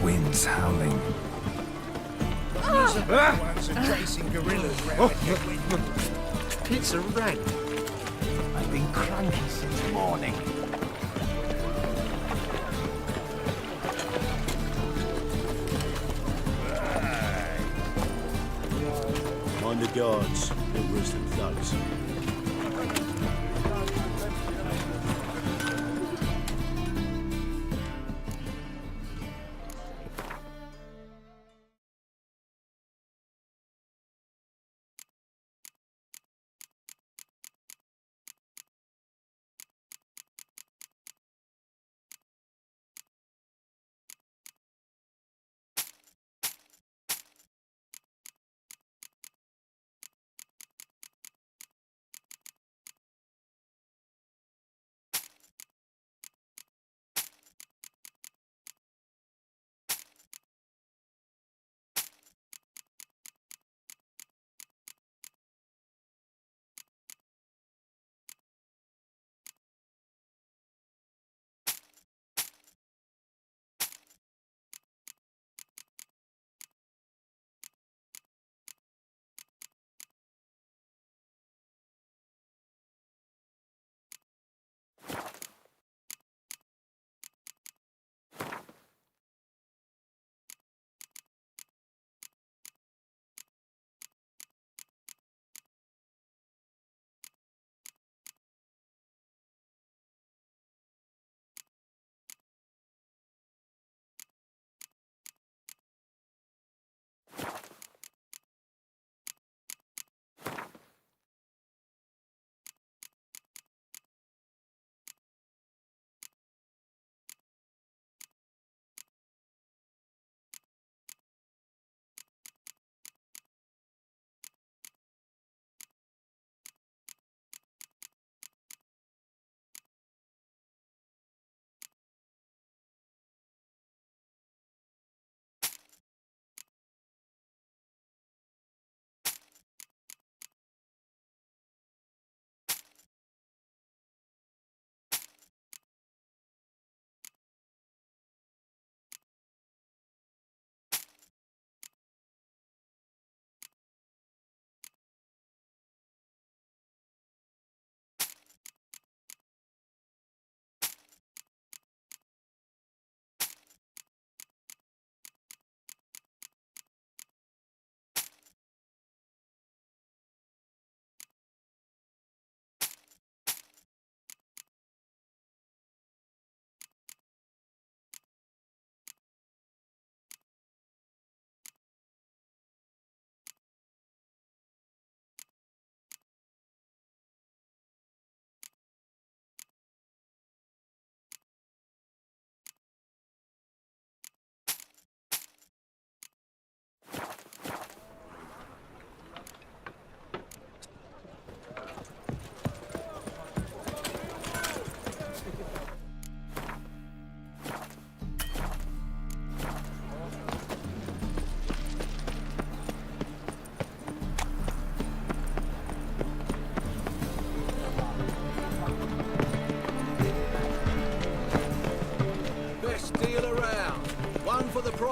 [SPEAKER 4] Wind's howling.
[SPEAKER 10] chasing gorillas round It's a rat. I've been cranky since morning.
[SPEAKER 24] Mind the guards. They're worse than thugs.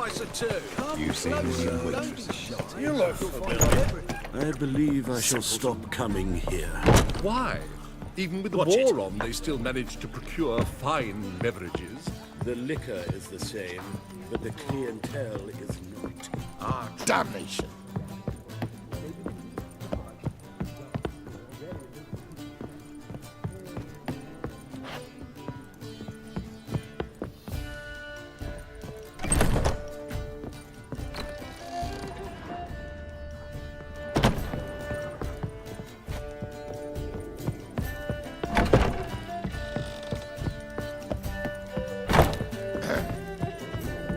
[SPEAKER 6] slice or two.
[SPEAKER 23] You seen Indian waitresses?
[SPEAKER 6] You look familiar.
[SPEAKER 23] I believe I shall stop coming here.
[SPEAKER 12] Why? Even with the
[SPEAKER 23] Watch
[SPEAKER 12] war on, they still manage to procure fine beverages.
[SPEAKER 23] The liquor is the same, but the clientele is not.
[SPEAKER 10] Ah, damnation.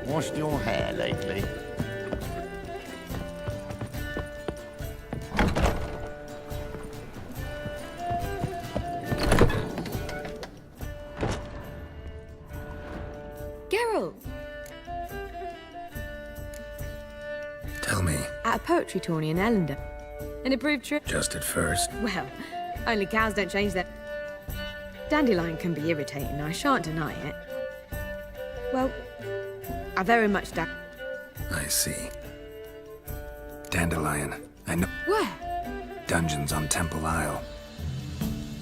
[SPEAKER 10] Washed your hair lately?
[SPEAKER 11] Geralt!
[SPEAKER 4] Tell me,
[SPEAKER 11] At a poetry tourney in Ellender. An approved trip?
[SPEAKER 4] just at first.
[SPEAKER 11] Well, only cows don't change their... Dandelion can be irritating, I shan't deny it. Well, I very much doubt...
[SPEAKER 4] I see. Dandelion. I know.
[SPEAKER 11] Where?
[SPEAKER 4] Dungeons on Temple Isle.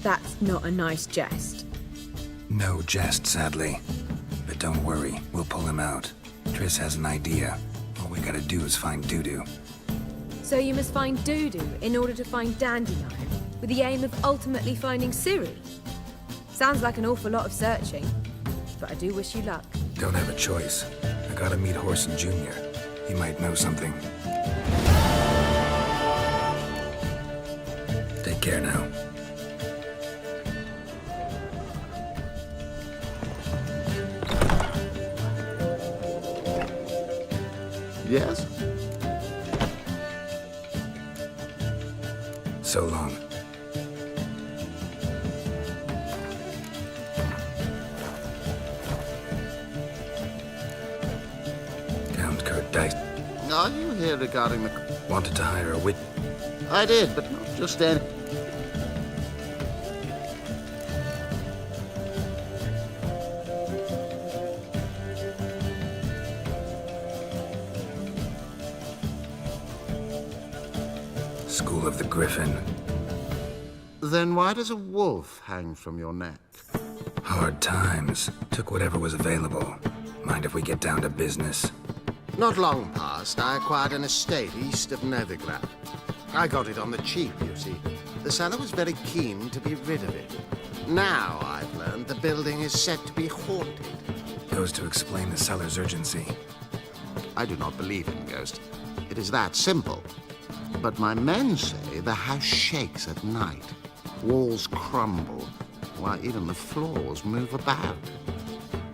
[SPEAKER 11] That's not a nice jest.
[SPEAKER 4] No jest, sadly. But don't worry, we'll pull him out. Triss has an idea. All we gotta do is find Doo-Doo.
[SPEAKER 11] So you must find Doo-Doo in order to find Dandelion, with the aim of ultimately finding Ciri. Sounds like an awful lot of searching, but I do wish you luck.
[SPEAKER 4] Don't have a choice. I gotta meet Horson Jr. He might know something. Take care now.
[SPEAKER 10] Yes?
[SPEAKER 4] So long. Count Kurt Dice.
[SPEAKER 10] Are you here regarding the...
[SPEAKER 4] Wanted to hire a wit.
[SPEAKER 10] I did, but not just any...
[SPEAKER 4] School of the Griffin.
[SPEAKER 10] Then why does a wolf hang from your neck?
[SPEAKER 4] Hard times. Took whatever was available. Mind if we get down to business?
[SPEAKER 10] Not long past, I acquired an estate east of Novigrad. I got it on the cheap, you see. The seller was very keen to be rid of it. Now, I've learned the building is said to be haunted.
[SPEAKER 4] Goes to explain the seller's urgency.
[SPEAKER 10] I do not believe in ghosts. It is that simple. But my men say the house shakes at night. Walls crumble, while even the floors move about.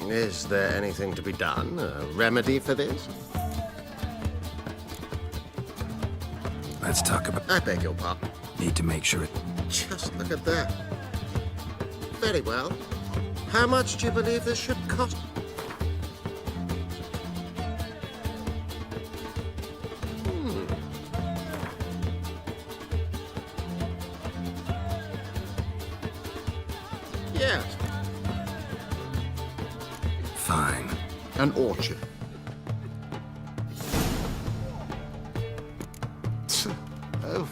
[SPEAKER 10] Is there anything to be done? A remedy for this?
[SPEAKER 4] Let's talk about...
[SPEAKER 10] I beg your pardon.
[SPEAKER 4] Need to make sure it...
[SPEAKER 10] Just look at that. Very well. How much do you believe this should cost? Yes.
[SPEAKER 4] Fine.
[SPEAKER 10] An orchard. Oh,